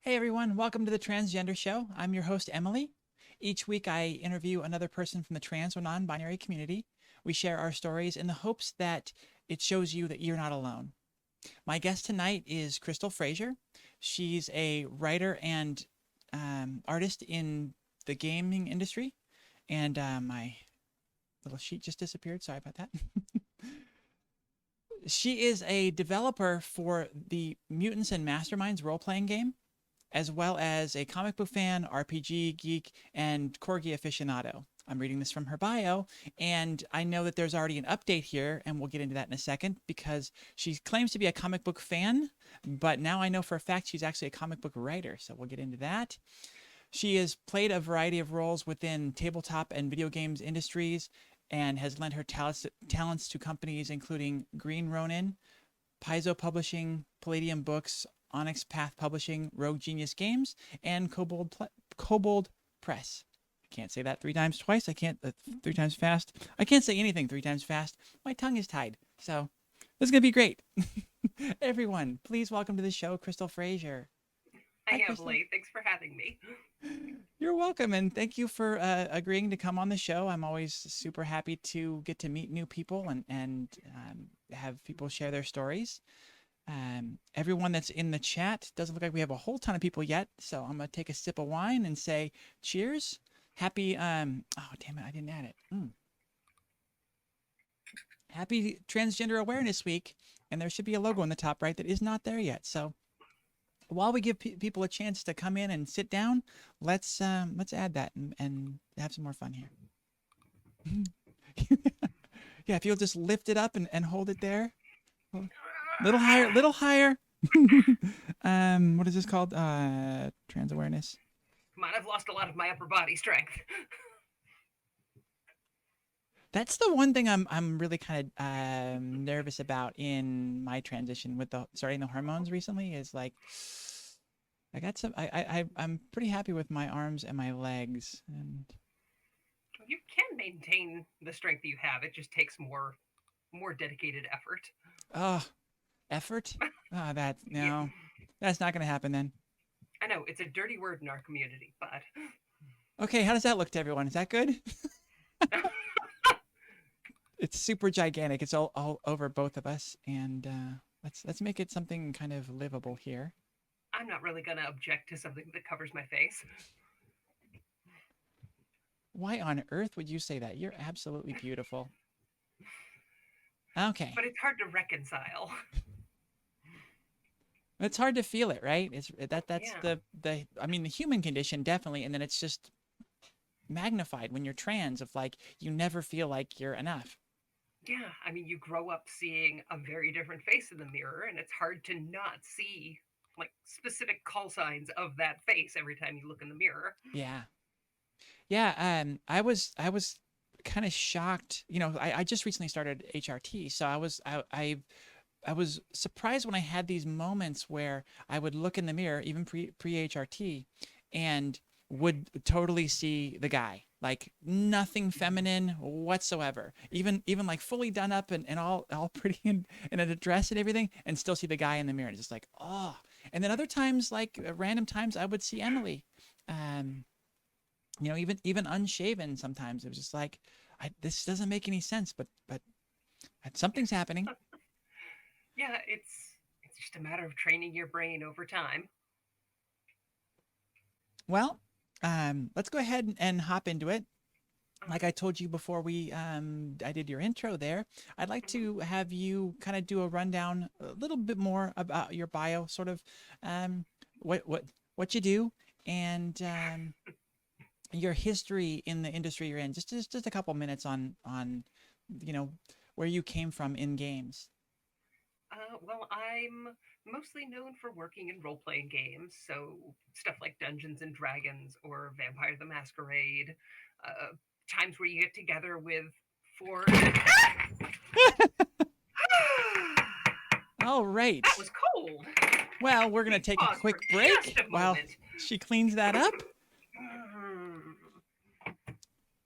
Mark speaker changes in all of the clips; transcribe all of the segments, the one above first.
Speaker 1: Hey everyone, welcome to the Transgender Show. I'm your host, Emily. Each week I interview another person from the trans or non-binary community. We share our stories in the hopes that it shows you that you're not alone. My guest tonight is Crystal Frasier. She's a writer and artist in the gaming industry. And my little sheet just disappeared. Sorry about that. She is a developer for the Mutants and Masterminds role-playing game, as well as a comic book fan, RPG geek, and corgi aficionado. I'm reading this from her bio, and I know that there's already an update here, and we'll get into that in a second, because she claims to be a comic book fan, but now I know for a fact she's actually a comic book writer, so we'll get into that. She has played a variety of roles within tabletop and video games industries, and has lent her talents to companies including Green Ronin, Paizo Publishing, Palladium Books, Onyx Path Publishing, Rogue Genius Games, and Kobold Press. I can't say that three times twice. I can't three times fast. I can't say anything three times fast. My tongue is tied. So this is going to be great. Everyone, please welcome to the show, Crystal Frasier.
Speaker 2: Hi, Emily. Thanks for having me.
Speaker 1: You're welcome, and thank you for agreeing to come on the show. I'm always super happy to get to meet new people and have people share their stories. Everyone that's in the chat, doesn't look like we have a whole ton of people yet, so I'm gonna take a sip of wine and say cheers. Happy oh damn it, I didn't add it. Happy Transgender Awareness Week, and there should be a logo on the top right that is not there yet. So while we give people a chance to come in and sit down, let's add that and have some more fun here. Yeah, if you'll just lift it up and hold it there. Little higher, little higher. What is this called? Trans awareness.
Speaker 2: Come on, I've lost a lot of my upper body strength.
Speaker 1: That's the one thing I'm really kind of nervous about in my transition with starting the hormones recently is like I got some I'm pretty happy with my arms and my legs, and
Speaker 2: you can maintain the strength you have. It just takes more dedicated effort.
Speaker 1: Oh, effort? Oh, that's not gonna happen then.
Speaker 2: I know it's a dirty word in our community, but
Speaker 1: okay, how does that look to everyone? Is that good? It's super gigantic. It's all over both of us, and let's make it something kind of livable here.
Speaker 2: I'm not really gonna object to something that covers my face.
Speaker 1: Why on earth would you say that? You're absolutely beautiful. Okay.
Speaker 2: But it's hard to reconcile.
Speaker 1: It's hard to feel it, right? That's
Speaker 2: Yeah.
Speaker 1: the I mean the human condition definitely, and then it's just magnified when you're trans of like you never feel like you're enough.
Speaker 2: Yeah, I mean, you grow up seeing a very different face in the mirror, and it's hard to not see like specific call signs of that face every time you look in the mirror.
Speaker 1: Yeah. Yeah, I was kind of shocked. You know, I just recently started HRT, so I was surprised when I had these moments where I would look in the mirror, even pre HRT, and would totally see the guy, like nothing feminine whatsoever, even like fully done up and all pretty in a dress and everything, and still see the guy in the mirror. And it's just like, oh. And then other times, like random times, I would see Emily, you know, even unshaven. Sometimes it was just like, this doesn't make any sense, but something's happening.
Speaker 2: Yeah, it's just a matter of training your brain over time.
Speaker 1: Well, let's go ahead and hop into it. Like I told you before I did your intro there, I'd like to have you kind of do a rundown, a little bit more about your bio, sort of what you do, and your history in the industry you're in. Just a couple minutes on you know where you came from in games.
Speaker 2: Well, I'm mostly known for working in role playing games, so stuff like Dungeons and Dragons or Vampire the Masquerade. Uh, Times where you get together with four.
Speaker 1: All right.
Speaker 2: That was cold.
Speaker 1: Well, we're gonna take a quick break while she cleans that up.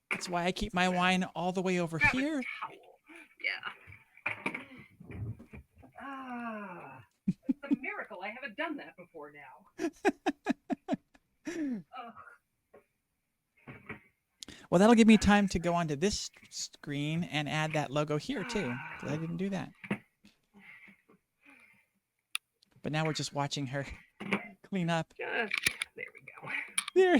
Speaker 1: That's why I keep my wine all the way over here.
Speaker 2: Yeah. It's a miracle I haven't done that before now.
Speaker 1: Well, that'll give me time to go onto this screen and add that logo here too, because I didn't do that. But now we're just watching her clean up.
Speaker 2: There we go.
Speaker 1: There.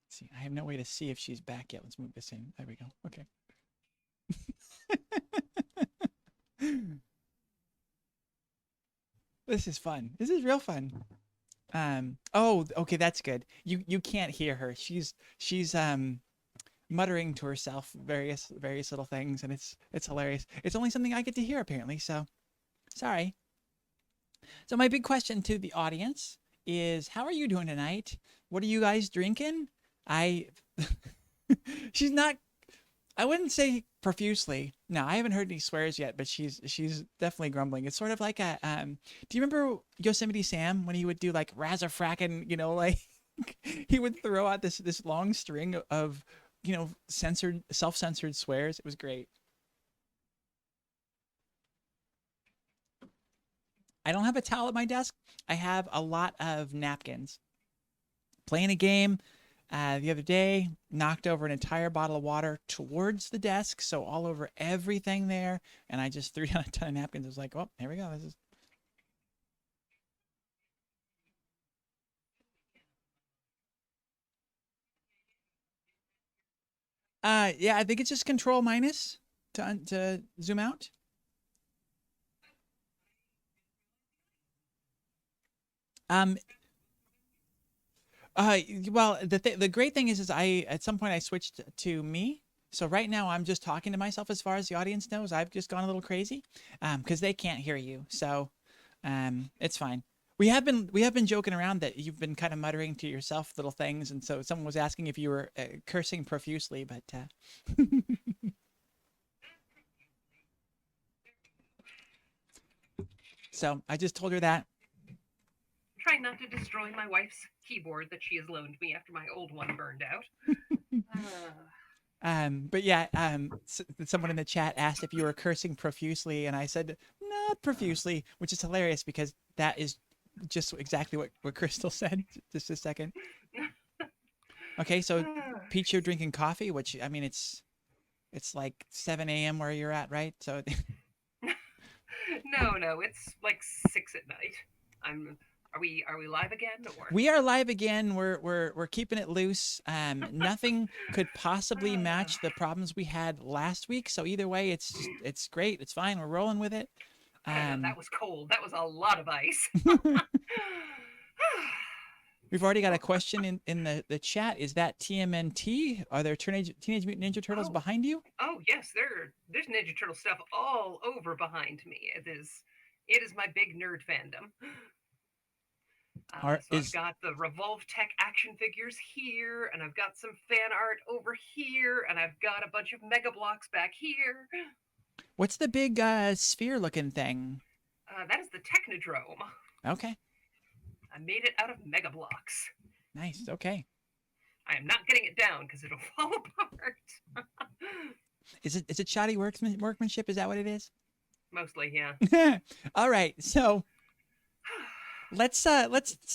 Speaker 1: See, I have no way to see if she's back yet. Let's move this in. There we go. Okay. This is fun. This is real fun. Oh, okay, that's good. You can't hear her. She's muttering to herself various little things, and it's hilarious. It's only something I get to hear apparently, so sorry. So my big question to the audience is, how are you doing tonight? What are you guys drinking? She's not, I wouldn't say profusely. No, I haven't heard any swears yet, but she's definitely grumbling. It's sort of like a do you remember Yosemite Sam when he would do like Razafrackin', like he would throw out this long string of, censored, self-censored swears. It was great. I don't have a towel at my desk. I have a lot of napkins. Playing a game the other day, knocked over an entire bottle of water towards the desk, so all over everything there, and I just threw down a ton of napkins. I was like, oh, here we go. This is... Yeah, I think it's just Control minus to zoom out. Um, well, the great thing is I at some point I switched to me. So right now I'm just talking to myself as far as the audience knows. I've just gone a little crazy, because they can't hear you. So, it's fine. We have been joking around that you've been kind of muttering to yourself little things, and so someone was asking if you were cursing profusely, but so I just told her that.
Speaker 2: Trying not to destroy my wife's keyboard that she has loaned me after my old one burned out.
Speaker 1: But yeah, someone in the chat asked if you were cursing profusely, and I said not profusely, which is hilarious because that is just exactly what Crystal said just a second. Okay, so Peach, you're drinking coffee, which I mean it's like 7 a.m. where you're at, right? So
Speaker 2: No, it's like 6 at night. I'm. Are we live again or?
Speaker 1: we are live again. We're keeping it loose. Nothing could possibly match the problems we had last week. So either way, it's great. It's fine. We're rolling with it.
Speaker 2: I don't know, that was cold. That was a lot of ice.
Speaker 1: We've already got a question in the chat. Is that TMNT? Are there Teenage Mutant Ninja Turtles behind you?
Speaker 2: Oh yes, there's Ninja Turtle stuff all over behind me. It is my big nerd fandom. I've got the Revolve Tech action figures here, and I've got some fan art over here, and I've got a bunch of Mega Blocks back here.
Speaker 1: What's the big sphere-looking thing?
Speaker 2: That is the Technodrome.
Speaker 1: Okay.
Speaker 2: I made it out of Mega Blocks.
Speaker 1: Nice. Okay.
Speaker 2: I am not getting it down because it'll fall apart.
Speaker 1: Is it shoddy workmanship? Is that what it is?
Speaker 2: Mostly, yeah.
Speaker 1: All right. So let's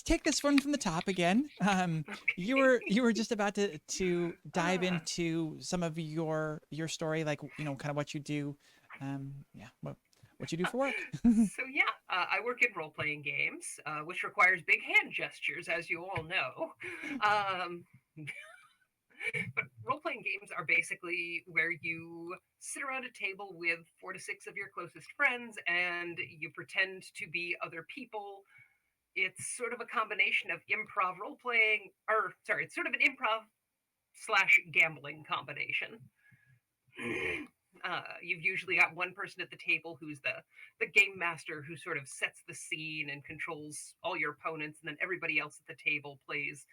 Speaker 1: take this one from the top again. Okay. You were just about to dive into some of your story, like kind of what you do. Yeah. What you do for work.
Speaker 2: So yeah, I work in role-playing games, which requires big hand gestures, as you all know. But role-playing games are basically where you sit around a table with 4 to 6 of your closest friends, and you pretend to be other people. It's sort of a combination of improv role-playing, it's sort of an improv slash gambling combination. You've usually got one person at the table who's the game master, who sort of sets the scene and controls all your opponents, and then everybody else at the table plays,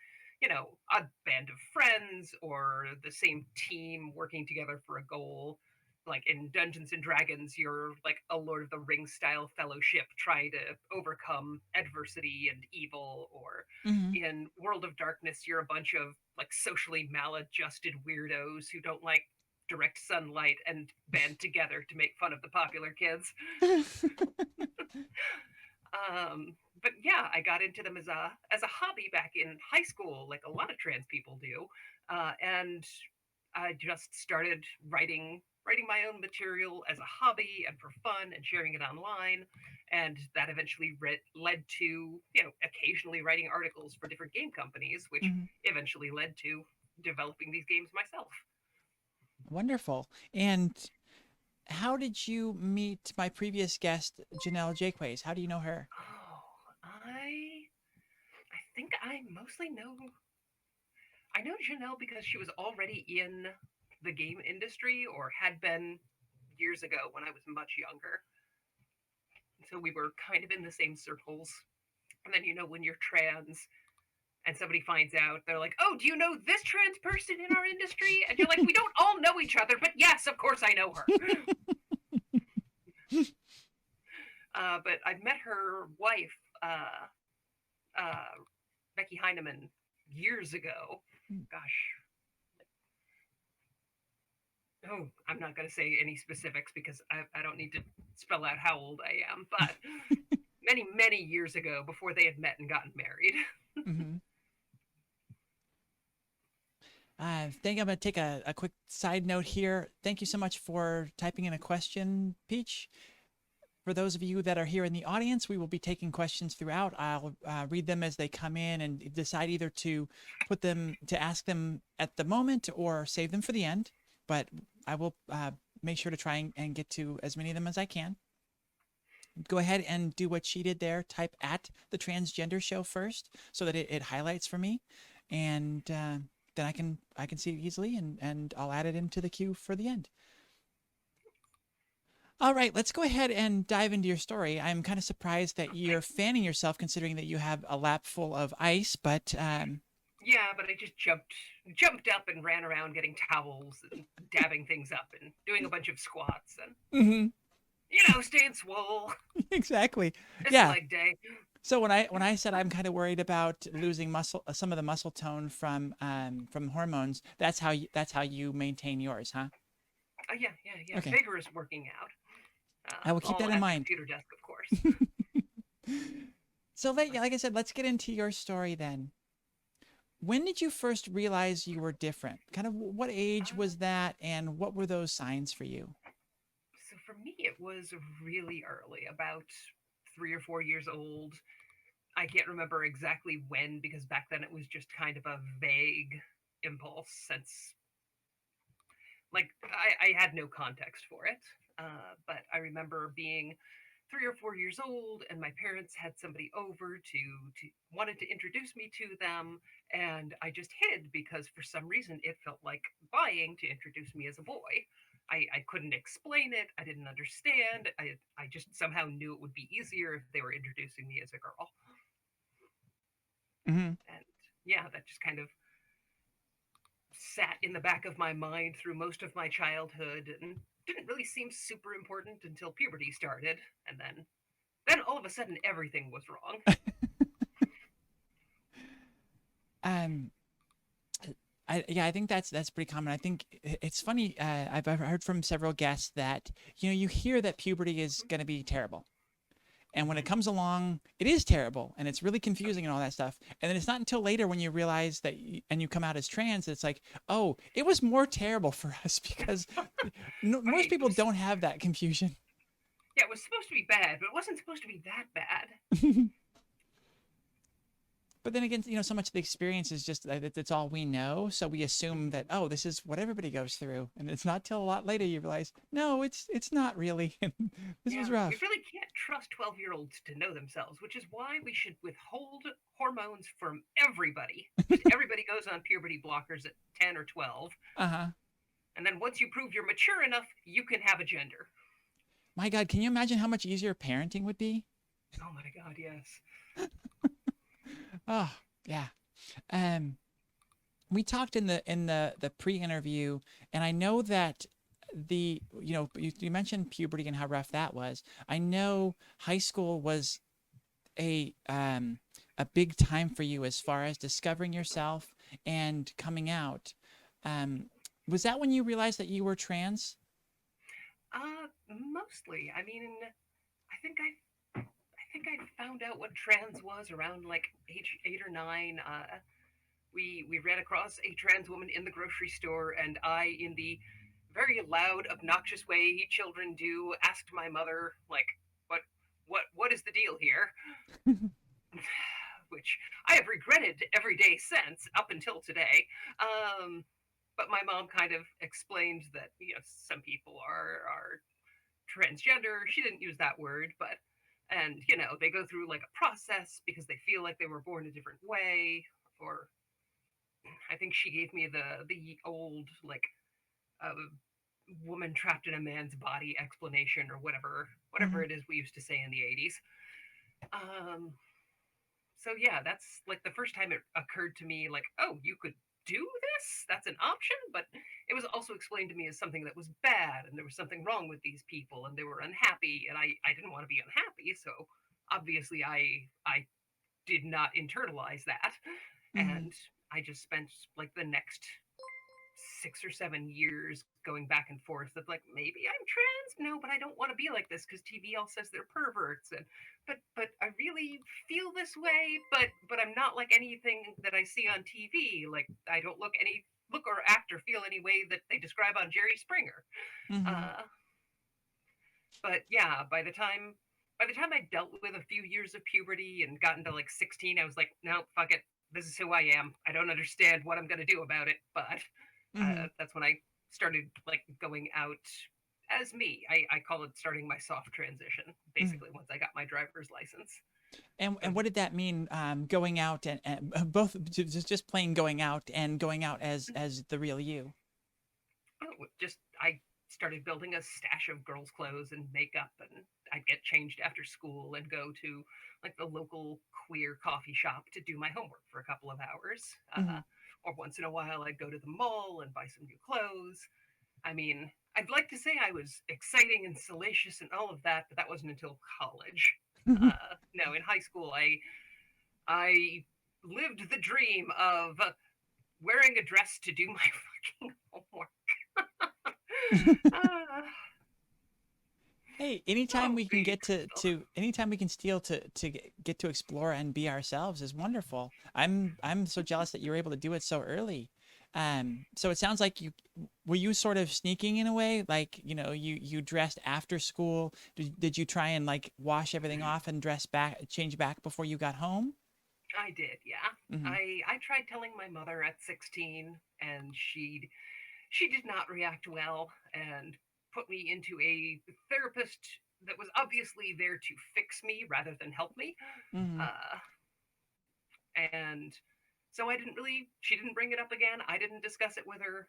Speaker 2: a band of friends or the same team working together for a goal. Like in Dungeons and Dragons, you're like a Lord of the Rings style fellowship trying to overcome adversity and evil, or in World of Darkness, you're a bunch of like socially maladjusted weirdos who don't like direct sunlight and band together to make fun of the popular kids. But yeah, I got into them as a hobby back in high school, like a lot of trans people do, and I just started writing my own material as a hobby and for fun and sharing it online, and that eventually led to occasionally writing articles for different game companies, which
Speaker 1: Hmm.
Speaker 2: eventually led to developing these games myself.
Speaker 1: Wonderful. And how did you meet my previous guest, Janelle Jaquays? How do you know her?
Speaker 2: Oh, I think I know Janelle because she was already in the game industry or had been years ago when I was much younger. So we were kind of in the same circles. And then when you're trans and somebody finds out, they're like, "Oh, do you know this trans person in our industry?" And you're like, "We don't all know each other, but yes, of course I know her." But I've met her wife, uh, Becky Heineman, years ago. Gosh, oh, I'm not going to say any specifics because I don't need to spell out how old I am, but many, many years ago before they had met and gotten married.
Speaker 1: Hmm. I think I'm going to take a quick side note here. Thank you so much for typing in a question, Peach. For those of you that are here in the audience, we will be taking questions throughout. I'll read them as they come in and decide either to ask them at the moment or save them for the end. But I will make sure to try and get to as many of them as I can. Go ahead and do what she did there. Type at the Transgender Show first so that it highlights for me. And then I can see it easily and I'll add it into the queue for the end. All right, let's go ahead and dive into your story. I'm kind of surprised that you're
Speaker 2: Thanks.
Speaker 1: fanning yourself considering that you have a lap full of ice, but
Speaker 2: Yeah, but I just jumped up and ran around getting towels and dabbing things up and doing a bunch of squats and
Speaker 1: mhm,
Speaker 2: staying swole.
Speaker 1: exactly.
Speaker 2: It's
Speaker 1: Yeah.
Speaker 2: leg day.
Speaker 1: So when I said I'm kind of worried about losing muscle, some of the muscle tone from hormones, that's how you maintain yours, huh?
Speaker 2: Yeah, yeah, yeah.
Speaker 1: Okay,
Speaker 2: Vigorous working out.
Speaker 1: I will keep
Speaker 2: All
Speaker 1: that in
Speaker 2: at the
Speaker 1: mind.
Speaker 2: computer desk, of course.
Speaker 1: So like I said, let's get into your story then. When did you first realize you were different? Kind of what age
Speaker 2: Uh,
Speaker 1: was that, and what were those signs for you?
Speaker 2: so for me, it was really early, about 3 or 4 years old. I can't remember exactly when because back then it was just kind of a vague impulse since I had no context for it. But I remember being 3 or 4 years old, and my parents had somebody over to wanted to introduce me to them, and I just hid because for some reason it felt like lying to introduce me as a boy. I couldn't explain it. I didn't understand. I just somehow knew it would be easier if they were introducing me as a girl.
Speaker 1: Hmm.
Speaker 2: And yeah, that just kind of sat in the back of my mind through most of my childhood and didn't really seem super important until puberty started, and then all of a sudden everything was wrong.
Speaker 1: Um, yeah, I think that's pretty common. I think it's funny. I've heard from several guests that you hear that puberty is going to be terrible, and when it
Speaker 2: Mm-hmm.
Speaker 1: comes along, it is terrible, and it's really
Speaker 2: Oh
Speaker 1: confusing and
Speaker 2: yeah.
Speaker 1: all that stuff. And then it's not until later when you realize that, and you come out as trans, it's like, oh, it was more terrible for us because no, most
Speaker 2: Right.
Speaker 1: people don't have that confusion.
Speaker 2: Yeah, it was supposed to be bad, but it wasn't supposed to be that bad.
Speaker 1: But then again, so much of the experience is just that it's all we know. So we assume
Speaker 2: Mm-hmm.
Speaker 1: that, oh, this is what everybody goes through. And it's not till a lot later you realize, no, it's not really. This was
Speaker 2: Yeah, we
Speaker 1: rough.
Speaker 2: really can't trust 12-year-olds to know themselves, which is why we should withhold hormones from everybody. Just everybody goes on puberty blockers at 10 or 12,
Speaker 1: Uh-huh.
Speaker 2: and then once you prove you're mature enough, you can have a gender.
Speaker 1: My God, can you imagine how much easier parenting would be?
Speaker 2: Oh my god, yes.
Speaker 1: Oh, yeah. Um, we talked in the pre-interview, and I know that you mentioned puberty and how rough that was. I know high school was a big time for you as far as discovering yourself and coming out. Um, was that when you realized that you were trans?
Speaker 2: Mostly. I mean, I think think I found out what trans was around like age 8 or 9. We ran across a trans woman in the grocery store, and I, in the very loud, obnoxious way children do, asked my mother, like, what is the deal here? Which I have regretted every day since, up until today. Um, but my mom kind of explained that some people are transgender. She didn't use that word, but and they go through like a process because they feel like they were born a different way, or I think she gave me the old like uh, woman trapped in a man's body explanation, or whatever
Speaker 1: Hmm.
Speaker 2: it is we used to say in the 80s. Um, so yeah, that's like the first time it occurred to me, like, oh, you could do this. That's an option. But it was also explained to me as something that was bad, and there was something wrong with these people, and they were unhappy, and I didn't want to be unhappy. So obviously, I did not internalize that,
Speaker 1: Hmm.
Speaker 2: and I just spent like the next 6 or 7 years going back and forth of like, maybe I'm trans, no, but I don't want to be like this because TV all says they're perverts, and but I really feel this way, but I'm not like anything that I see on TV. Like I don't look or act or feel any way that they describe on Jerry Springer.
Speaker 1: Hmm.
Speaker 2: Uh, but yeah, by the time I dealt with a few years of puberty and got into like 16, I was like, no, fuck it. This is who I am. I don't understand what I'm gonna do about it, but
Speaker 1: Hmm.
Speaker 2: that's when I started like going out as me. I call it starting my soft transition.
Speaker 1: Hmm.
Speaker 2: Basically, once I got my driver's license.
Speaker 1: And
Speaker 2: So,
Speaker 1: what did that mean? Going out and both just plain going out and going out as the real you.
Speaker 2: just I started building a stash of girls' clothes and makeup, and I'd get changed after school and go to like the local queer coffee shop to do my homework for a couple of hours.
Speaker 1: Hmm.
Speaker 2: Or once in a while, I'd go to the mall and buy some new clothes. I mean, I'd like to say I was exciting and salacious and all of that, but that wasn't until college. No, in high school, I lived the dream of wearing a dress to do my fucking homework. uh,
Speaker 1: Hey, anytime
Speaker 2: oh,
Speaker 1: we can
Speaker 2: be
Speaker 1: get
Speaker 2: Crystal.
Speaker 1: anytime we can steal to get to explore and be ourselves is wonderful. I'm so jealous that you were able to do it so early. So it sounds like you were you sort of sneaking in a way, like, you dressed after school. Did you try and like wash everything off and change back before you got home?
Speaker 2: I did, yeah.
Speaker 1: Hmm.
Speaker 2: I tried telling my mother at 16, and she did not react well and put me into a therapist that was obviously there to fix me rather than help me.
Speaker 1: Hmm.
Speaker 2: Uh, and so she didn't bring it up again. I didn't discuss it with her.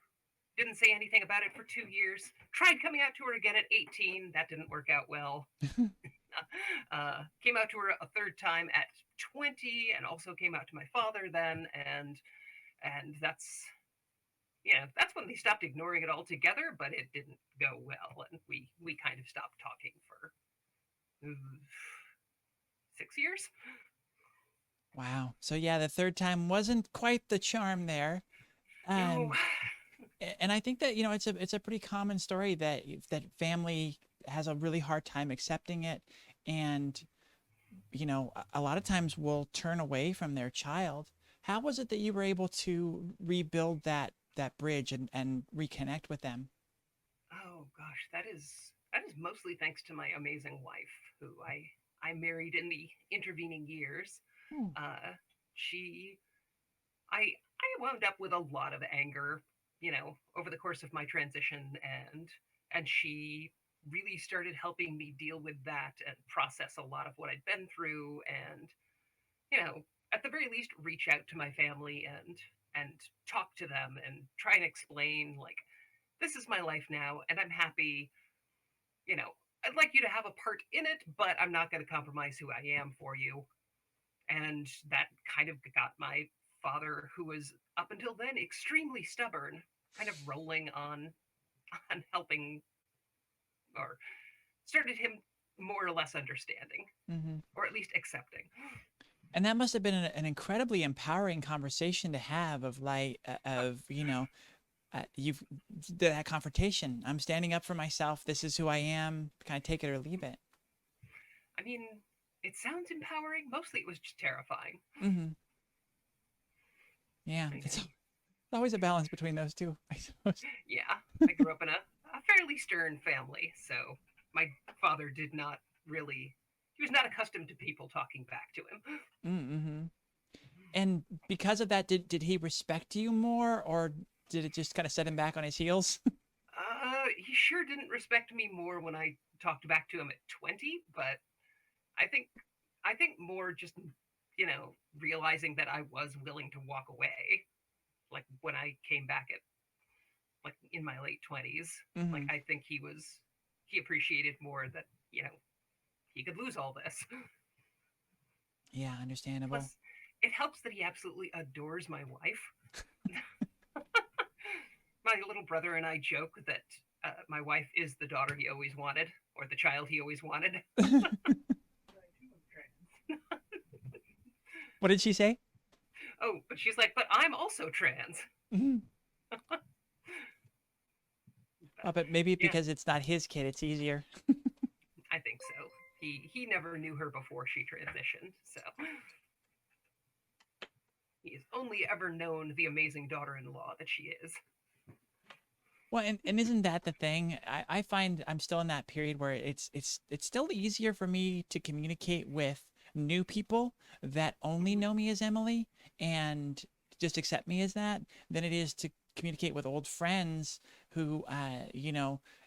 Speaker 2: Didn't say anything about it for 2 years. Tried coming out to her again at 18. That didn't work out well. Came out to her a third time at 20, and also came out to my father then, and that's when they stopped ignoring it altogether. But it didn't go well, and we kind of stopped talking for 6 years.
Speaker 1: Wow. So yeah, the third time wasn't quite the charm there.
Speaker 2: No,
Speaker 1: Um, and I think that it's a pretty common story that family has a really hard time accepting it, and a lot of times will turn away from their child. How was it that you were able to rebuild that bridge and reconnect with them?
Speaker 2: oh gosh, that is mostly thanks to my amazing wife, who I married in the intervening years.
Speaker 1: Hmm.
Speaker 2: Uh, she I wound up with a lot of anger, over the course of my transition, and she really started helping me deal with that and process a lot of what I'd been through, and you know, at the very least, reach out to my family and talk to them and try and explain like, this is my life now, and I'm happy. You know, I'd like you to have a part in it, but I'm not going to compromise who I am for you. And that kind of got my father, who was up until then extremely stubborn, kind of rolling on helping, or started him more or less understanding,
Speaker 1: Hmm.
Speaker 2: or at least accepting.
Speaker 1: And that must have been an incredibly empowering conversation to have of like you've that confrontation. I'm standing up for myself. This is who I am. Kind of take it or leave it.
Speaker 2: I mean, It sounds empowering. Mostly it was just terrifying.
Speaker 1: Mm-hmm. Yeah,
Speaker 2: I
Speaker 1: it's
Speaker 2: mean,
Speaker 1: always a balance between those two, I suppose.
Speaker 2: yeah, I grew up in a fairly stern family, so my father did not really, he was not accustomed to people talking back to him.
Speaker 1: Mm-hmm. And because of that, did he respect you more, or did it just kind of set him back on his heels?
Speaker 2: He sure didn't respect me more when I talked back to him at 20, but I think I think more just realizing that I was willing to walk away, like when I came back at like in my late 20s. Like
Speaker 1: Mm-hmm.
Speaker 2: I think he appreciated more that he could lose all this.
Speaker 1: Yeah, understandable.
Speaker 2: Plus, it helps that he absolutely adores my wife. My little brother and I joke that my wife is the daughter he always wanted, or the child he always wanted.
Speaker 1: What did she say?
Speaker 2: Oh, but she's like, but I'm also trans.
Speaker 1: Mm-hmm.
Speaker 2: But
Speaker 1: Oh, but maybe
Speaker 2: yeah,
Speaker 1: because it's not his kid, it's easier.
Speaker 2: I think so. He never knew her before she transitioned, so he's only ever known the amazing daughter-in-law that she is.
Speaker 1: Well, and isn't that the thing? I find I'm still in that period where it's still easier for me to communicate with new people that only
Speaker 2: Mhm.
Speaker 1: know me as Emily and just accept me as that than it is to communicate with old friends who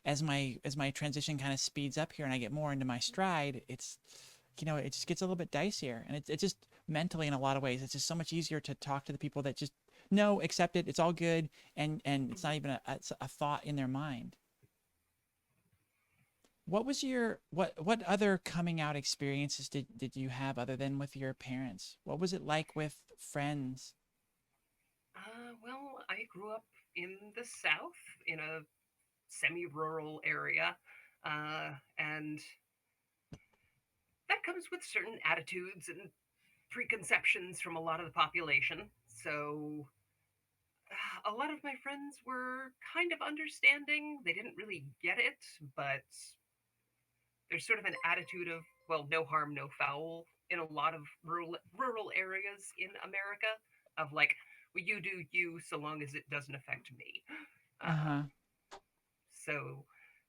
Speaker 1: as my transition kind of speeds up here and I get more into my stride, it just gets a little bit dicier, and it's just mentally in a lot of ways it's just so much easier to talk to the people that just no, accept it, it's all good, and it's not even a thought in their mind. What other coming out experiences did you have other than with your parents? What was it like with friends?
Speaker 2: Well, I grew up in the South in a semi-rural area, and that comes with certain attitudes and preconceptions from a lot of the population. So a lot of my friends were kind of understanding. They didn't really get it, but there's sort of an attitude of, well, no harm, no foul in a lot of rural areas in America of like, well, you do you so long as it doesn't affect me. Uh,
Speaker 1: Uh-huh.
Speaker 2: so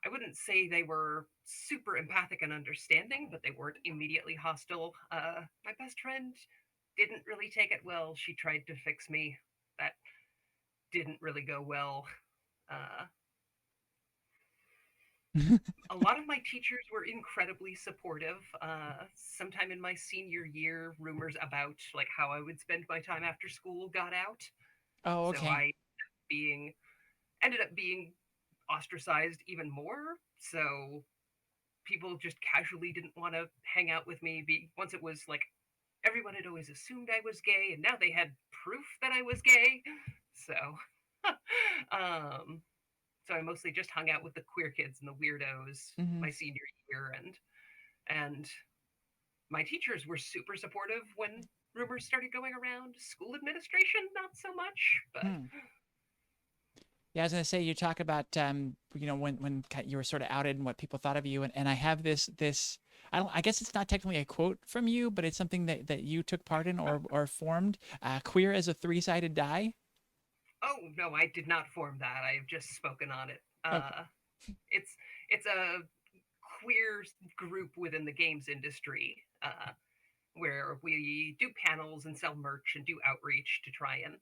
Speaker 2: I wouldn't say they were super empathic and understanding, but they weren't immediately hostile. My best friend didn't really take it well. She tried to fix me. That didn't really go well. Uh, a lot of my teachers were incredibly supportive. Sometime in my senior year, rumors about like how I would spend my time after school got out,
Speaker 1: Oh,
Speaker 2: so
Speaker 1: okay.
Speaker 2: I being ended up being ostracized even more. So people just casually didn't want to hang out with me. Once it was like everyone had always assumed I was gay, and now they had proof that I was gay. So, um, so I mostly just hung out with the queer kids and the weirdos
Speaker 1: Mm-hmm.
Speaker 2: my senior year, and my teachers were super supportive when rumors started going around. School administration, not so much, but
Speaker 1: Hmm. Yeah, I was gonna say you talk about when you were sort of outed and what people thought of you, and I have this I guess it's not technically a quote from you, but it's something that you took part in or formed. Queer as a three-sided die.
Speaker 2: oh no, I did not form that. I've just spoken on it.
Speaker 1: Okay.
Speaker 2: It's a queer group within the games industry where we do panels and sell merch and do outreach to try and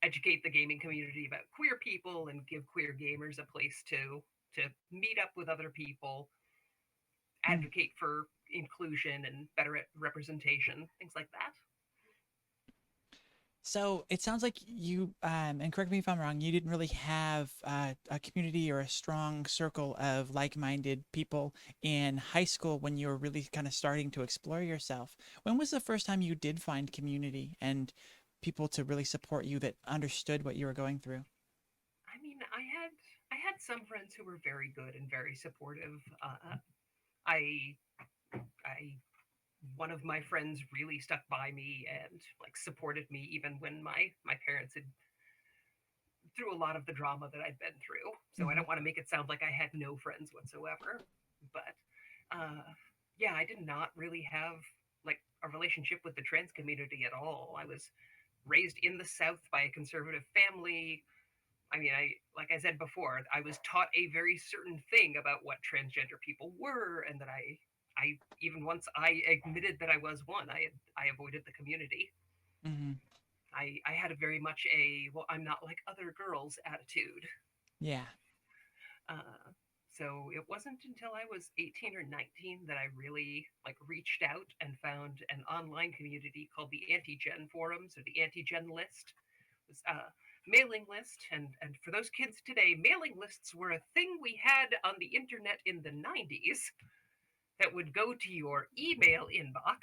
Speaker 2: educate the gaming community about queer people and give queer gamers a place to meet up with other people,
Speaker 1: Hmm.
Speaker 2: advocate for inclusion and better representation, things like that.
Speaker 1: So it sounds like you, and correct me if I'm wrong, you didn't really have a community or a strong circle of like-minded people in high school when you were really kind of starting to explore yourself. When was the first time you did find community and people to really support you that understood what you were going through?
Speaker 2: I mean, I had some friends who were very good and very supportive. I I one of my friends really stuck by me and like supported me even when my parents had through a lot of the drama that I'd been through. So I
Speaker 1: Hmm.
Speaker 2: don't want to make it sound like I had no friends whatsoever, but uh, yeah, I did not really have like a relationship with the trans community at all. I was raised in the South by a conservative family. I mean, like I said before, I was taught a very certain thing about what transgender people were, and that I even once I admitted that I was one, I avoided the community.
Speaker 1: Hmm.
Speaker 2: I had a very much a well, I'm not like other girls attitude.
Speaker 1: Yeah.
Speaker 2: Uh, so it wasn't until I was 18 or 19 that I really like reached out and found an online community called the Anti-Gen forums or the Anti-Gen list. It was a mailing list, and for those kids today, mailing lists were a thing we had on the internet in the 90s that would go to your email inbox.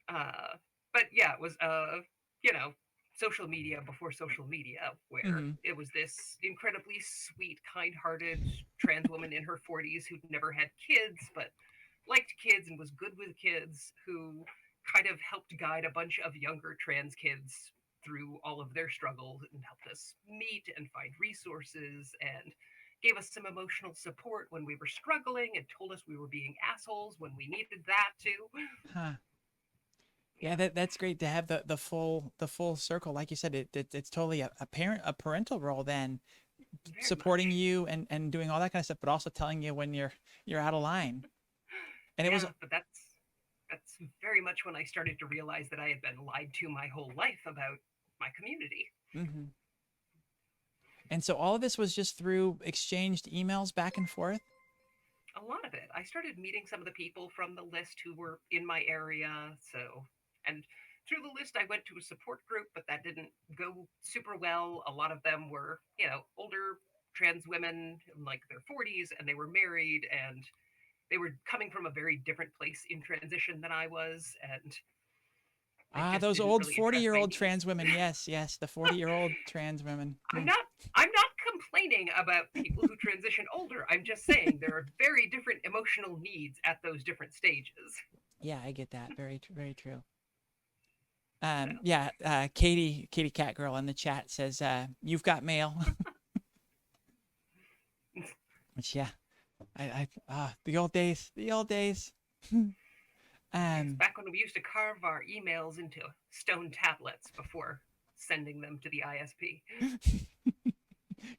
Speaker 2: Uh, but yeah, it was you know, social media before social media, where
Speaker 1: Hmm.
Speaker 2: it was this incredibly sweet, kind-hearted trans woman in her 40s who'd never had kids, but liked kids and was good with kids, who kind of helped guide a bunch of younger trans kids through all of their struggles and helped us meet and find resources and gave us some emotional support when we were struggling and told us we were being assholes when we needed that too.
Speaker 1: Huh. Yeah,
Speaker 2: Yeah,
Speaker 1: that's great to have the full circle. Like you said, it's totally a parental role then,
Speaker 2: very
Speaker 1: supporting
Speaker 2: much.
Speaker 1: you and doing all that kind of stuff, but also telling you when you're out of line. And it was.
Speaker 2: Yeah, but that's very much when I started to realize that I had been lied to my whole life about my community.
Speaker 1: Hmm. And so all of this was just through exchanged emails back and forth.
Speaker 2: A lot of it. I started meeting some of the people from the list who were in my area, so and through the list I went to a support group, but that didn't go super well. A lot of them were, older trans women in like their 40s and they were married and they were coming from a very different place in transition than I was, and it
Speaker 1: Ah,
Speaker 2: just
Speaker 1: those
Speaker 2: didn't
Speaker 1: old
Speaker 2: really address my
Speaker 1: 40-year-old
Speaker 2: needs.
Speaker 1: trans women. Yes, yes, the 40-year-old trans women.
Speaker 2: I'm
Speaker 1: Hmm.
Speaker 2: not I'm not complaining about people who transition older. I'm just saying there are very different emotional needs at those different stages.
Speaker 1: Yeah, I get that. Very true.
Speaker 2: So,
Speaker 1: Yeah, Katie Catgirl in the chat says, "You've got mail." Which, yeah, the old days, the old days.
Speaker 2: yes,
Speaker 1: um,
Speaker 2: back when we used to carve our emails into stone tablets before sending them to the ISP.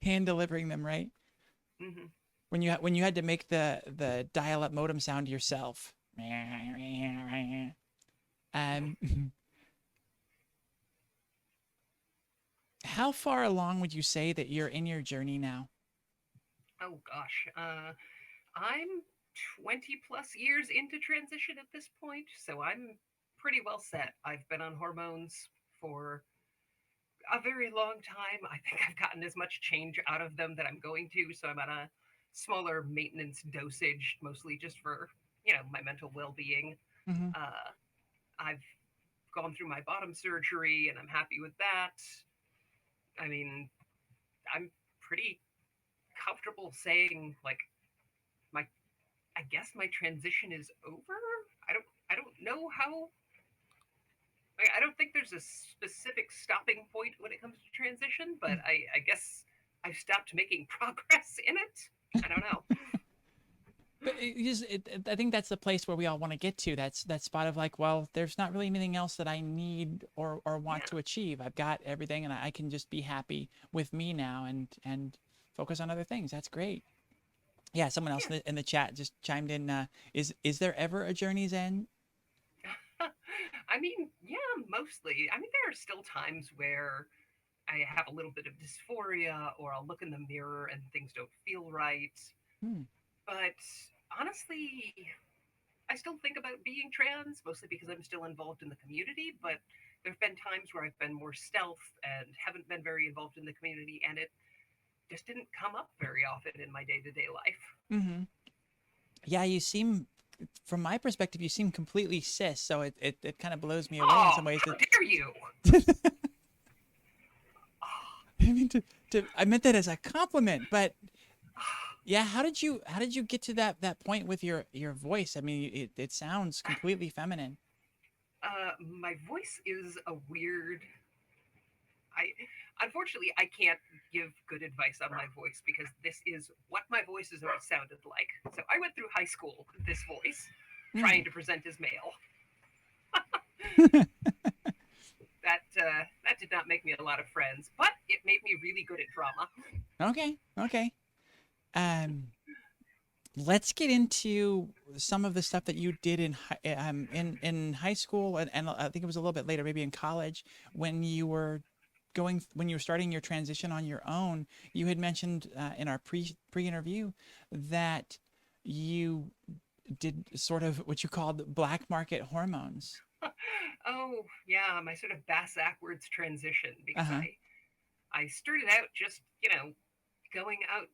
Speaker 1: Hand delivering them, right?
Speaker 2: Hmm.
Speaker 1: When you had to make the dial-up modem sound yourself. Um, how far along would you say that you're in your journey now?
Speaker 2: Oh gosh, I'm 20 plus years into transition at this point, so I'm pretty well set. I've been on hormones for a very long time. I think I've gotten as much change out of them that I'm going to, so I'm at a smaller maintenance dosage, mostly just for, my mental well being.
Speaker 1: Hmm.
Speaker 2: Uh, I've gone through my bottom surgery and I'm happy with that. I mean, I'm pretty comfortable saying, like, my, I guess my transition is over. I don't know how. Like, I don't think there's a specific stopping point when it comes to transition, but I guess I've stopped making progress in it. I don't know.
Speaker 1: But I think that's the place where we all want to get to. That's that spot of like, well, there's not really anything else that I need or want
Speaker 2: Yeah,
Speaker 1: to achieve. I've got everything, and I can just be happy with me now and focus on other things. That's great. Yeah, someone else
Speaker 2: yeah.
Speaker 1: in the chat just chimed in. Is there ever a journey's end?
Speaker 2: I mean, yeah, mostly. I mean, there are still times where I have a little bit of dysphoria, or I'll look in the mirror and things don't feel right.
Speaker 1: Hmm.
Speaker 2: But honestly, I still think about being trans, mostly because I'm still involved in the community. But there have been times where I've been more stealth and haven't been very involved in the community, and it just didn't come up very often in my day to day life.
Speaker 1: Mm-hmm. Yeah, you seem, from my perspective, you seem completely cis. So it kind of blows me away in
Speaker 2: Oh,
Speaker 1: some ways
Speaker 2: how
Speaker 1: that
Speaker 2: dare you!
Speaker 1: I mean I meant that as a compliment, but yeah, how did you get to that point with your voice? I mean, it sounds completely feminine.
Speaker 2: My voice is a weird. I Unfortunately, I can't give good advice on my voice because this is what my voice has always sounded like. So I went through high school with this voice, trying
Speaker 1: Mm.
Speaker 2: to present as male. That did not make me a lot of friends, but it made me really good at drama.
Speaker 1: Okay, okay. Um, let's get into some of the stuff that you did in high school, and I think it was a little bit later, maybe in college, when you were when you were starting your transition on your own. You had mentioned in our pre-interview that you did sort of what you called black market hormones.
Speaker 2: Oh yeah, my sort of bass backwards transition because
Speaker 1: Uh-huh.
Speaker 2: I started out just going out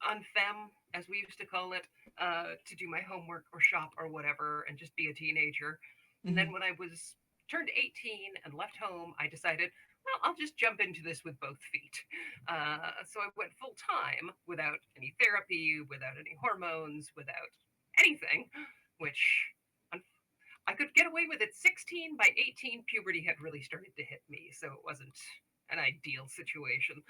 Speaker 2: on fem, as we used to call it, to do my homework or shop or whatever, and just be a teenager. And
Speaker 1: Hmm.
Speaker 2: then when I was turned 18 and left home, I decided, well, I'll just jump into this with both feet. So I went full time without any therapy, without any hormones, without anything, which I could get away with at 16. By 18, puberty had really started to hit me, so it wasn't an ideal situation.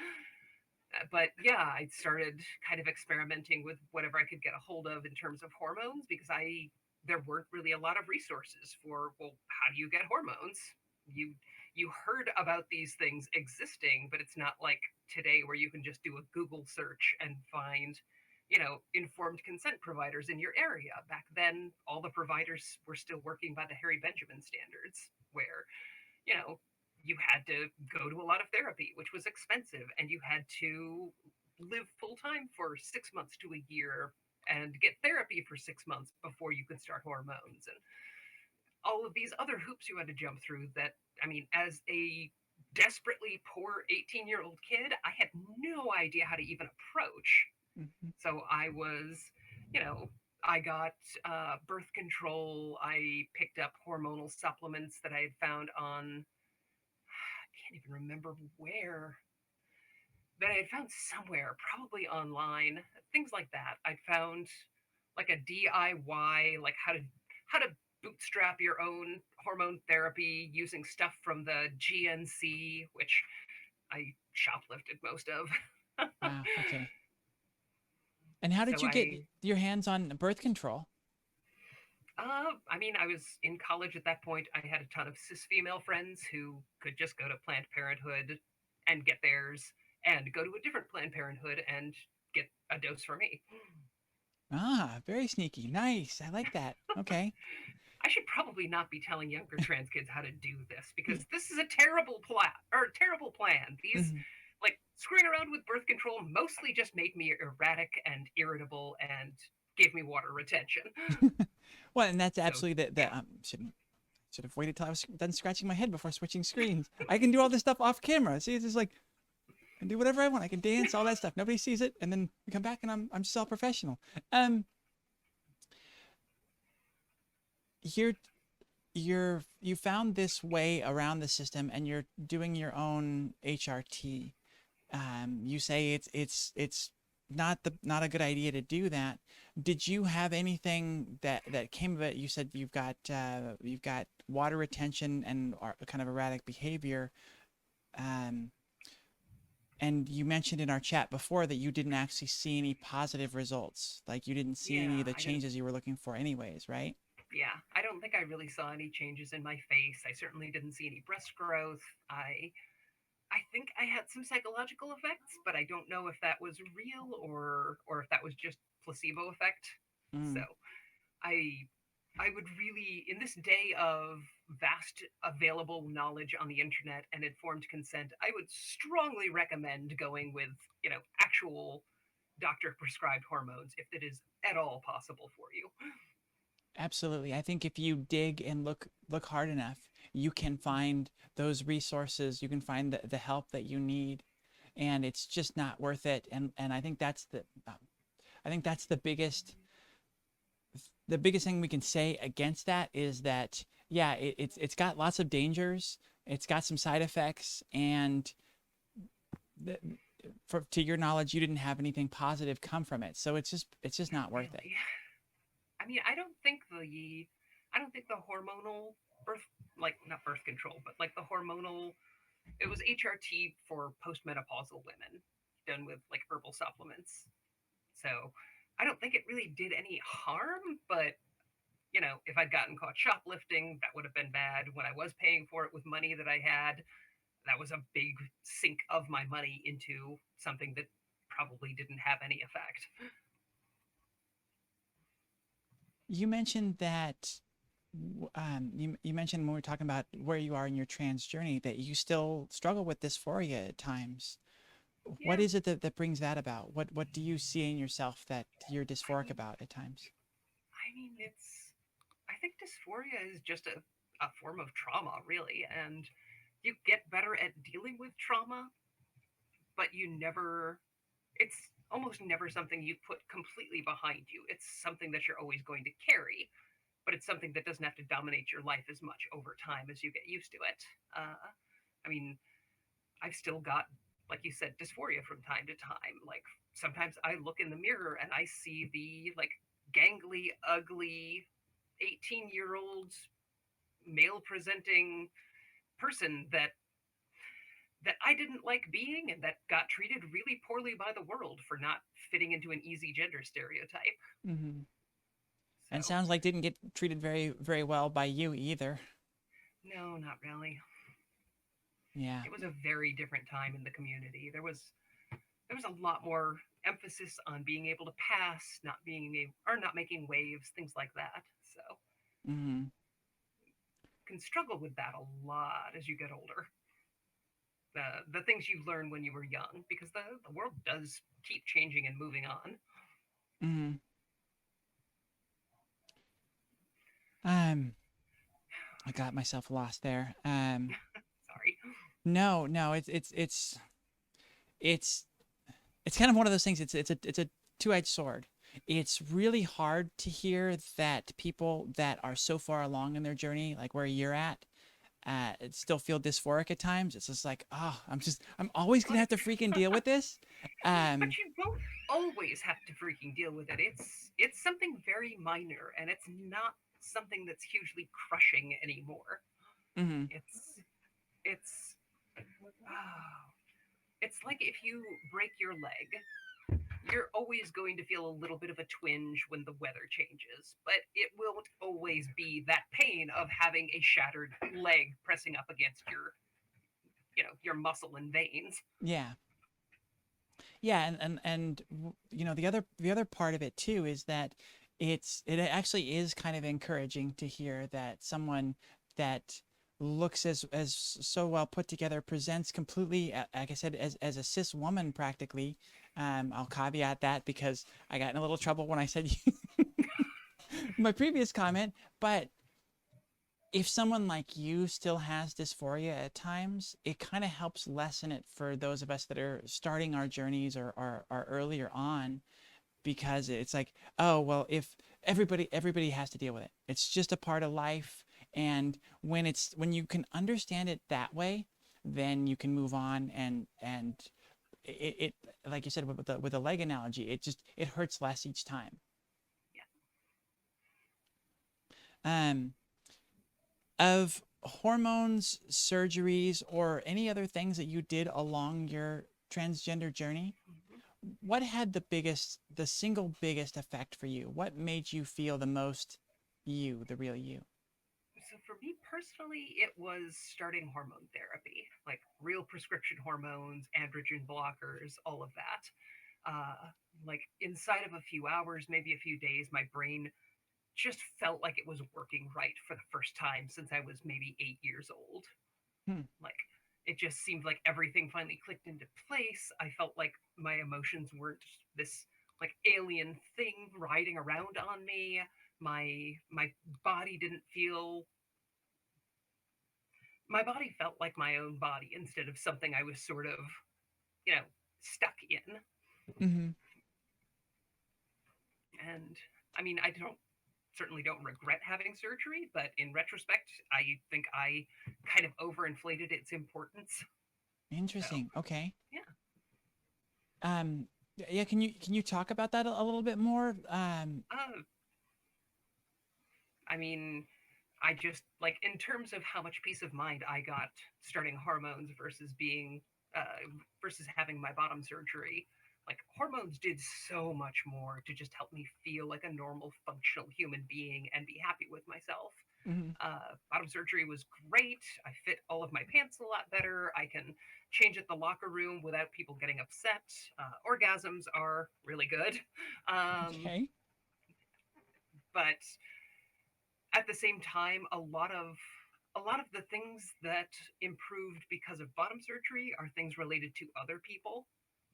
Speaker 2: But yeah, I started kind of experimenting with whatever I could get a hold of in terms of hormones because I there weren't really a lot of resources for, well, how do you get hormones? You you heard about these things existing, but it's not like today where you can just do a Google search and find, informed consent providers in your area. Back then, all the providers were still working by the Harry Benjamin standards, where you know, you had to go to a lot of therapy, which was expensive, and you had to live full time for 6 months to a year and get therapy for 6 months before you could start hormones and all of these other hoops you had to jump through. That, I mean, as a desperately poor 18-year-old kid, I had no idea how to even approach.
Speaker 1: Hmm.
Speaker 2: So I was, you know, I got birth control. I picked up hormonal supplements that I had found on, I can't even remember where, that I had found somewhere, probably online, things like that. I found like a DIY, like how to bootstrap your own hormone therapy using stuff from the GNC, which I shoplifted most of.
Speaker 1: Wow. Okay. And how did
Speaker 2: So
Speaker 1: you get your hands on birth control?
Speaker 2: I mean, I was in college at that point. I had a ton of cis female friends who could just go to Planned Parenthood and get theirs, and go to a different Planned Parenthood and get a dose for me.
Speaker 1: Ah, very sneaky. Nice. I like that. Okay.
Speaker 2: I should probably not be telling younger trans kids how to do this because this is a terrible plot or terrible plan. These,
Speaker 1: Mhm.
Speaker 2: like, screwing around with birth control mostly just made me erratic and irritable and gave me water retention.
Speaker 1: Well, and that's
Speaker 2: So
Speaker 1: absolutely
Speaker 2: yeah,
Speaker 1: should have waited till I was done scratching my head before switching screens. I can do all this stuff off camera. See, it's just like I can do whatever I want. I can dance, all that stuff. Nobody sees it, and then we come back, and I'm just all professional. Um, you're you found this way around the system, and you're doing your own HRT. You say it's not a good idea to do that. Did you have anything that came of it? You said you've got water retention and kind of erratic behavior. Um, and you mentioned in our chat before that you didn't actually see any positive results. Like you didn't see
Speaker 2: yeah,
Speaker 1: any of the
Speaker 2: I didn't.
Speaker 1: changes you were looking for anyways, right?
Speaker 2: Yeah, I don't think I really saw any changes in my face. I certainly didn't see any breast growth. I think I had some psychological effects, but I don't know if that was real or if that was just placebo effect. So
Speaker 1: Mm,
Speaker 2: I I would really, in this day of vast available knowledge on the internet and informed consent, I would strongly recommend going with, actual doctor prescribed hormones if it is at all possible for you.
Speaker 1: absolutely. I think if you dig and look hard enough, you can find those resources. You can find the help that you need, and it's just not worth it. And I think that's the biggest thing we can say against that is that yeah, it's got lots of dangers. It's got some side effects, and the, to your knowledge, you didn't have anything positive come from it. So it's just not worth it.
Speaker 2: Really? I mean, I don't think the hormonal birth, like not birth control, but like the hormonal It was HRT for postmenopausal women, done with like herbal supplements. So I don't think it really did any harm, but if I'd gotten caught shoplifting, that would have been bad. When I was paying for it with money that I had, that was a big sink of my money into something that probably didn't have any effect.
Speaker 1: You mentioned that you mentioned when we were talking about where you are in your trans journey that you still struggle with dysphoria at times. What
Speaker 2: Yeah,
Speaker 1: is it that brings that about? What do you see in yourself that you're
Speaker 2: I
Speaker 1: dysphoric
Speaker 2: mean,
Speaker 1: about at times?
Speaker 2: I think dysphoria is just a form of trauma, really, and you get better at dealing with trauma, but it's almost never something you put completely behind you. It's something that you're always going to carry, but it's something that doesn't have to dominate your life as much over time as you get used to it. I mean, I've still got, like you said, dysphoria from time to time. Like sometimes I look in the mirror and I see the like gangly, ugly 18-year-old male presenting person that I didn't like being and that got treated really poorly by the world for not fitting into an easy gender stereotype.
Speaker 1: Hmm. And
Speaker 2: So,
Speaker 1: sounds like didn't get treated very well by you either.
Speaker 2: no, not really.
Speaker 1: Yeah.
Speaker 2: It was a very different time in the community. There was a lot more emphasis on being able to pass, not being or not making waves, things like that. So,
Speaker 1: Hmm.
Speaker 2: can struggle with that a lot as you get older. The things you learn when you were young, because the world does keep changing and moving on.
Speaker 1: Hmm. Um, I got myself lost there.
Speaker 2: Sorry.
Speaker 1: No, no, it's it's kind of one of those things. It's a two-edged sword. It's really hard to hear that people that are so far along in their journey, like where you're at, still feel dysphoric at times. It's just like, oh, I'm always gonna
Speaker 2: But
Speaker 1: have to freaking deal with this.
Speaker 2: but
Speaker 1: Um,
Speaker 2: you won't always have to freaking deal with it. It's something very minor, and it's not something that's hugely crushing anymore.
Speaker 1: mhm.
Speaker 2: It's oh, it's like if you break your leg, you're always going to feel a little bit of a twinge when the weather changes, but it won't always be that pain of having a shattered leg pressing up against your muscle and veins.
Speaker 1: Yeah, yeah, and the other part of it too is that it actually is kind of encouraging to hear that someone that looks as so well put together presents completely like I said as a cis woman practically. I'll caveat that because I got in a little trouble when I said my previous comment, but if someone like you still has dysphoria at times, it kind of helps lessen it for those of us that are starting our journeys or earlier on, because it's like, oh, well, if everybody has to deal with it. It's just a part of life. And when you can understand it that way, then you can move on and it like you said with the leg analogy, it hurts less each time.
Speaker 2: Yeah.
Speaker 1: Um, of hormones, surgeries, or any other things that you did along your transgender journey,
Speaker 2: Mhm.
Speaker 1: what had the single biggest effect for you? What made you feel the most you, the real you?
Speaker 2: So for me personally, it was starting hormone therapy, like real prescription hormones, androgen blockers, all of that. Like inside of a few hours, maybe a few days, my brain just felt like it was working right for the first time since I was maybe 8 years old.
Speaker 1: Hmm.
Speaker 2: Like it just seemed like everything finally clicked into place. I felt like my emotions weren't this like alien thing riding around on me. My body didn't feel my body felt like my own body instead of something I was sort of, you know, stuck in.
Speaker 1: Mm-hmm.
Speaker 2: And I mean, I don't certainly don't regret having surgery, but in retrospect, I think I kind of overinflated its importance. So,
Speaker 1: Interesting. Okay.
Speaker 2: yeah.
Speaker 1: Um, yeah. Can you talk about that a little bit more?
Speaker 2: I mean, I just like in terms of how much peace of mind I got starting hormones versus having my bottom surgery. Like hormones did so much more to just help me feel like a normal, functional human being and be happy with myself.
Speaker 1: Hmm.
Speaker 2: Bottom surgery was great. I fit all of my pants a lot better. I can change at the locker room without people getting upset. Orgasms are really good. Um,
Speaker 1: Okay.
Speaker 2: but at the same time, a lot of the things that improved because of bottom surgery are things related to other people.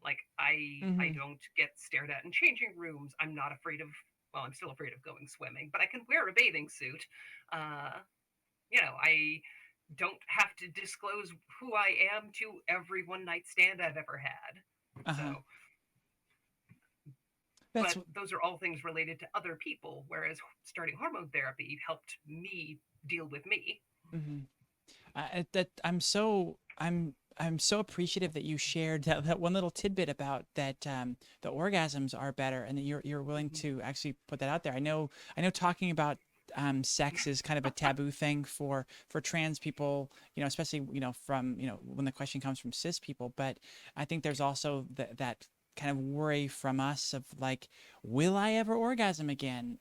Speaker 2: Like I
Speaker 1: Hmm.
Speaker 2: don't get stared at in changing rooms. I'm not afraid of, well, I'm still afraid of going swimming, but I can wear a bathing suit. Uh, I don't have to disclose who I am to every one night stand I've ever had.
Speaker 1: Uh-huh.
Speaker 2: So,
Speaker 1: That's
Speaker 2: but those are all things related to other people, whereas starting hormone therapy helped me deal with me.
Speaker 1: hmm that I'm so appreciative that you shared that one little tidbit about that the orgasms are better and that you're willing
Speaker 2: Mhm.
Speaker 1: to actually put that out there. I know talking about sex is kind of a taboo thing for trans people, especially from when the question comes from cis people. But I think there's also that kind of worry from us of like, will I ever orgasm again?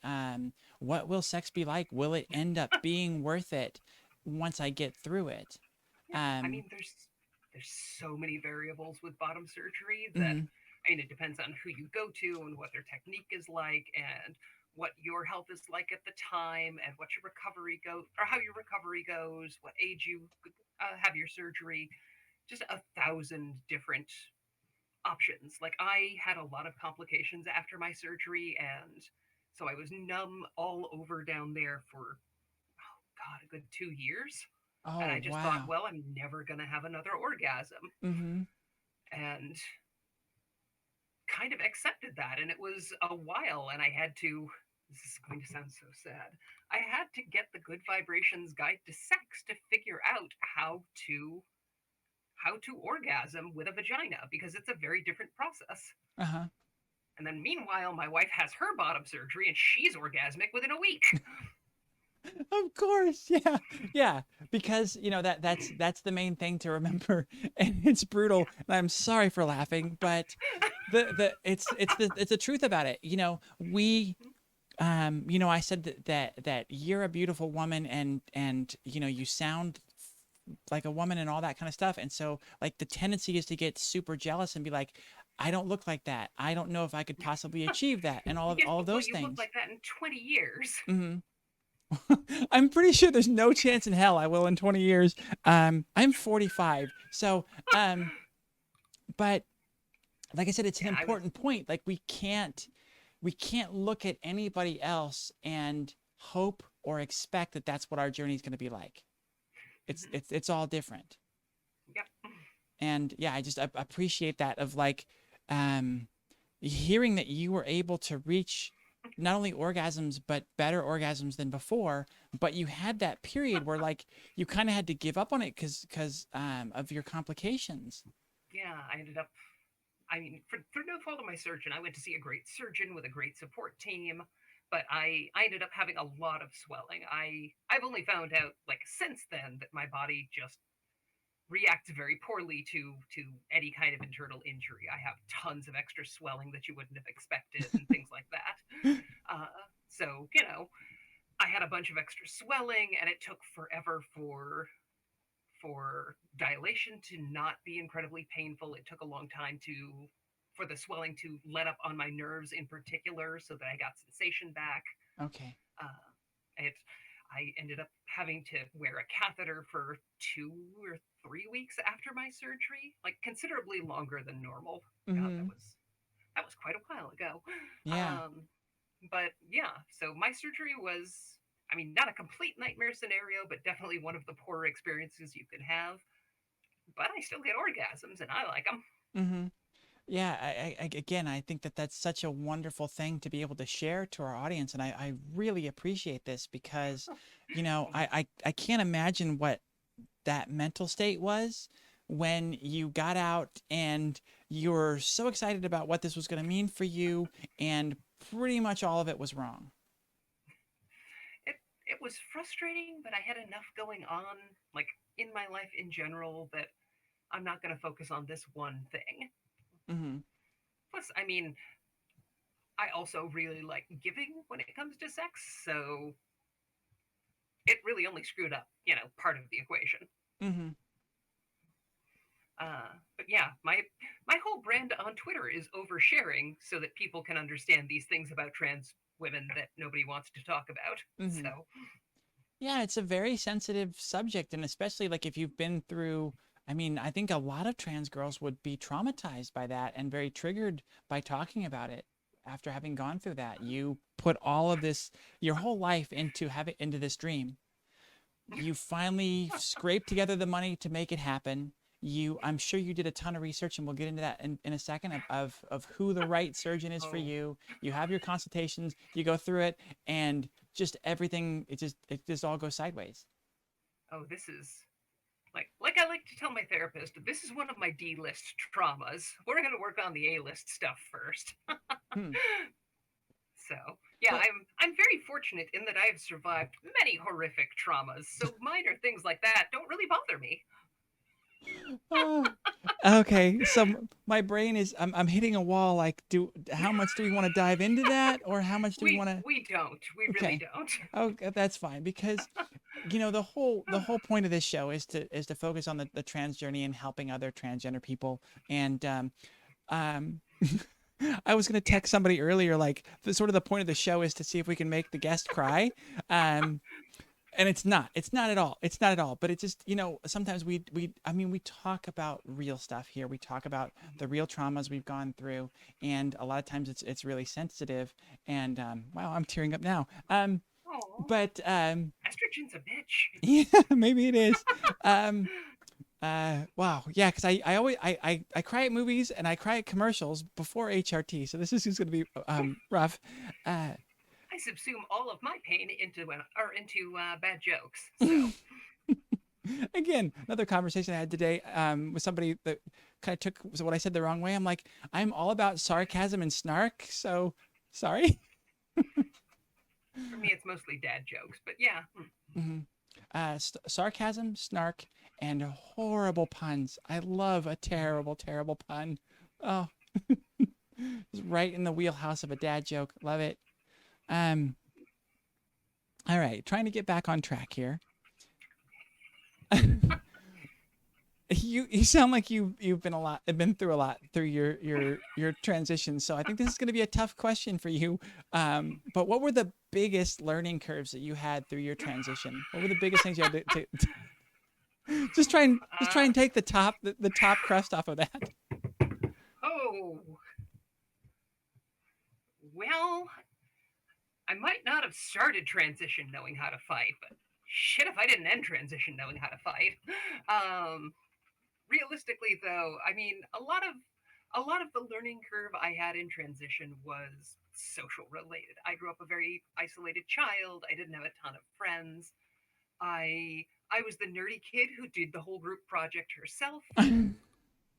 Speaker 1: What will sex be like? Will it end up being worth it once I get through it?
Speaker 2: Yeah, I
Speaker 1: Um,
Speaker 2: mean, there's so many variables with bottom surgery that
Speaker 1: mhm.
Speaker 2: it depends on who you go to and what their technique is like and what your health is like at the time and what your recovery goes or how your recovery goes, what age you have your surgery, just a thousand different options. Like I had a lot of complications after my surgery, and so I was numb all over down there for God a good 2 years. And
Speaker 1: Oh,
Speaker 2: I just thought,
Speaker 1: wow.
Speaker 2: well, I'm never gonna have another orgasm,
Speaker 1: Mhm.
Speaker 2: and kind of accepted that. And it was a while, and I had to. This is going to sound so sad. I had to get the Good Vibrations Guide to Sex to figure out how to orgasm with a vagina because it's a very different process.
Speaker 1: Uh-huh.
Speaker 2: And then meanwhile, my wife has her bottom surgery and she's orgasmic within a week.
Speaker 1: Of course. Yeah. Yeah, because that's the main thing to remember and it's brutal and I'm sorry for laughing, but it's the truth about it. We I said that you're a beautiful woman and you sound like a woman and all that kind of stuff. And so like the tendency is to get super jealous and be like, I don't look like that. I don't know if I could possibly achieve that and
Speaker 2: Yes,
Speaker 1: all of
Speaker 2: but will
Speaker 1: those
Speaker 2: you look
Speaker 1: things.
Speaker 2: like that in 20 years?
Speaker 1: Hmm. I'm pretty sure there's no chance in hell I will in 20 years. I'm 45. So, but like I said, it's an
Speaker 2: Yeah, I was.
Speaker 1: important point. Like we can't look at anybody else and hope or expect that that's what our journey is going to be like. It's
Speaker 2: Mhm.
Speaker 1: it's it's all different.
Speaker 2: Yep.
Speaker 1: And yeah, I appreciate that of like um hearing that you were able to reach not only orgasms but better orgasms than before, but you had that period where like you kind of had to give up on it because of your complications.
Speaker 2: Yeah, I ended up. I mean, for no fault of my surgeon, I went to see a great surgeon with a great support team, but I ended up having a lot of swelling. I've only found out like since then that my body just reacts very poorly to any kind of internal injury. I have tons of extra swelling that you wouldn't have expected and things like that. So I had a bunch of extra swelling, and it took forever for dilation to not be incredibly painful. It took a long time for the swelling to let up on my nerves in particular, so that I got sensation back.
Speaker 1: Okay.
Speaker 2: Uh, it I ended up having to wear a catheter for 2 or 3 weeks after my surgery, like considerably longer than normal. God, that
Speaker 1: Mm-hmm.
Speaker 2: was quite a while ago.
Speaker 1: Yeah.
Speaker 2: Um, but yeah, so my surgery was, I mean, not a complete nightmare scenario, but definitely one of the poorer experiences you could have. But I still get orgasms, and I like them.
Speaker 1: Mm-hmm. Yeah, again, I think that that's such a wonderful thing to be able to share to our audience, and I really appreciate this because, I can't imagine what that mental state was when you got out and you were so excited about what this was going to mean for you, and pretty much all of it was wrong.
Speaker 2: it was frustrating, but I had enough going on, like in my life in general, that I'm not going to focus on this one thing.
Speaker 1: Mm-hmm.
Speaker 2: Plus, I mean, I also really like giving when it comes to sex, so it really only screwed up, part of the equation.
Speaker 1: Mm-hmm.
Speaker 2: But yeah, my whole brand on Twitter is oversharing so that people can understand these things about trans women that nobody wants to talk about.
Speaker 1: Mm-hmm.
Speaker 2: So,
Speaker 1: Yeah, it's a very sensitive subject, and especially like if you've been through. I mean, I think a lot of trans girls would be traumatized by that and very triggered by talking about it after having gone through that. You put all of this, your whole life into this dream. You finally scraped together the money to make it happen. I'm sure you did a ton of research, and we'll get into that in a second of who the right surgeon is for
Speaker 2: oh,
Speaker 1: you. You have your consultations, you go through it, and just everything, it just all goes sideways.
Speaker 2: oh, this is like I like to tell my therapist, this is one of my D-list traumas. We're going to work on the A-list stuff first.
Speaker 1: Hmm.
Speaker 2: So, yeah,
Speaker 1: But
Speaker 2: I'm very fortunate in that I have survived many horrific traumas. So minor things like that don't really bother me.
Speaker 1: uh, okay, so my brain is I'm hitting a wall. Like, how much do we want to dive into that, or how much do we
Speaker 2: We
Speaker 1: want to?
Speaker 2: we don't. We really
Speaker 1: Okay,
Speaker 2: don't.
Speaker 1: oh, that's fine because the whole point of this show is to focus on the trans journey and helping other transgender people. And um I was gonna
Speaker 2: Yeah.
Speaker 1: text somebody earlier, like the point of the show is to see if we can make the guest cry. Um and it's not at all, but it just, sometimes we talk about real stuff here. We talk about the real traumas we've gone through, and a lot of times it's really sensitive. And wow, I'm tearing up now.
Speaker 2: Oh,
Speaker 1: But
Speaker 2: estrogen's a bitch.
Speaker 1: yeah, maybe it is. Um, wow, yeah, because I always I cry at movies and I cry at commercials before HRT, so this is just gonna be rough. Uh,
Speaker 2: I subsume all of my pain into bad jokes. So,
Speaker 1: again, another conversation I had today with somebody that kind of took what I said the wrong way. I'm like, I'm all about sarcasm and snark, so sorry.
Speaker 2: for me, it's mostly dad jokes. But yeah,
Speaker 1: Hmm. Sarcasm, snark, and horrible puns. I love a terrible, terrible pun. Oh, it's right in the wheelhouse of a dad joke. Love it. Um, all right, trying to get back on track here. You sound like you've been through a lot through your transition. So I think this is going to be a tough question for you. But what were the biggest learning curves that you had through your transition? What were the biggest things you had just try and take the top crust off of that?
Speaker 2: oh, well, I might not have started transition knowing how to fight, but shit if I didn't end transition knowing how to fight. Um, Realistically, though, I mean, a lot of the learning curve I had in transition was social related. I grew up a very isolated child. I didn't have a ton of friends. I was the nerdy kid who did the whole group project herself.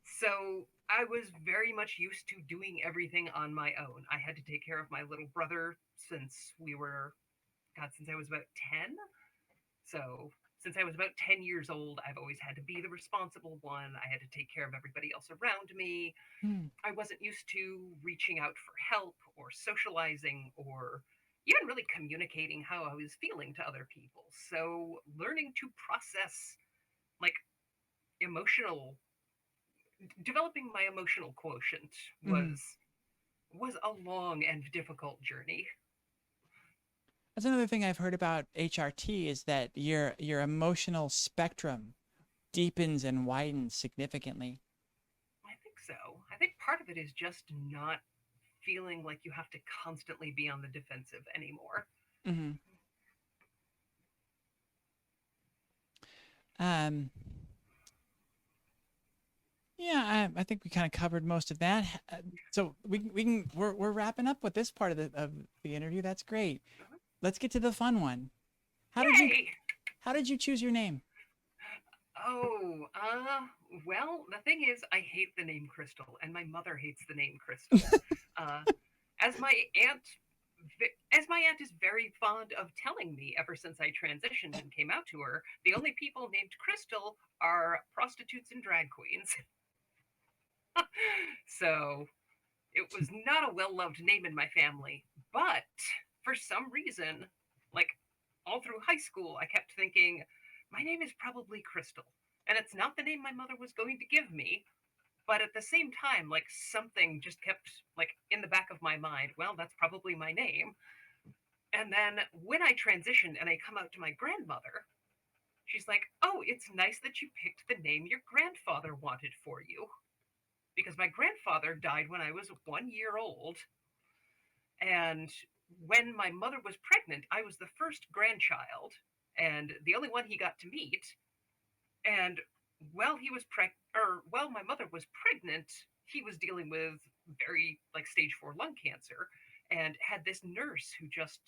Speaker 2: So I was very much used to doing everything on my own. I had to take care of my little brother since I was about 10. So since I was about 10 years old, I've always had to be the responsible one. I had to take care of everybody else around me.
Speaker 1: Hmm.
Speaker 2: I wasn't used to reaching out for help or socializing or even really communicating how I was feeling to other people. So learning to process like emotional developing my emotional quotient
Speaker 1: Mhm.
Speaker 2: was a long and difficult journey.
Speaker 1: That's another thing I've heard about HRT is that your emotional spectrum deepens and widens significantly.
Speaker 2: I think so. I think part of it is just not feeling like you have to constantly be on the defensive anymore.
Speaker 1: Hmm. Um, yeah, I think we kind of covered most of that. So we're wrapping up with this part of the interview. That's great. Let's get to the fun one. How did you
Speaker 2: Yay!
Speaker 1: how did you choose your name?
Speaker 2: Oh, well, the thing is, I hate the name Crystal, and my mother hates the name Crystal. Uh, as my aunt as my aunt is very fond of telling me ever since I transitioned and came out to her, the only people named Crystal are prostitutes and drag queens. So it was not a well loved name in my family. But for some reason, like all through high school, I kept thinking, my name is probably Crystal. And it's not the name my mother was going to give me. But at the same time, like something just kept like in the back of my mind, well, that's probably my name. And then when I transitioned and I come out to my grandmother, she's like, oh, it's nice that you picked the name your grandfather wanted for you. Because my grandfather died when I was 1 year old. And when my mother was pregnant, I was the first grandchild and the only one he got to meet. And while he was while my mother was pregnant, he was dealing with very like stage 4 lung cancer and had this nurse who just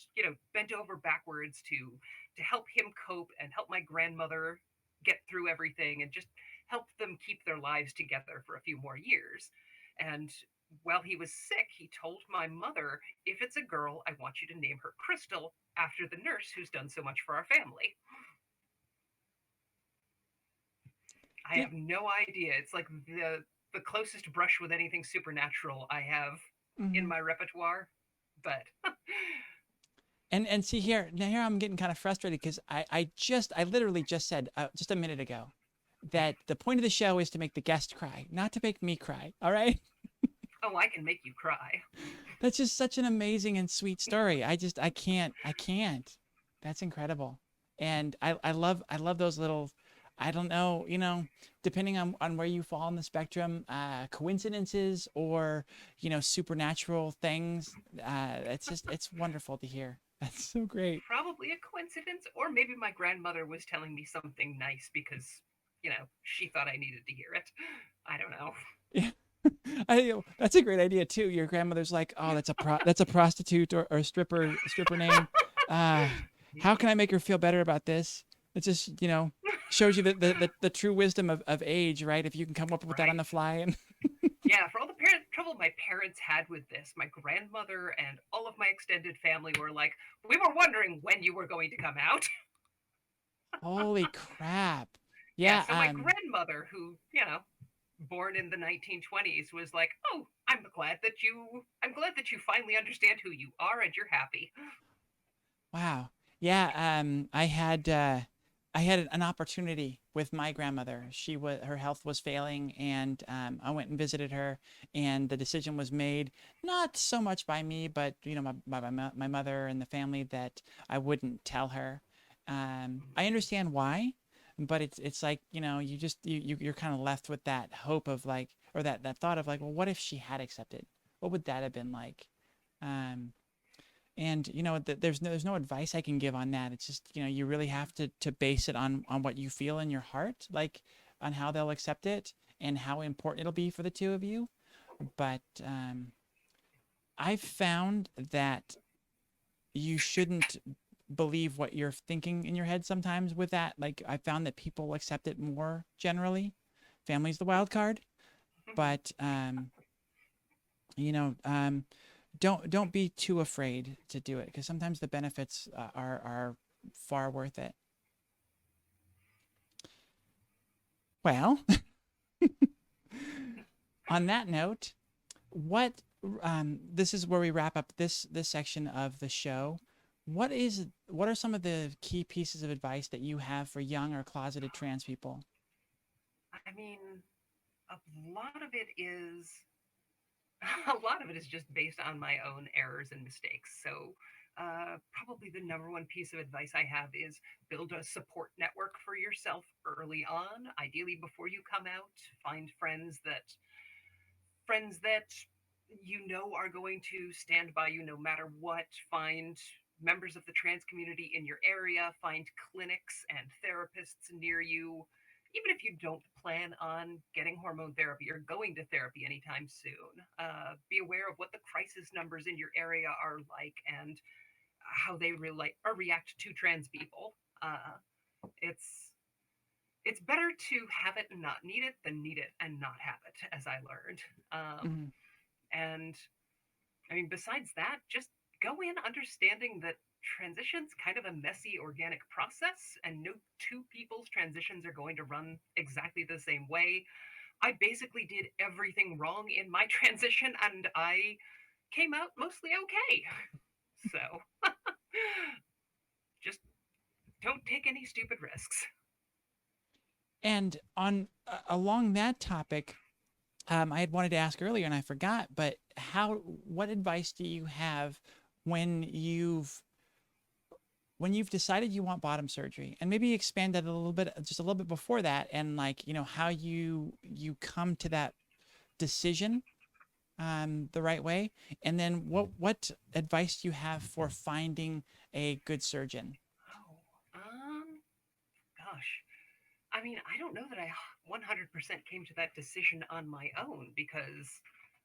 Speaker 2: bent over backwards to help him cope and help my grandmother get through everything and just help them keep their lives together for a few more years. And while he was sick, he told my mother, if it's a girl, I want you to name her Crystal after the nurse who's done so much for our family. I
Speaker 1: Yeah.
Speaker 2: have no idea. It's like the closest brush with anything supernatural I have in
Speaker 1: Mhm.
Speaker 2: my repertoire. But
Speaker 1: And see here, now here I'm getting kind of frustrated because I literally just said just a minute ago that the point of the show is to make the guest cry, not to make me cry. All right.
Speaker 2: oh, I can make you cry.
Speaker 1: That's just such an amazing and sweet story. I can't. That's incredible. And I love those little, I don't know, depending on where you fall on the spectrum, coincidences or, supernatural things. It's wonderful to hear. That's so great.
Speaker 2: Probably a coincidence, or maybe my grandmother was telling me something nice because she thought I needed to hear it. I don't know.
Speaker 1: Yeah. That's a great idea too. Your grandmother's like, oh, that's a prostitute or stripper name. Uh, how can I make her feel better about this? It just shows you the true wisdom of age, right? If you can come up with that on
Speaker 2: Right.
Speaker 1: the fly and
Speaker 2: Yeah, for all the trouble my parents had with this, my grandmother and all of my extended family were like, we were wondering when you were going to come out.
Speaker 1: holy crap.
Speaker 2: Yeah,
Speaker 1: Yeah,
Speaker 2: so my grandmother, who, born in the 1920s, was like, "Oh, I'm glad that you finally understand who you are and you're happy."
Speaker 1: wow. Yeah, I had an opportunity with my grandmother. Her health was failing, and I went and visited her, and the decision was made not so much by me, but my mother and the family that I wouldn't tell her. I understand why, but it's like you're kind of left with that hope of like, or that thought of like, well, what if she had accepted? What would that have been like? Um, and there's no advice I can give on that. It's just you really have to base it on what you feel in your heart, like on how they'll accept it and how important it'll be for the two of you. But I've found that you shouldn't believe what you're thinking in your head sometimes with that. Like I found that people accept it more generally. Family's the wild card, but you know, don't be too afraid to do it because sometimes the benefits are far worth it. Well, on that note, what this is where we wrap up this section of the show. What are some of the key pieces of advice that you have for young or closeted trans people?
Speaker 2: I mean, a lot of it is a lot of it is just based on my own errors and mistakes. So, probably the number one piece of advice I have is build a support network for yourself early on, ideally before you come out. Find friends that are going to stand by you no matter what. Find members of the trans community in your area. Find clinics and therapists near you. Even if you don't plan on getting hormone therapy or going to therapy anytime soon, be aware of what the crisis numbers in your area are like and how they relate or react to trans people. It's it's better to have it and not need it than need it and not have it, as I learned.
Speaker 1: Mhm.
Speaker 2: And I mean, besides that, just go in understanding that transition's kind of a messy organic process and no two people's transitions are going to run exactly the same way. I basically did everything wrong in my transition and I came out mostly okay. So just don't take any stupid risks.
Speaker 1: And on along that topic, I had wanted to ask earlier and I forgot, but what advice do you have when you've decided you want bottom surgery, and maybe expand that a little bit, just a little bit before that, and like, how you come to that decision the right way, and then what advice do you have for finding a good surgeon?
Speaker 2: Oh, gosh. I mean, I don't know that I 100% came to that decision on my own because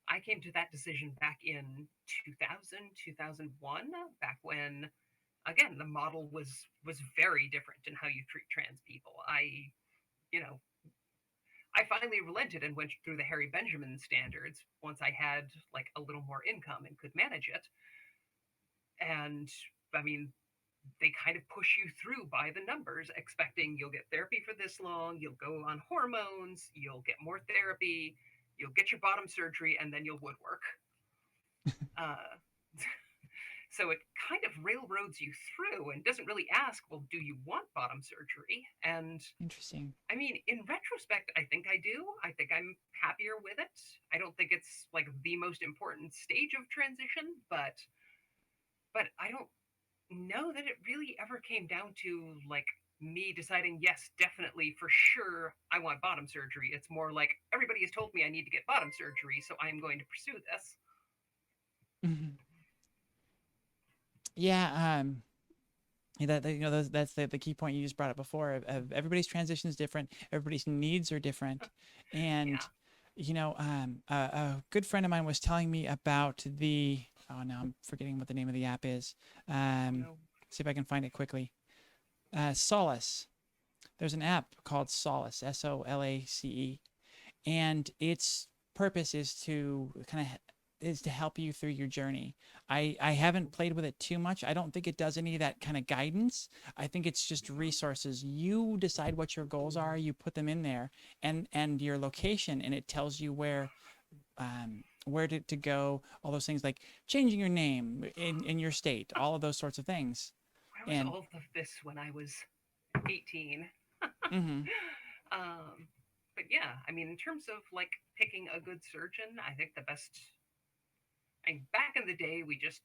Speaker 2: I came to that decision back in 2000, 2001, back when again the model was very different in how you treat trans people. You know, I finally relented and went through the Harry Benjamin standards once I had like a little more income and could manage it. And I mean, they kind of push you through by the numbers, expecting you'll get therapy for this long, you'll go on hormones, you'll get more therapy, you'll get your bottom surgery, and then you'll woodwork. Uh, so it kind of railroads you through and doesn't really ask, well, do you want bottom surgery? And
Speaker 1: Interesting.
Speaker 2: I mean, in retrospect, I think I do. I think I'm happier with it. I don't think it's like the most important stage of transition, but I don't know that it really ever came down to like me deciding, yes, definitely for sure I want bottom surgery. It's more like everybody has told me I need to get bottom surgery, so I'm going to pursue this.
Speaker 1: Mhm. Yeah. That's the key point you just brought up before. Of everybody's transition is different. Everybody's needs are different, and
Speaker 2: Yeah.
Speaker 1: a good friend of mine was telling me about the. Oh, now I'm forgetting what the name of the app is.
Speaker 2: Oh
Speaker 1: Um,
Speaker 2: no.
Speaker 1: see if I can find it quickly. Solace. There's an app called Solace, Solace, and its purpose is to help you through your journey. I haven't played with it too much. I don't think it does any of that kind of guidance. I think it's just resources. You decide what your goals are, you put them in there, and your location, and it tells you where to go, all those things like changing your name in your state, all of those sorts of things.
Speaker 2: Where was
Speaker 1: And
Speaker 2: all of this when I was 18?
Speaker 1: mm-hmm,
Speaker 2: But yeah, I mean, in terms of like picking a good surgeon, I think the best. I mean, back in the day, we just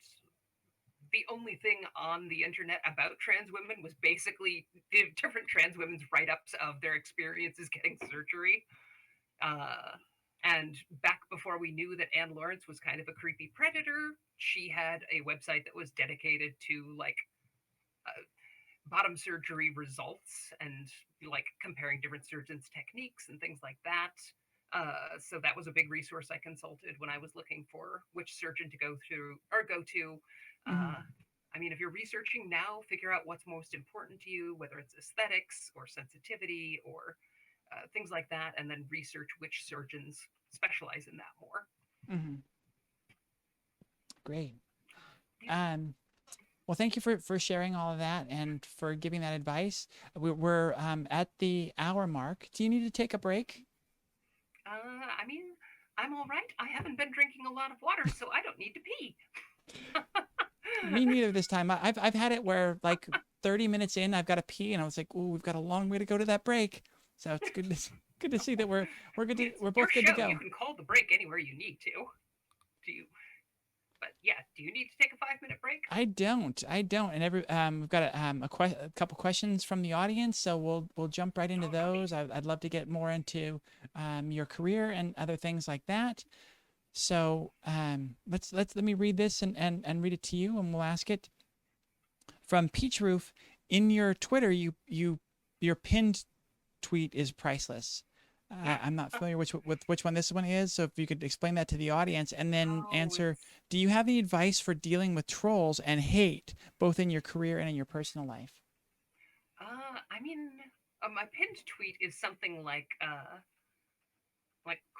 Speaker 2: the only thing on the internet about trans women was basically different trans women's write ups of their experiences getting surgery. Uh, and back before we knew that Anne Lawrence was kind of a creepy predator, she had a website that was dedicated to like uh, bottom surgery results and like comparing different surgeons' techniques and things like that. So that was a big resource I consulted when I was looking for which surgeon to go through or go to.
Speaker 1: mm-hmm,
Speaker 2: Uh, I mean, if you're researching now, figure out what's most important to you, whether it's aesthetics or sensitivity or things like that, and then research which surgeons specialize in that more.
Speaker 1: mm-hmm. Great.
Speaker 2: Yeah.
Speaker 1: Um, Well, thank you for sharing all of that and for giving that advice. We're at the hour mark. Do you need to take a break?
Speaker 2: I mean, I'm all right. I haven't been drinking a lot of water, so I don't need to pee.
Speaker 1: Me neither this time. I've had it where like 30 minutes in, I've got to pee, and I was like, "Ooh, we've got a long way to go to that break." So it's good to see that we're
Speaker 2: I
Speaker 1: good
Speaker 2: mean,
Speaker 1: to
Speaker 2: it's
Speaker 1: we're
Speaker 2: your
Speaker 1: both good to
Speaker 2: show. You
Speaker 1: go.
Speaker 2: can call the break anywhere you need to. Do you? But yeah, do you need to take a 5 minute break?
Speaker 1: I don't, and we've got a couple questions from the audience, so we'll jump right into
Speaker 2: All right.
Speaker 1: those. I'd love to get more into your career and other things like that. So let me read this and read it to you, and we'll ask it from Peach Roof. In your Twitter, your pinned tweet is priceless. I'm not familiar with which one this one is, so if you could explain that to the audience, and then
Speaker 2: Oh,
Speaker 1: answer:
Speaker 2: it's.
Speaker 1: do you have any advice for dealing with trolls and hate, both in your career and in your personal life?
Speaker 2: I mean, my pinned tweet is something like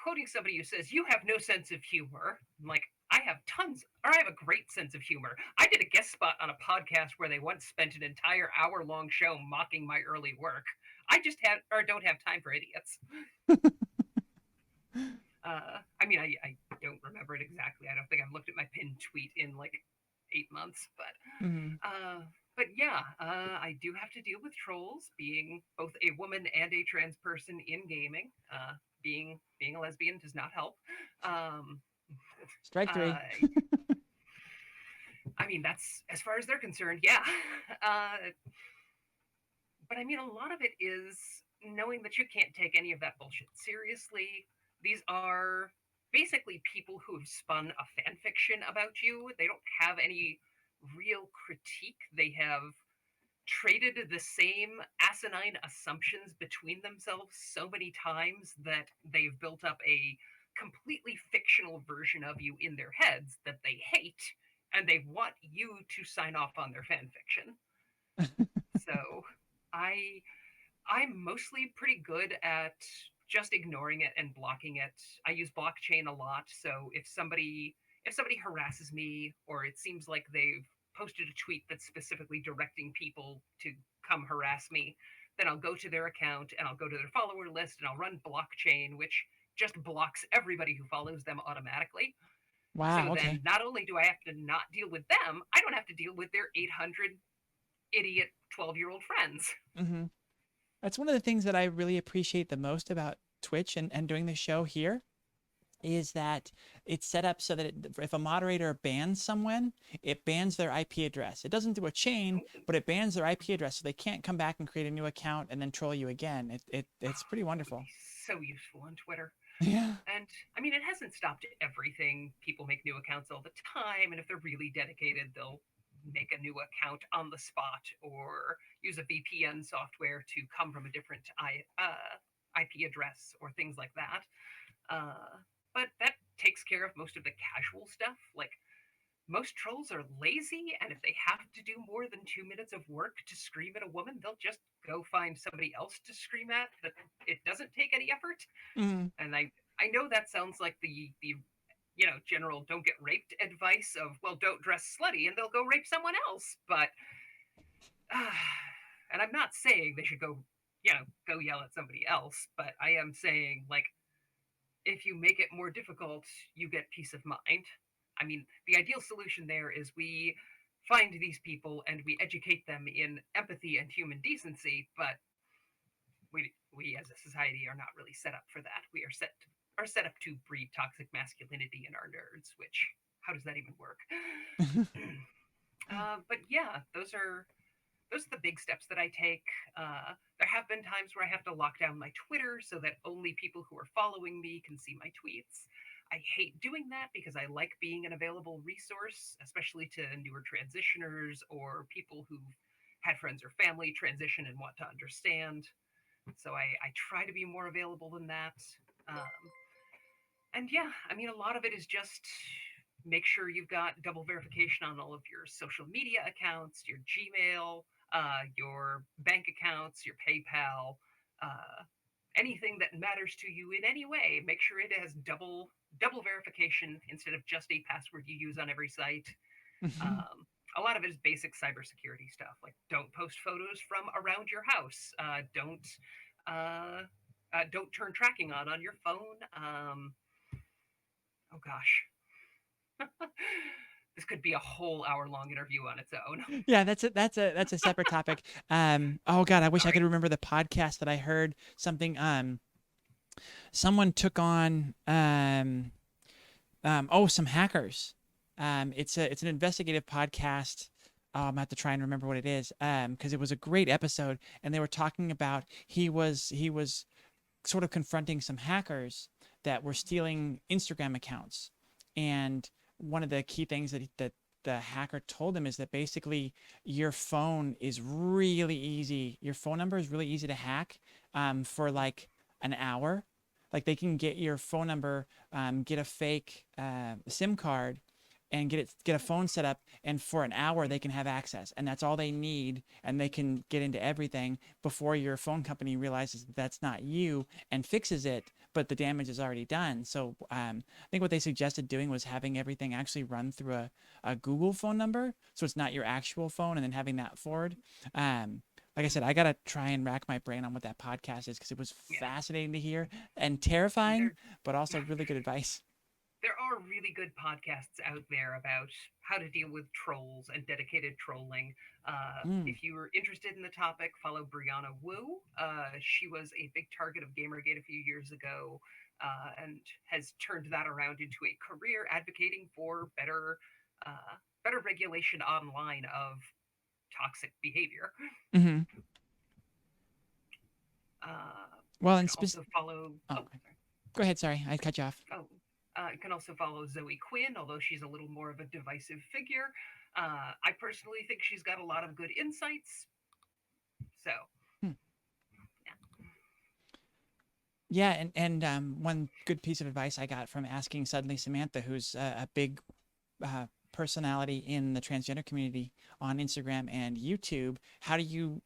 Speaker 2: quoting somebody who says you have no sense of humor. I'm like, I have I have a great sense of humor. I did a guest spot on a podcast where they once spent an entire hour-long show mocking my early work. I just had or don't have time for idiots. I mean, I don't remember it exactly. I don't think I've looked at my pinned tweet in like 8 months,
Speaker 1: Hmm.
Speaker 2: but yeah, I do have to deal with trolls. Being both a woman and a trans person in gaming, being a lesbian does not help. Um,
Speaker 1: Strike three.
Speaker 2: uh, I mean, that's as far as they're concerned. Yeah, uh, but I mean, a lot of it is knowing that you can't take any of that bullshit seriously. These are basically people who have spun a fan fiction about you. They don't have any real critique. They have traded the same asinine assumptions between themselves so many times that they've built up a completely fictional version of you in their heads that they hate, and they want you to sign off on their fan fiction. So I I'm mostly pretty good at just ignoring it and blocking it. I use blockchain a lot, so if somebody harasses me or it seems like they've posted a tweet that's specifically directing people to come harass me, then I'll go to their account and I'll go to their follower list and I'll run blockchain, which just blocks everybody who follows them automatically. So
Speaker 1: Wow.
Speaker 2: then
Speaker 1: Okay.
Speaker 2: not only do I have to not deal with them, I don't have to deal with their 800 idiot 12-year-old friends.
Speaker 1: Hmm. That's one of the things that I really appreciate the most about Twitch and doing the show here is that it's set up so that if a moderator bans someone, it bans their IP address. It doesn't do a chain, but it bans their IP address so they can't come back and create a new account and then troll you again. It's pretty
Speaker 2: That would
Speaker 1: wonderful.
Speaker 2: be so useful on Twitter.
Speaker 1: Yeah.
Speaker 2: And I mean, it hasn't stopped everything. People make new accounts all the time, and if they're really dedicated, they'll make a new account on the spot or use a VPN software to come from a different IP address or things like that. But that takes care of most of the casual stuff. Like, most trolls are lazy, and if they have to do more than 2 minutes of work to scream at a woman, they'll just go find somebody else to scream at. That it doesn't take any effort.
Speaker 1: Mm.
Speaker 2: And I know that sounds like the general don't get raped advice of, well, don't dress slutty and they'll go rape someone else. But and I'm not saying they should go yell at somebody else, but I am saying, like, if you make it more difficult, you get peace of mind. I mean, the ideal solution there is we find these people and we educate them in empathy and human decency, but we as a society are not really set up for that. We are set up to breed toxic masculinity in our nerds, which, how does that even work? But yeah, those are the big steps that I take. There have been times where I have to lock down my Twitter so that only people who are following me can see my tweets. I hate doing that because I like being an available resource, especially to newer transitioners or people who've had friends or family transition and want to understand. So I try to be more available than that. Um, and yeah, I mean, a lot of it is just make sure you've got double verification on all of your social media accounts, your Gmail, your bank accounts, your PayPal, uh, anything that matters to you in any way. Make sure it has double verification instead of just a password you use on every site. Um, a lot of it is basic cybersecurity stuff, like don't post photos from around your house. Uh, don't turn tracking on your phone. Oh gosh, this could be a whole hour-long interview on its own.
Speaker 1: Yeah, that's a separate topic. Oh God, I wish I could
Speaker 2: Sorry.
Speaker 1: remember the podcast that I heard something. Someone took on some hackers. It's an investigative podcast. Oh, I'm gonna have to try and remember what it is. Because it was a great episode, and they were talking about he was sort of confronting some hackers that were stealing Instagram accounts, and one of the key things that the hacker told him is that basically your phone is really easy. Your phone number is really easy to hack for like an hour. Like they can get your phone number, get a fake SIM card, and get a phone set up, and for an hour they can have access, and that's all they need, and they can get into everything before your phone company realizes that that's not you and fixes it, but the damage is already done. So I think what they suggested doing was having everything actually run through a Google phone number, so it's not your actual phone, and then having that forward. Like I said, I gotta try and rack my brain on what that podcast is, because it was
Speaker 2: Yeah.
Speaker 1: fascinating to hear and
Speaker 2: And
Speaker 1: terrifying, but also really good advice.
Speaker 2: there are really good podcasts out there about how to deal with trolls and dedicated trolling.
Speaker 1: Mm.
Speaker 2: If you were interested in the topic, follow Brianna Wu. She was a big target of Gamergate a few years ago, and has turned that around into a career advocating for better regulation online of toxic behavior.
Speaker 1: Hmm.
Speaker 2: You
Speaker 1: Well,
Speaker 2: can also follow.
Speaker 1: oh,
Speaker 2: Oh, sorry.
Speaker 1: go ahead. Sorry, I cut you off.
Speaker 2: Oh, you can also follow Zoe Quinn, although she's a little more of a divisive figure. I personally think she's got a lot of good insights. So,
Speaker 1: Hmm.
Speaker 2: yeah.
Speaker 1: Yeah, and one good piece of advice I got from asking Suddenly Samantha, who's a big personality in the transgender community on Instagram and YouTube. How do you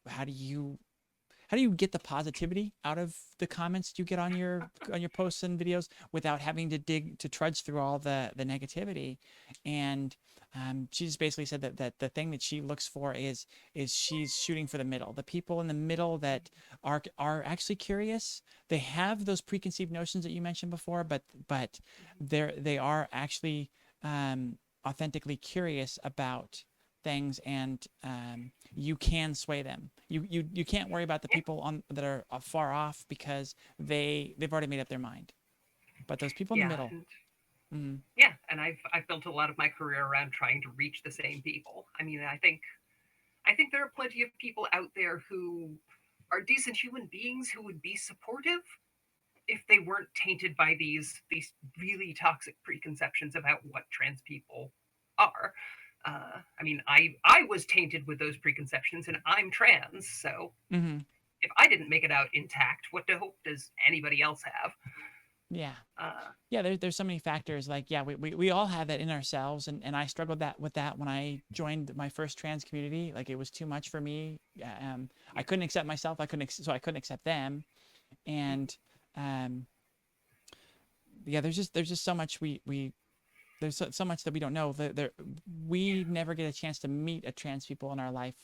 Speaker 1: get the positivity out of the comments you get on your posts and videos without having to trudge through all the negativity? And she just basically said that the thing that she looks for is she's shooting for the middle, the people in the middle that are actually curious. They have those preconceived notions that you mentioned before, but they are actually authentically curious about things, and you can sway them. You can't worry about the
Speaker 2: Yeah,
Speaker 1: people on that are far off, because they've already made up their mind. But those people in the
Speaker 2: yeah,
Speaker 1: middle,
Speaker 2: and
Speaker 1: mm,
Speaker 2: yeah, and I've built a lot of my career around trying to reach the same people. I mean, I think there are plenty of people out there who are decent human beings who would be supportive if they weren't tainted by these really toxic preconceptions about what trans people are. I mean, I was tainted with those preconceptions, and I'm trans, so
Speaker 1: hmm,
Speaker 2: if I didn't make it out intact, what the hope does anybody else have?
Speaker 1: yeah,
Speaker 2: Uh,
Speaker 1: yeah. There's so many factors. Like, yeah, we all have that in ourselves, and I struggled with that when I joined my first trans community. Like, it was too much for me. I
Speaker 2: yeah,
Speaker 1: couldn't accept myself. So I couldn't accept them, and um, yeah, there's just so much there's so much that we don't know. We never get a chance to meet a trans people in our life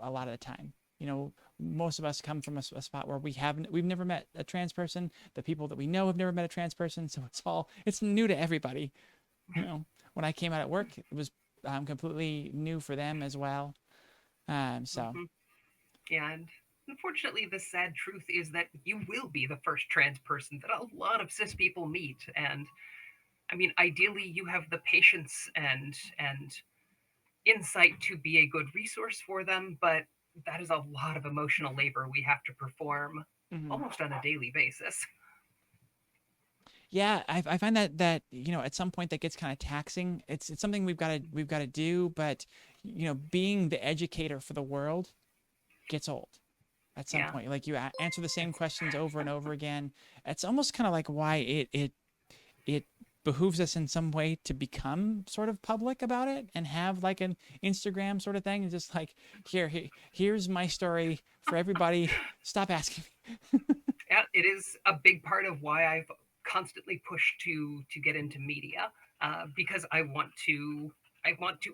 Speaker 1: a lot of the time. Most of us come from a spot where we've never met a trans person. The people that we know have never met a trans person, so it's new to everybody. When I came out at work, it was completely new for them as well. So
Speaker 2: hmm yeah, and unfortunately, the sad truth is that you will be the first trans person that a lot of cis people meet, and I mean, ideally, you have the patience and insight to be a good resource for them, but that is a lot of emotional labor we have to perform
Speaker 1: mhm.
Speaker 2: almost on a daily basis.
Speaker 1: Yeah, I find that at some point that gets kind of taxing. It's something we've got to do, but being the educator for the world gets old at some
Speaker 2: Yeah,
Speaker 1: point. Like, you answer the same
Speaker 2: it's
Speaker 1: questions over and over again. It's almost kind of like why it behooves us in some way to become sort of public about it and have like an Instagram sort of thing, and just like, here's my story for everybody. Stop asking me.
Speaker 2: yeah, it is a big part of why I've constantly pushed to get into media, because I want to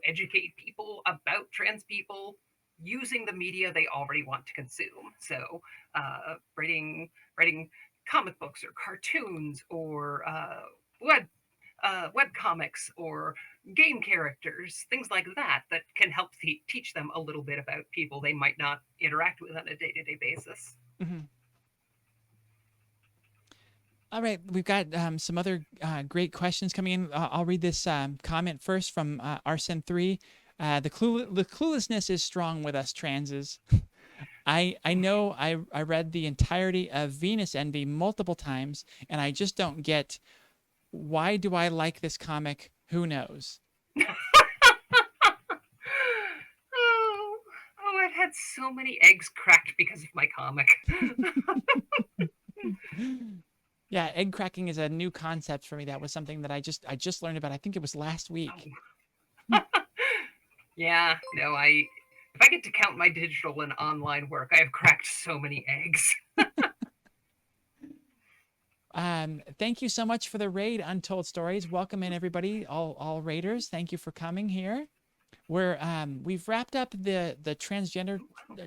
Speaker 2: educate people about trans people using the media they already want to consume. So, writing comic books or cartoons or web comics or game characters, things like that can help teach them a little bit about people they might not interact with on a day to day basis.
Speaker 1: Mhm. All right, we've got some other great questions coming in. I'll read this comment first from Arsen3. The cluelessness is strong with us transes. I know I read the entirety of Venus Envy multiple times, and I just don't get, why do I like this comic? Who knows?
Speaker 2: Oh, oh, I've had so many eggs cracked because of my comic.
Speaker 1: Yeah, egg cracking is a new concept for me. That was something that I just learned about. I think it was last
Speaker 2: Oh,
Speaker 1: week.
Speaker 2: Yeah, no, I if I get to count my digital and online work, I have cracked so many eggs.
Speaker 1: Thank you so much for the raid, Untold Stories. Welcome in everybody, all raiders. Thank you for coming here. We've wrapped up the transgender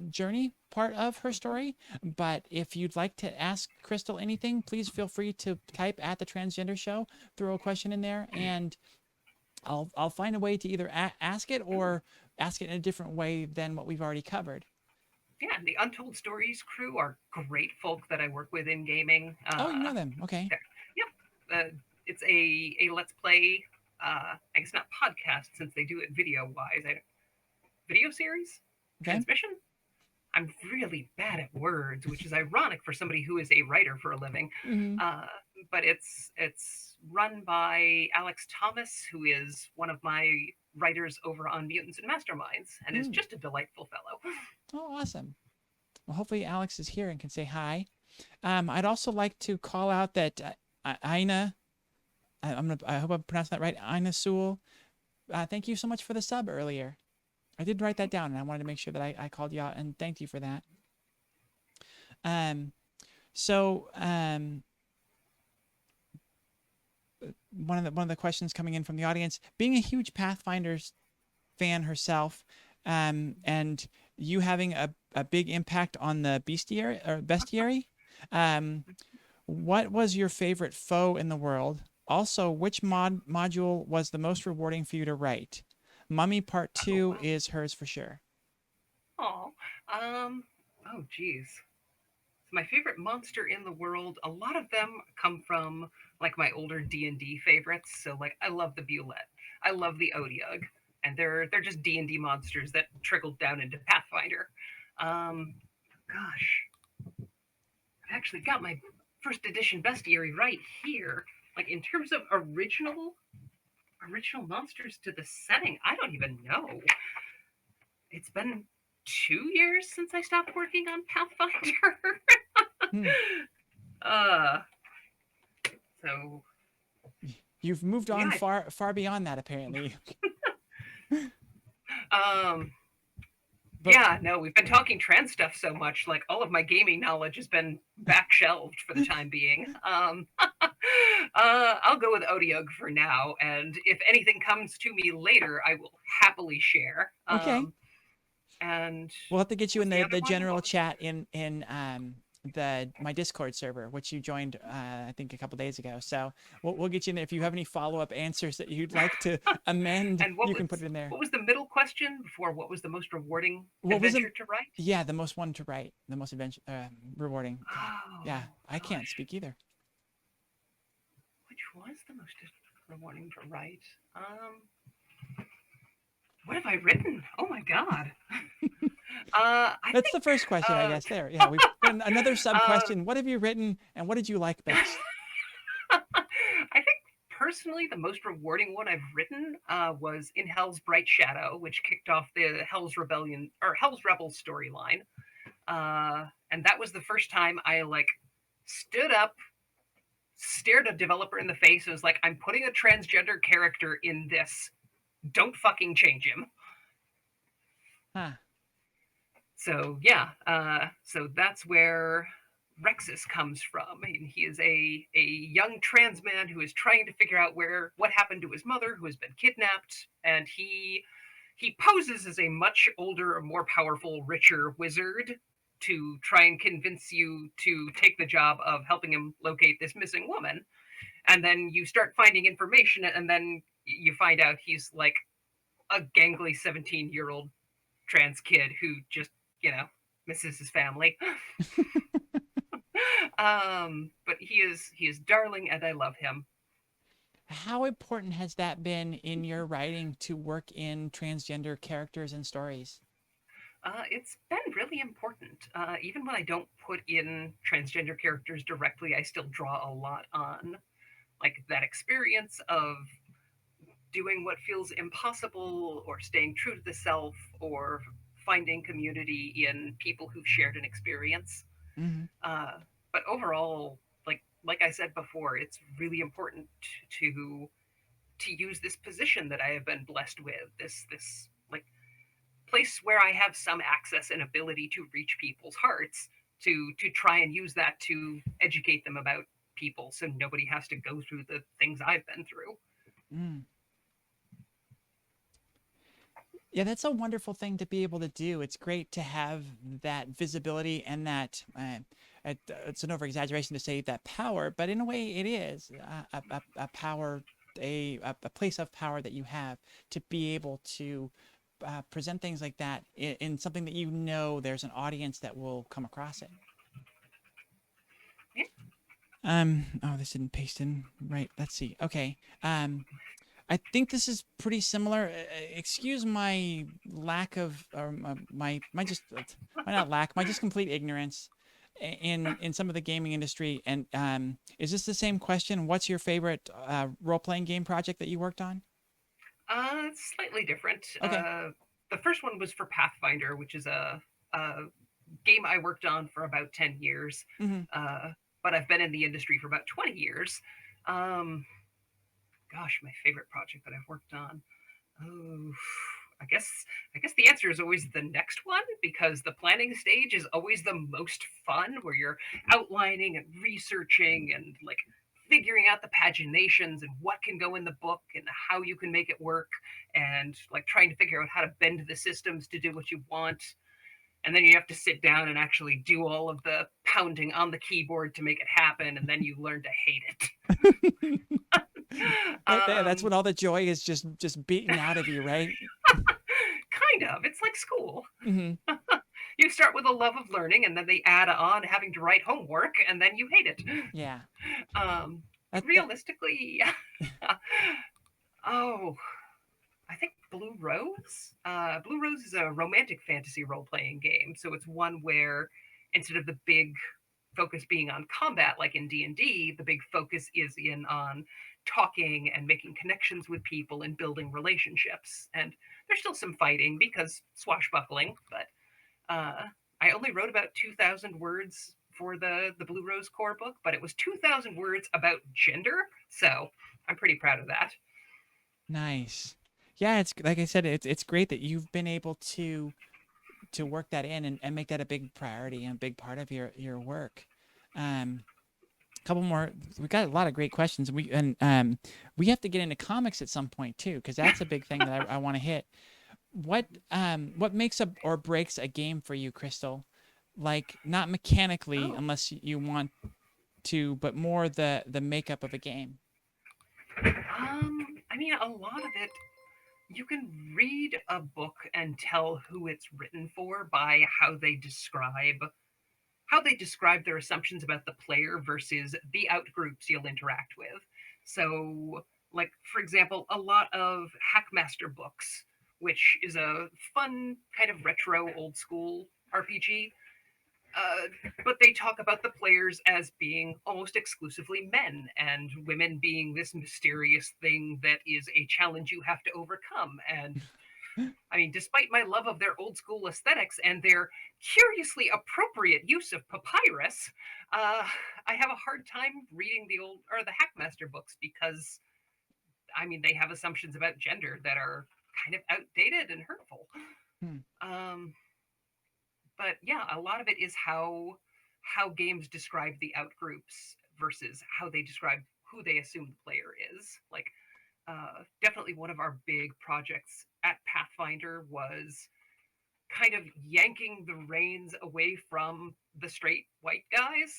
Speaker 1: journey part of her story, but if you'd like to ask Crystal anything, please feel free to type at the transgender show, throw a question in there, and I'll find a way to either ask it or ask it in a different way than what we've already covered.
Speaker 2: Yeah, the Untold Stories crew are great folk that I work with in gaming.
Speaker 1: Oh, you know them. Okay.
Speaker 2: Yep, it's a let's play. I guess not podcast since they do it video wise. Video series
Speaker 1: Okay.
Speaker 2: transmission. I'm really bad at words, which is ironic for somebody who is a writer for a living.
Speaker 1: Mm-hmm.
Speaker 2: Uh, but it's run by Alex Thomas, who is one of my writers over on Mutants and Masterminds, and is
Speaker 1: Mm.
Speaker 2: just a delightful fellow.
Speaker 1: Oh, awesome. Well, hopefully Alex is here and can say hi. I'd also like to call out that Ina, I hope I'm pronouncing that right, Ina Sewell. Thank you so much for the sub earlier. I did write that down, and I wanted to make sure that I called you out and thanked you for that. Um, so one of the questions coming in from the audience, being a huge Pathfinders fan herself, and you having a big impact on the bestiary, what was your favorite foe in the world? Also, which module was the most rewarding for you to write? Mummy Part
Speaker 2: Oh
Speaker 1: 2
Speaker 2: wow.
Speaker 1: is hers for sure.
Speaker 2: Oh, oh geez. My favorite monster in the world. A lot of them come from like my older D&D favorites. So like I love the Bulette, I love the Odiug, and they're just D&D monsters that trickled down into Pathfinder. Um, gosh, I've actually got my first edition bestiary right here. Like in terms of original monsters to the setting, I don't even know. It's been 2 years since I stopped working on Pathfinder.
Speaker 1: Hmm.
Speaker 2: uh, so
Speaker 1: You've moved on
Speaker 2: yeah.
Speaker 1: far beyond that, apparently.
Speaker 2: Um,
Speaker 1: But
Speaker 2: yeah, no, we've been talking trans stuff so much. Like all of my gaming knowledge has been back shelved for the time being. I'll go with Odiog for now, and if anything comes to me later, I will happily share.
Speaker 1: okay,
Speaker 2: And
Speaker 1: we'll have to get you
Speaker 2: what's
Speaker 1: in
Speaker 2: the other
Speaker 1: the
Speaker 2: one?
Speaker 1: general
Speaker 2: What was
Speaker 1: chat in the my Discord server, which you joined I think a couple days ago. So we'll get you in there. If you have any follow up answers that you'd like to amend,
Speaker 2: and
Speaker 1: you can put it in there.
Speaker 2: what was the middle question before? What was the most rewarding
Speaker 1: What was the
Speaker 2: adventure to write?
Speaker 1: Yeah, the most one to write, the most adventure rewarding. God, yeah,
Speaker 2: Oh
Speaker 1: I can't
Speaker 2: gosh,
Speaker 1: speak either.
Speaker 2: which was the most rewarding to write? What have I written? Oh my god. I
Speaker 1: That's
Speaker 2: think
Speaker 1: the first question, I
Speaker 2: uh,
Speaker 1: guess. There, yeah, we've got another sub
Speaker 2: uh,
Speaker 1: question. What have you written, and what did you like best?
Speaker 2: I think personally the most rewarding one I've written was in Hell's Bright Shadow, which kicked off the Hell's Rebellion or Hell's Rebels storyline, and that was the first time I like stood up, stared a developer in the face, and was like, "I'm putting a transgender character in this. Don't fucking change him."
Speaker 1: Huh.
Speaker 2: So yeah, so that's where Rexus comes from. And he is a young trans man who is trying to figure out what happened to his mother, who has been kidnapped, and he poses as a much older, more powerful, richer wizard to try and convince you to take the job of helping him locate this missing woman. And then you start finding information, and then you find out he's like a gangly 17-year-old trans kid who just, you know, misses his family. But he is darling, and I love him.
Speaker 1: How important has that been in your writing to work in transgender characters and stories?
Speaker 2: It's been really important. Even when I don't put in transgender characters directly, I still draw a lot on like that experience of doing what feels impossible, or staying true to the self, or finding community in people who've shared an experience.
Speaker 1: Mm-hmm.
Speaker 2: Uh, but overall, like I said before, it's really important to to use this position that I have been blessed with. This like place where I have some access and ability to reach people's hearts, to try and use that to educate them about people, so nobody has to go through the things I've been through.
Speaker 1: Mm. Yeah, that's a wonderful thing to be able to do. It's great to have that visibility and that it's an over exaggeration to say that power, but in a way it is a power, a place of power that you have to be able to present things like that in something that you know there's an audience that will come across it.
Speaker 2: Yeah.
Speaker 1: Oh, this didn't paste in right. Let's see. Okay. I think this is pretty similar. Excuse my lack of, or my just, why not lack, my just complete ignorance in some of the gaming industry. And is this the same question? What's your favorite role playing game project that you worked on?
Speaker 2: Slightly different.
Speaker 1: Okay.
Speaker 2: The first one was for Pathfinder, which is a game I worked on for about 10 years.
Speaker 1: Mm-hmm.
Speaker 2: Uh, but I've been in the industry for about 20 years. Um, Gosh, my favorite project that I've worked on. Oh, I guess I guess the answer is always the next one, because the planning stage is always the most fun, where you're outlining and researching and like figuring out the paginations and what can go in the book and how you can make it work, and like trying to figure out how to bend the systems to do what you want. And then you have to sit down and actually do all of the pounding on the keyboard to make it happen, and then you learn to hate it.
Speaker 1: That's
Speaker 2: um,
Speaker 1: when all the joy is just beaten out of you, right?
Speaker 2: kind of. It's like school.
Speaker 1: Mm-hmm.
Speaker 2: You start with a love of learning, and then they add on having to write homework, and then you hate it.
Speaker 1: Yeah.
Speaker 2: But
Speaker 1: That
Speaker 2: realistically, oh, I think Blue Rose. Blue Rose is a romantic fantasy role playing game. So it's one where instead of the big focus being on combat like in D&D, the big focus is in on talking and making connections with people and building relationships. And there's still some fighting because swashbuckling, but I only wrote about 2,000 words for the Blue Rose core book, but it was 2,000 words about gender, so I'm pretty proud of that.
Speaker 1: nice. Yeah, it's like I said, it's great that you've been able to work that in and make that a big priority and a big part of your work. Couple more. We got a lot of great questions. We have to get into comics at some point too, because that's a big thing that I want to hit. What makes a or breaks a game for you, Crystal? Like not mechanically,
Speaker 2: Oh,
Speaker 1: unless you want to, but more the makeup of a game.
Speaker 2: I mean, a lot of it, you can read a book and tell who it's written for by how they describe their assumptions about the player versus the outgroups you'll interact with. So, like for example, a lot of Hackmaster books, which is a fun kind of retro old school RPG. But they talk about the players as being almost exclusively men, and women being this mysterious thing that is a challenge you have to overcome. And I mean, despite my love of their old school aesthetics and their curiously appropriate use of papyrus, uh, I have a hard time reading the old or the Hackmaster books, because I mean they have assumptions about gender that are kind of outdated and hurtful.
Speaker 1: Hmm.
Speaker 2: Um, but yeah, a lot of it is how games describe the outgroups versus how they describe who they assume the player is. Like, definitely one of our big projects at Pathfinder was kind of yanking the reins away from the straight white guys.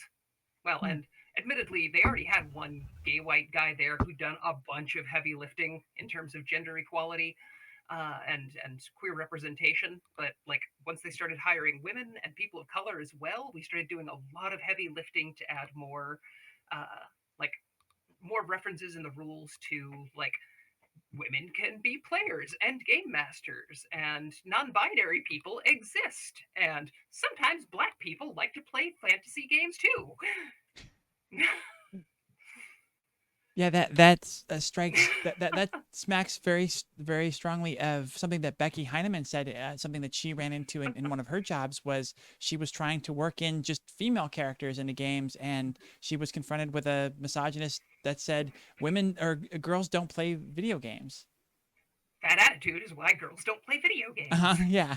Speaker 2: Well,
Speaker 1: Hmm.
Speaker 2: and admittedly, they already had one gay white guy there who'd done a bunch of heavy lifting in terms of gender equality, and queer representation. But like once they started hiring women and people of color as well, we started doing a lot of heavy lifting to add more, uh, like more references in the rules to like women can be players and game masters, and non-binary people exist, and sometimes black people like to play fantasy games too.
Speaker 1: Yeah, that strikes that smacks very strongly of something that Becky Heineman said. Something that she ran into in one of her jobs was she was trying to work in just female characters into games, and she was confronted with a misogynist that said women or girls don't play video games.
Speaker 2: That attitude is why girls don't play video games.
Speaker 1: Yeah.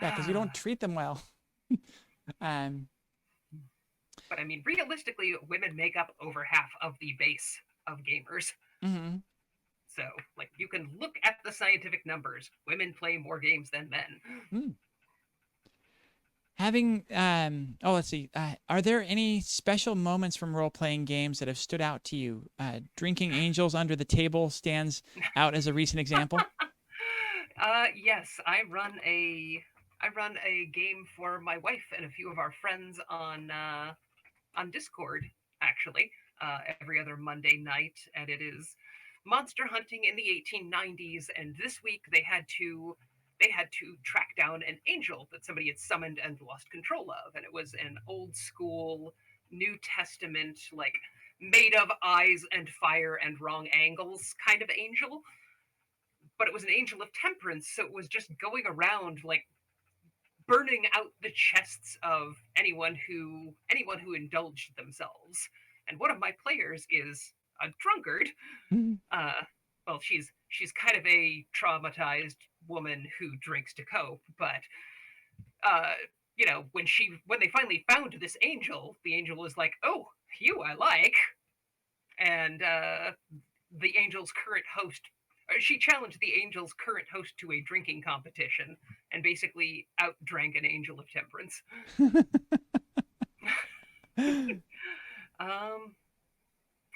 Speaker 1: Yeah, because you don't treat them well. um,
Speaker 2: But I mean, realistically, women make up over half of the base of gamers.
Speaker 1: mm-hmm.
Speaker 2: So, like, you can look at the scientific numbers. Women play more games than men.
Speaker 1: Mm. Having, let's see. Are there any special moments from role-playing games that have stood out to you? Drinking angels under the table stands out as a recent example.
Speaker 2: Yes, I run a game for my wife and a few of our friends on Discord, actually, every other Monday night, and it is monster hunting in the 1890s. And this week they had to track down an angel that somebody had summoned and lost control of, and it was an old school New Testament, like, made of eyes and fire and wrong angles kind of angel. But it was an angel of temperance, so it was just going around, like, burning out the chests of anyone who indulged themselves. And one of my players is a drunkard.
Speaker 1: Mm-hmm.
Speaker 2: Well, she's kind of a traumatized woman who drinks to cope, but uh, when they finally found this angel, the angel was like, "Oh, you I like," and the angel's current host. She challenged the angel's current host to a drinking competition and basically outdrank an angel of temperance. um,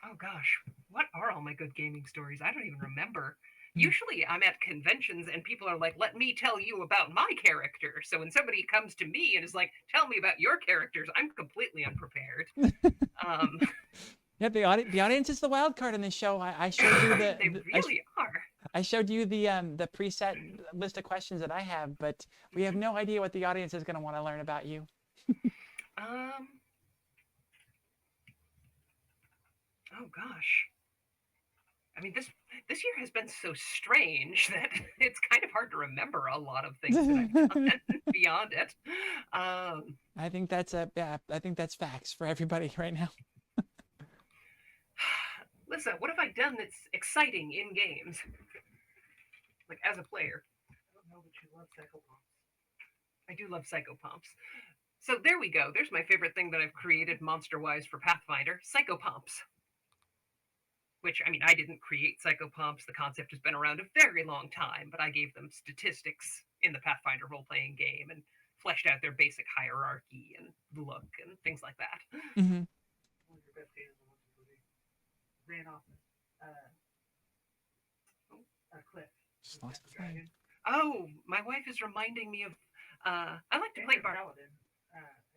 Speaker 2: oh gosh, what are all my good gaming stories? I don't even remember. Usually I'm at conventions and people are like, let me tell you about my character. So when somebody comes to me and is like, tell me about your characters, I'm completely unprepared. Um,
Speaker 1: Yeah, the audience is the wild card in this show. I showed you
Speaker 2: they really are.
Speaker 1: I showed you the preset list of questions that I have, but we have no idea what the audience is going to want to learn about you.
Speaker 2: Um, oh gosh. I mean, this year has been so strange that it's kind of hard to remember a lot of things that I've done beyond it.
Speaker 1: I think that's facts for everybody right now.
Speaker 2: Listen, what have I done that's exciting in games? Like, as a player. I don't know, but you love psychopomps. I do love psychopomps. So there we go. There's my favorite thing that I've created monster-wise for Pathfinder, psychopomps. Which, I mean, I didn't create psychopomps. The concept has been around a very long time, but I gave them statistics in the Pathfinder role-playing game and fleshed out their basic hierarchy and look and things like that.
Speaker 1: Mm-hmm.
Speaker 2: One of your best games ran off a cliff.
Speaker 1: Just lost the flame.
Speaker 2: Oh, my wife is reminding me of. I like to play Paladin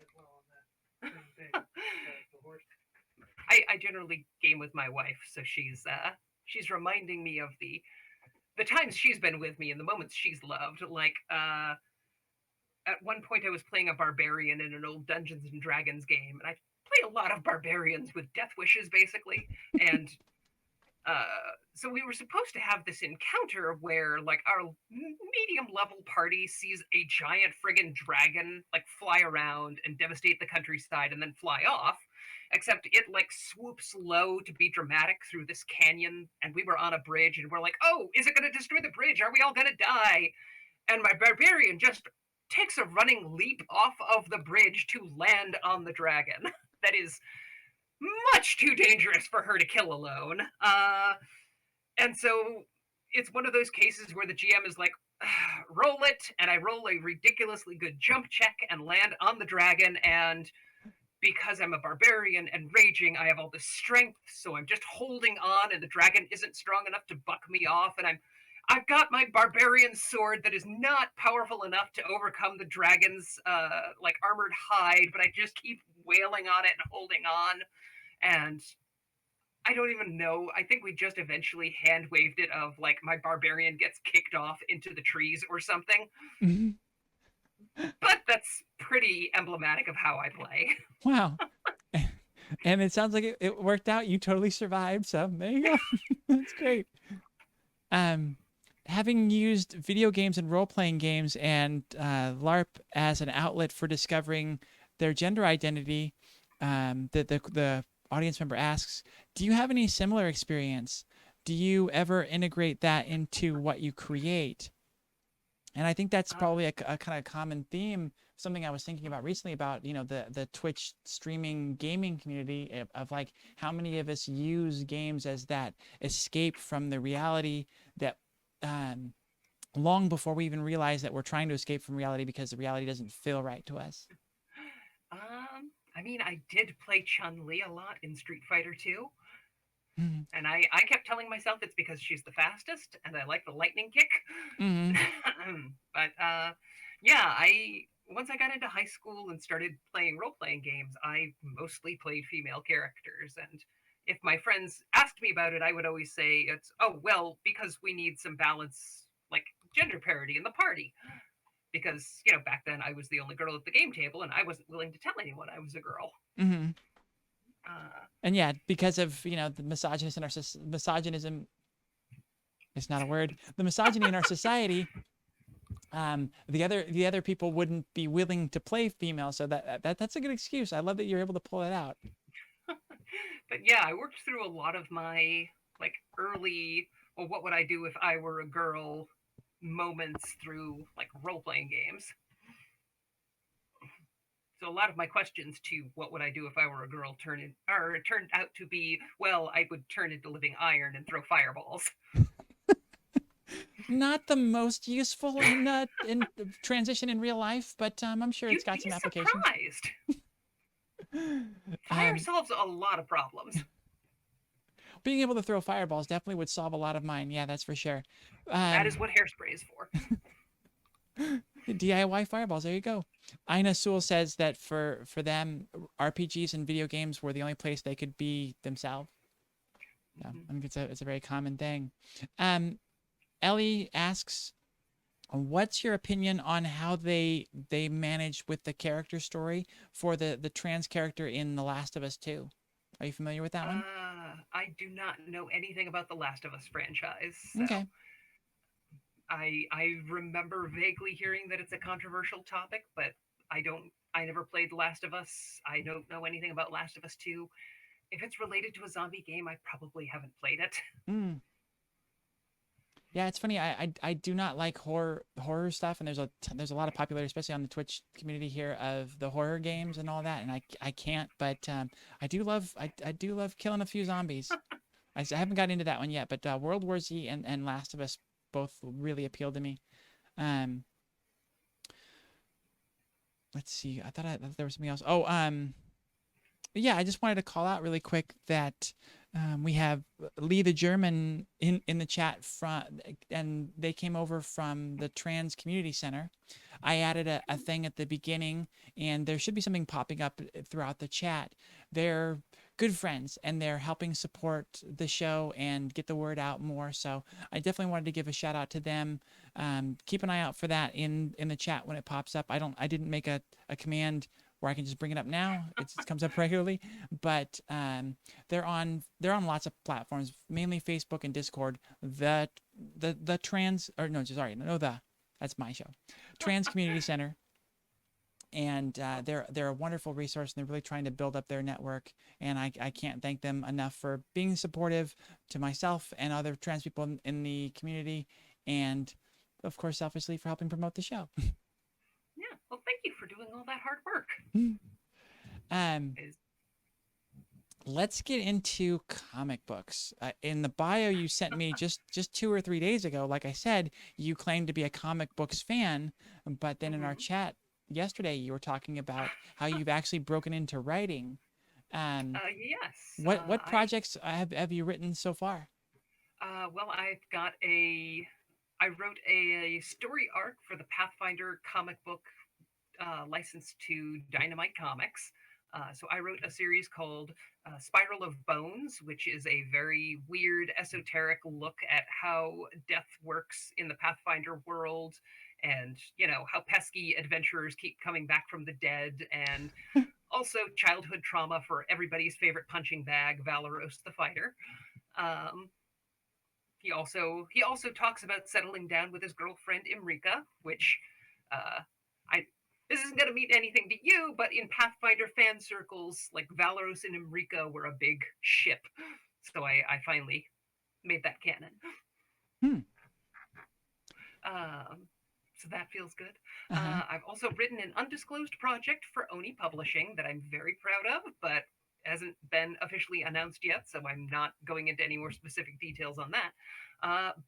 Speaker 2: as well on the same thing. The horse. I generally game with my wife, so she's reminding me of the times she's been with me and the moments she's loved. Like, at one point I was playing a barbarian in an old Dungeons and Dragons game, and I play a lot of barbarians with death wishes, basically. And so we were supposed to have this encounter where, like, our medium level party sees a giant friggin' dragon, like, fly around and devastate the countryside and then fly off. Except it, like, swoops low to be dramatic through this canyon, and we were on a bridge, and we're like, oh, is it going to destroy the bridge? Are we all going to die? And my barbarian just takes a running leap off of the bridge to land on the dragon. That is much too dangerous for her to kill alone. And so it's one of those cases where the GM is like, roll it, and I roll a ridiculously good jump check and land on the dragon, and because I'm a barbarian and raging, I have all this strength, so I'm just holding on, and the dragon isn't strong enough to buck me off, and I've got my barbarian sword that is not powerful enough to overcome the dragon's like armored hide, but I just keep wailing on it and holding on, and I don't even know. I think we just eventually hand waved it of, like, my barbarian gets kicked off into the trees or something.
Speaker 1: Mm-hmm.
Speaker 2: But that's pretty emblematic of how I play.
Speaker 1: Wow. And it sounds like it worked out. You totally survived. So there you go. That's great. Having used video games and role-playing games and LARP as an outlet for discovering their gender identity, the audience member asks, do you have any similar experience do you ever integrate that into what you create? And I think that's probably a kind of common theme, something I was thinking about recently about, the Twitch streaming gaming community of like how many of us use games as that escape from the reality that long before we even realize that we're trying to escape from reality because the reality doesn't feel right to us.
Speaker 2: I mean, I did play Chun-Li a lot in Street Fighter 2,
Speaker 1: Mm-hmm.
Speaker 2: and I kept telling myself it's because she's the fastest and I like the lightning kick.
Speaker 1: Mm-hmm.
Speaker 2: But yeah, I once I got into high school and started playing role-playing games, I mostly played female characters, and if my friends asked me about it, I would always say it's, oh well, because we need some balance, like gender parity in the party. Because back then I was the only girl at the game table, and I wasn't willing to tell anyone I was a girl.
Speaker 1: Mm-hmm.
Speaker 2: Uh,
Speaker 1: And yeah, because of the misogynist in our misogynism, it's not a word. The misogyny in our society, the other people wouldn't be willing to play female, so that's a good excuse. I love that you're able to pull it out.
Speaker 2: but yeah, I worked through a lot of my like early, well, what would I do if I were a girl moments through like role playing games. So a lot of my questions to what would I do if I were a girl turned out to be, well, I would turn into living iron and throw fireballs.
Speaker 1: Not the most useful in transition in real life, but I'm sure it's
Speaker 2: You'd
Speaker 1: got
Speaker 2: be
Speaker 1: some application.
Speaker 2: surprised. Fire
Speaker 1: Um,
Speaker 2: solves a lot of problems.
Speaker 1: being able to throw fireballs definitely would solve a lot of mine. Yeah, that's for sure.
Speaker 2: That is what hairspray is for.
Speaker 1: DIY fireballs. There you go. Ina Sewell says that for them, RPGs and video games were the only place they could be themselves. Yeah, I think it's a very common thing. Ellie asks, what's your opinion on how they manage with the character story for the trans character in The Last of Us 2? Are you familiar with that one?
Speaker 2: I do not know anything about the Last of Us franchise, so
Speaker 1: Okay.
Speaker 2: I remember vaguely hearing that it's a controversial topic, but I never played Last of Us. I don't know anything about Last of Us 2. If it's related to a zombie game, I probably haven't played it.
Speaker 1: Mm. Yeah, it's funny. I do not like horror stuff, and there's a lot of popularity, especially on the Twitch community here, of the horror games and all that, and I can't. But I do love killing a few zombies. I haven't got into that one yet, but World War Z and Last of Us both really appealed to me. Um, let's see. I thought there was something else. Oh, yeah, I just wanted to call out really quick that we have Lee the German in the chat and they came over from the Trans Community Center. I added a thing at the beginning, and there should be something popping up throughout the chat. They're good friends, and they're helping support the show and get the word out more. So I definitely wanted to give a shout out to them. Keep an eye out for that in the chat when it pops up. I didn't make a command where I can just bring it up now. It comes up regularly, but they're on lots of platforms, mainly Facebook and Discord. The trans, or no, sorry, no, that's my show, Trans Community Center, and they're a wonderful resource, and they're really trying to build up their network. And I can't thank them enough for being supportive to myself and other trans people in the community, and of course, selfishly, for helping promote the show.
Speaker 2: Yeah, well, thank you for doing all that hard work.
Speaker 1: Let's get into comic books. In the bio you sent me just 2 or 3 days ago, like I said, you claimed to be a comic books fan, but then in our chat yesterday you were talking about how you've actually broken into writing.
Speaker 2: Yes.
Speaker 1: What projects have you written so far?
Speaker 2: Well, I wrote a story arc for the Pathfinder comic book licensed to Dynamite Comics. So I wrote a series called Spiral of Bones, which is a very weird, esoteric look at how death works in the Pathfinder world, and how pesky adventurers keep coming back from the dead, and also childhood trauma for everybody's favorite punching bag, Valoros the Fighter. Um, he also talks about settling down with his girlfriend Imrika, which uh, I this isn't going to mean anything to you, but in Pathfinder fan circles, like Valoros and Imrika were a big ship. So I finally made that canon.
Speaker 1: Hmm.
Speaker 2: So that feels good.
Speaker 1: Uh-huh.
Speaker 2: I've also written an undisclosed project for Oni Publishing that I'm very proud of, but hasn't been officially announced yet, so I'm not going into any more specific details on that.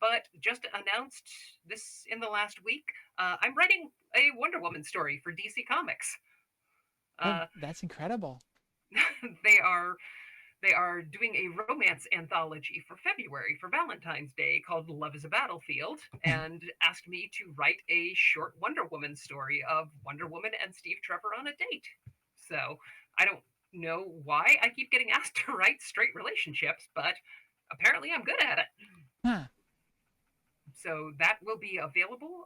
Speaker 2: But just announced this in the last week, I'm writing a Wonder Woman story for DC Comics.
Speaker 1: Oh,
Speaker 2: Uh,
Speaker 1: that's incredible.
Speaker 2: they are they are doing a romance anthology for February for Valentine's Day called Love is a Battlefield, and asked me to write a short Wonder Woman story of Wonder Woman and Steve Trevor on a date. So I don't know why I keep getting asked to write straight relationships, but apparently I'm good at it.
Speaker 1: Huh.
Speaker 2: So that will be available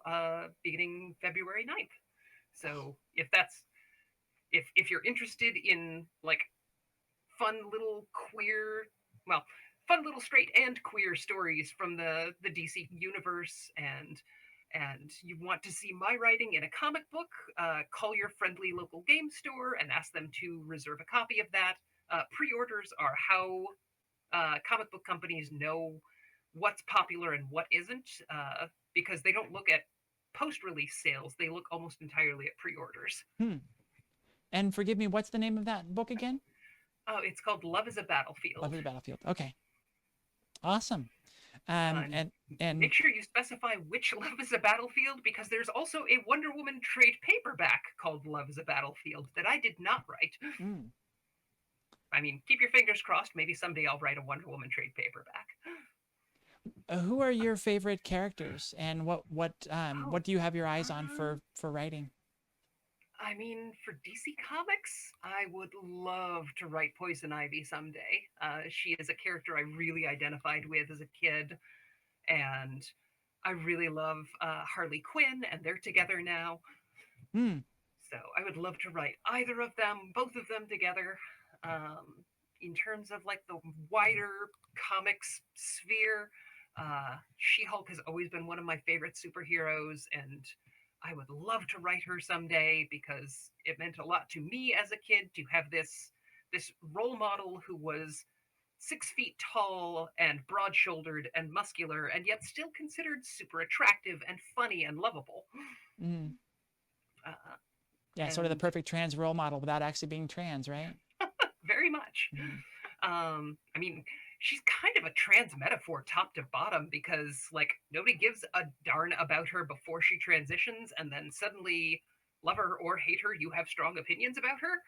Speaker 2: beginning February 9th. So if you're interested in like fun little queer, well, fun little straight and queer stories from the DC universe, and you want to see my writing in a comic book, call your friendly local game store and ask them to reserve a copy of that. Pre-orders are how comic book companies know what's popular and what isn't, because they don't look at post-release sales; they look almost entirely at pre-orders.
Speaker 1: Hmm. And forgive me, what's the name of that book again?
Speaker 2: Oh, it's called Love is a
Speaker 1: Love
Speaker 2: Battlefield.
Speaker 1: of the Battlefield. Okay. Awesome.
Speaker 2: Uh,
Speaker 1: And
Speaker 2: Make sure you specify which Love is a Battlefield, because there's also a Wonder Woman trade paperback called Love is a Battlefield that I did not write.
Speaker 1: mm,
Speaker 2: I mean, keep your fingers crossed. Maybe someday I'll write a Wonder Woman trade paperback.
Speaker 1: who are your favorite characters, and
Speaker 2: Oh,
Speaker 1: what do you have your eyes on
Speaker 2: um,
Speaker 1: for writing?
Speaker 2: I mean, for DC Comics, I would love to write Poison Ivy someday. She is a character I really identified with as a kid, and I really love Harley Quinn, and they're together now.
Speaker 1: Hmm.
Speaker 2: So I would love to write either of them, both of them together. In terms of like the wider comics sphere, She Hulk has always been one of my favorite superheroes, and I would love to write her someday because it meant a lot to me as a kid to have this role model who was 6 feet tall and broad shouldered and muscular, and yet still considered super attractive and funny and lovable.
Speaker 1: Mm.
Speaker 2: Uh,
Speaker 1: Yeah, sort of the
Speaker 2: and
Speaker 1: perfect trans role model without actually being trans, right?
Speaker 2: very much.
Speaker 1: Mm.
Speaker 2: I mean, she's kind of a trans metaphor top to bottom, because like nobody gives a darn about her before she transitions, and then suddenly, love her or hate her, you have strong opinions about her.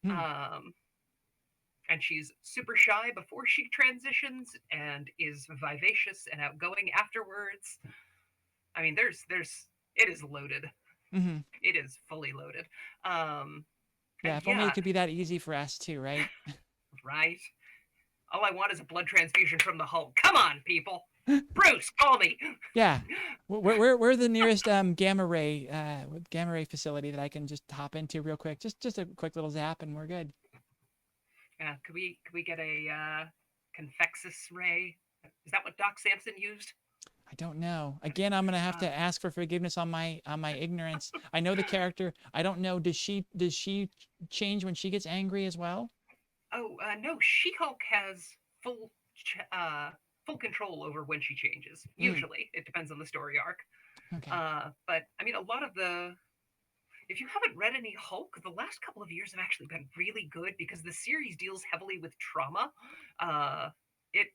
Speaker 1: Hmm.
Speaker 2: And she's super shy before she transitions and is vivacious and outgoing afterwards. I mean, there's it is loaded.
Speaker 1: Hmm.
Speaker 2: It is fully loaded. Um,
Speaker 1: Yeah,
Speaker 2: and
Speaker 1: if only it
Speaker 2: yeah,
Speaker 1: could be that easy for us too, right?
Speaker 2: right. All I want is a blood transfusion from the Hulk. Come on, people. Bruce, call me.
Speaker 1: Yeah, we're the nearest gamma ray facility that I can just hop into real quick. Just a quick little zap, and we're good.
Speaker 2: Could we get a convexus ray? Is that what Doc Samson used?
Speaker 1: I don't know. Again, I'm gonna have
Speaker 2: Uh,
Speaker 1: to ask for forgiveness on my ignorance. I know the character. I don't know. Does she change when she gets angry as well?
Speaker 2: no, She-Hulk has full full control over when she changes.
Speaker 1: Mm,
Speaker 2: Usually, it depends on the story arc.
Speaker 1: okay.
Speaker 2: But I mean, a lot of the if you haven't read any Hulk, the last couple of years have actually been really good because the series deals heavily with trauma. It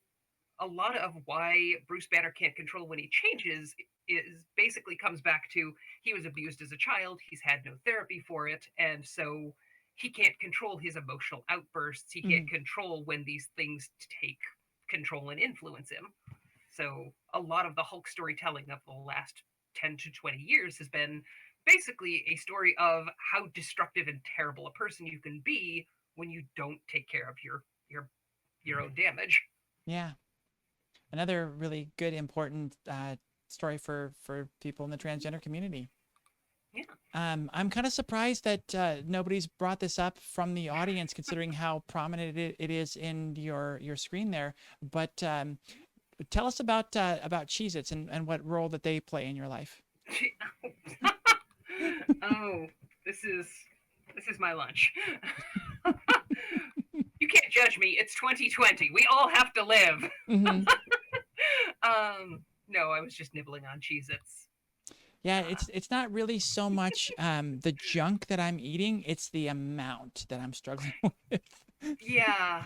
Speaker 2: A lot of why Bruce Banner can't control when he changes is basically comes back to he was abused as a child, he's had no therapy for it, and so he can't control his emotional outbursts. He can't
Speaker 1: Hmm.
Speaker 2: control when these things take control and influence him. So a lot of the Hulk storytelling of the last 10 to 20 years has been basically a story of how destructive and terrible a person you can be when you don't take care of your own damage.
Speaker 1: Yeah. Another really good, important story for people in the transgender community.
Speaker 2: Yeah.
Speaker 1: I'm kind of surprised that nobody's brought this up from the audience, considering how prominent it is in your screen there. But tell us about Cheez-Its and what role that they play in your life.
Speaker 2: Oh, this is this is my lunch. You can't judge me. It's 2020. We all have to live.
Speaker 1: Hmm.
Speaker 2: No, I was just nibbling on Cheez-Its.
Speaker 1: Yeah,
Speaker 2: Uh,
Speaker 1: it's not really so much the junk that I'm eating, it's the amount that I'm struggling with.
Speaker 2: yeah,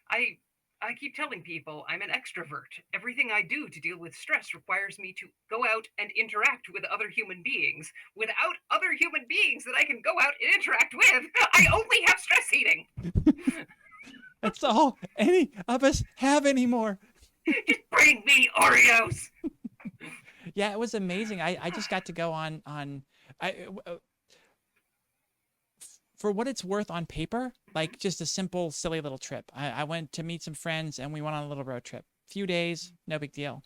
Speaker 2: I I keep telling people I'm an extrovert. Everything I do to deal with stress requires me to go out and interact with other human beings. Without other human beings that I can go out and interact with, I only have stress eating.
Speaker 1: That's all any of us have anymore.
Speaker 2: Just bring me Oreos.
Speaker 1: Yeah, it was amazing. I just got to go on I for what it's worth on paper, like just a simple, silly little trip. I went to meet some friends and we went on a little road trip. Few days, no big deal.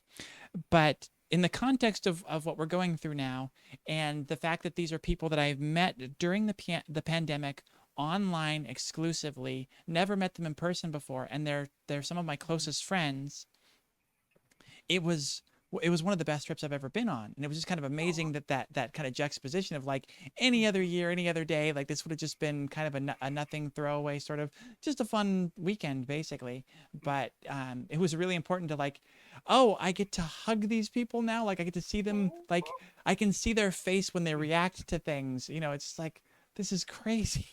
Speaker 1: But in the context of what we're going through now, and the fact that these are people that I've met during the pandemic online exclusively, never met them in person before, and they're some of my closest friends. It was it was one of the best trips I've ever been on, and it was just kind of amazing that that kind of juxtaposition of like any other year, any other day, like this would have just been kind of a nothing throwaway sort of just a fun weekend basically. But it was really important to like, oh, I get to hug these people now, like I get to see them, like I can see their face when they react to things. It's just like this is crazy.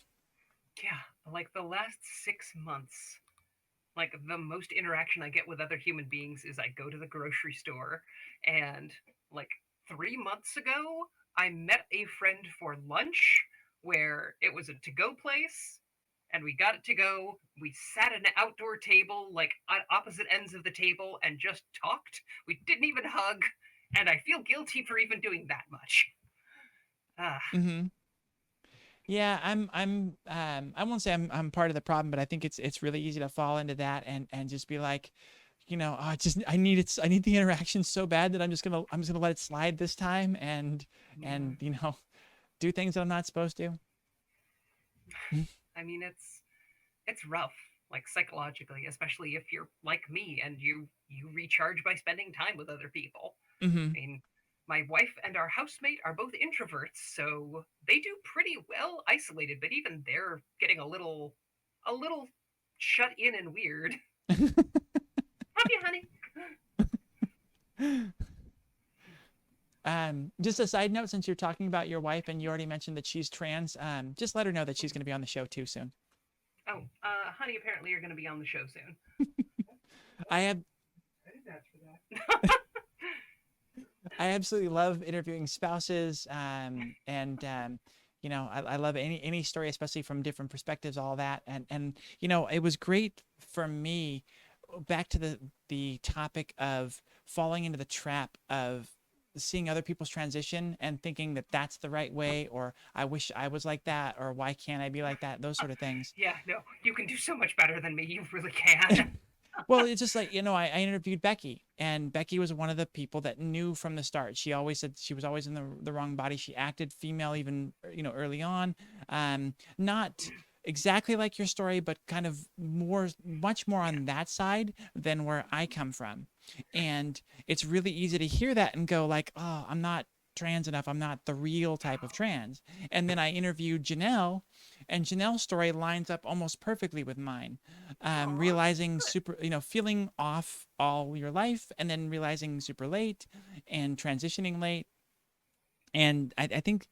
Speaker 2: Yeah, like the last 6 months, like the most interaction I get with other human beings is I go to the grocery store, and like 3 months ago, I met a friend for lunch where it was a to go place, and we got it to go. We sat at an outdoor table, like on opposite ends of the table, and just talked. We didn't even hug, and I feel guilty for even doing that much. Ah,
Speaker 1: Mm-hmm. Yeah, I won't say I'm part of the problem, but I think it's really easy to fall into that and just be like, oh, I need the interaction so bad that I'm just gonna let it slide this time and
Speaker 2: yeah.
Speaker 1: do things that I'm not supposed to.
Speaker 2: I mean, it's rough, like psychologically, especially if you're like me and you recharge by spending time with other people.
Speaker 1: Mm-hmm.
Speaker 2: I mean, my wife and our housemate are both introverts, so they do pretty well isolated, but even they're getting a little shut in and weird. Love you, honey.
Speaker 1: Just a side note, since you're talking about your wife and you already mentioned that she's trans, just let her know that she's going to be on the show too soon.
Speaker 2: Oh, honey, apparently you're going to be on the show soon.
Speaker 1: I have
Speaker 2: I didn't ask for that.
Speaker 1: I absolutely love interviewing spouses, and I love any story, especially from different perspectives, all that, and it was great for me. Back to the topic of falling into the trap of seeing other people's transition and thinking that that's the right way, or I wish I was like that, or why can't I be like that? Those sort of things.
Speaker 2: Yeah, no, you can do so much better than me. You really can.
Speaker 1: Well, it's just like, I interviewed Becky, and Becky was one of the people that knew from the start. She always said she was always in the wrong body. She acted female even, early on. Not exactly like your story, but kind of much more
Speaker 2: Yeah.
Speaker 1: on that side than where I come from. And it's really easy to hear that and go like, oh, I'm not trans enough. I'm not the real type of trans. And then I interviewed Janelle, and Janelle's story lines up almost perfectly with mine.
Speaker 2: Aw,
Speaker 1: Realizing
Speaker 2: good.
Speaker 1: feeling off all your life and then realizing super late and transitioning late. And I think,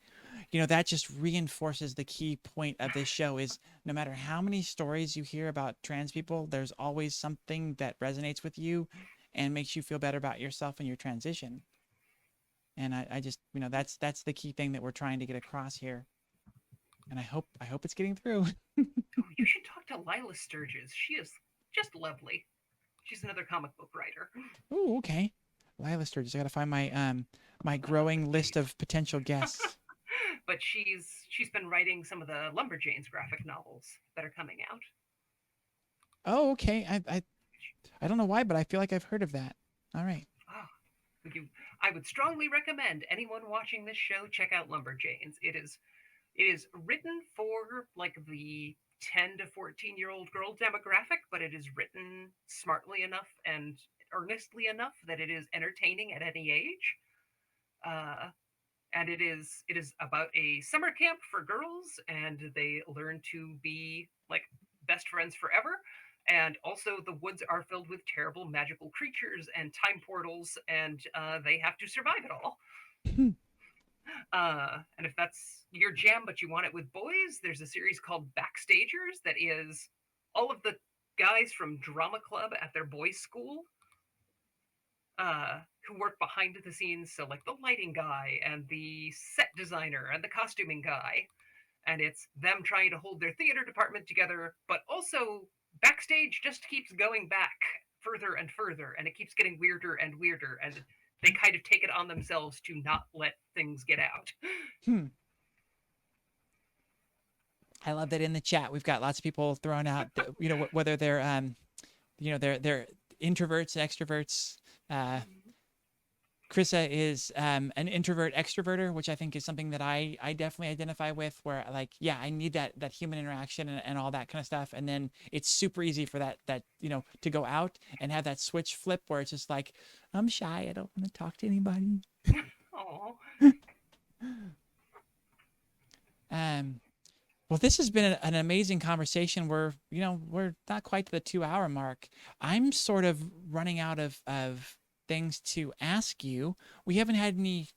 Speaker 1: that just reinforces the key point of this show is no matter how many stories you hear about trans people, there's always something that resonates with you and makes you feel better about yourself and your transition. And I just, that's the key thing that we're trying to get across here. And I hope it's getting through.
Speaker 2: Oh, you should talk to Lila Sturges. She is just lovely. She's another comic book writer.
Speaker 1: Oh, okay. Lila Sturgis. I gotta find my growing list
Speaker 2: Please.
Speaker 1: of potential guests.
Speaker 2: But she's been writing some of the Lumberjanes graphic novels that are coming out.
Speaker 1: Oh, okay. I don't know why, but I feel like I've heard of that. All right.
Speaker 2: Oh, I would strongly recommend anyone watching this show check out Lumberjanes. It is written for like the 10 to 14-year-old girl demographic, but it is written smartly enough and earnestly enough that it is entertaining at any age. Uh, and it is about a summer camp for girls, and they learn to be like best friends forever. And also, the woods are filled with terrible magical creatures and time portals, and they have to survive it all. And if that's your jam, but you want it with boys, there's a series called Backstagers that is all of the guys from drama club at their boys' school who work behind the scenes. So, like the lighting guy and the set designer and the costuming guy. And it's them trying to hold their theater department together, but also backstage just keeps going back further and further, and it keeps getting weirder and weirder. And they kind of take it on themselves to not let things get out.
Speaker 1: Hmm. I love that in the chat we've got lots of people throwing out, whether they're they're introverts and extroverts. Krissa is an introvert extroverter, which I think is something that I definitely identify with, where like, yeah, I need that human interaction and all that kind of stuff. And then it's super easy for that to go out and have that switch flip where it's just like, I'm shy, I don't want to talk to anybody.
Speaker 2: Oh.
Speaker 1: Well, this has been an amazing conversation. We're not quite to the 2-hour mark. I'm sort of running out of things to ask you. We haven't had any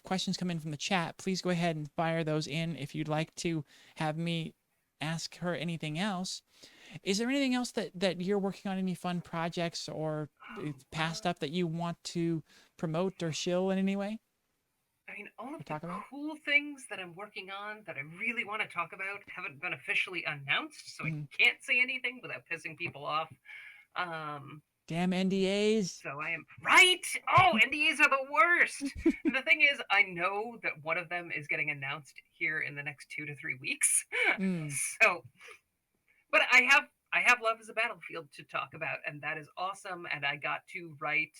Speaker 1: questions come in from the chat. Please go ahead and fire those in if you'd like to have me ask her anything else. Is there anything else that you're working on, any fun projects or past stuff that you want to promote or shill in any way?
Speaker 2: I mean, all of the cool things that I'm working on that I really want to talk about haven't been officially announced, so I can't say anything without pissing people off.
Speaker 1: Damn NDAs.
Speaker 2: So I am right. Oh, NDAs are the worst. And the thing is, I know that one of them is getting announced here in the next 2 to 3 weeks. So, but I have Love is a Battlefield to talk about, and that is awesome. And I got to write.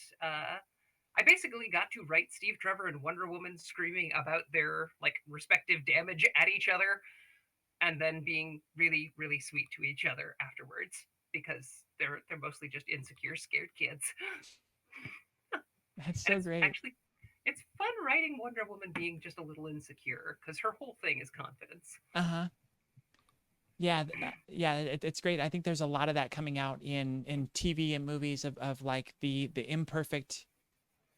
Speaker 2: I basically got to write Steve Trevor and Wonder Woman screaming about their like respective damage at each other, and then being really, really sweet to each other afterwards, because they're mostly just insecure, scared kids.
Speaker 1: That's so great.
Speaker 2: Actually, it's fun writing Wonder Woman being just a little insecure because her whole thing is confidence.
Speaker 1: Yeah, it's great. I think there's a lot of that coming out in TV and movies of like the imperfect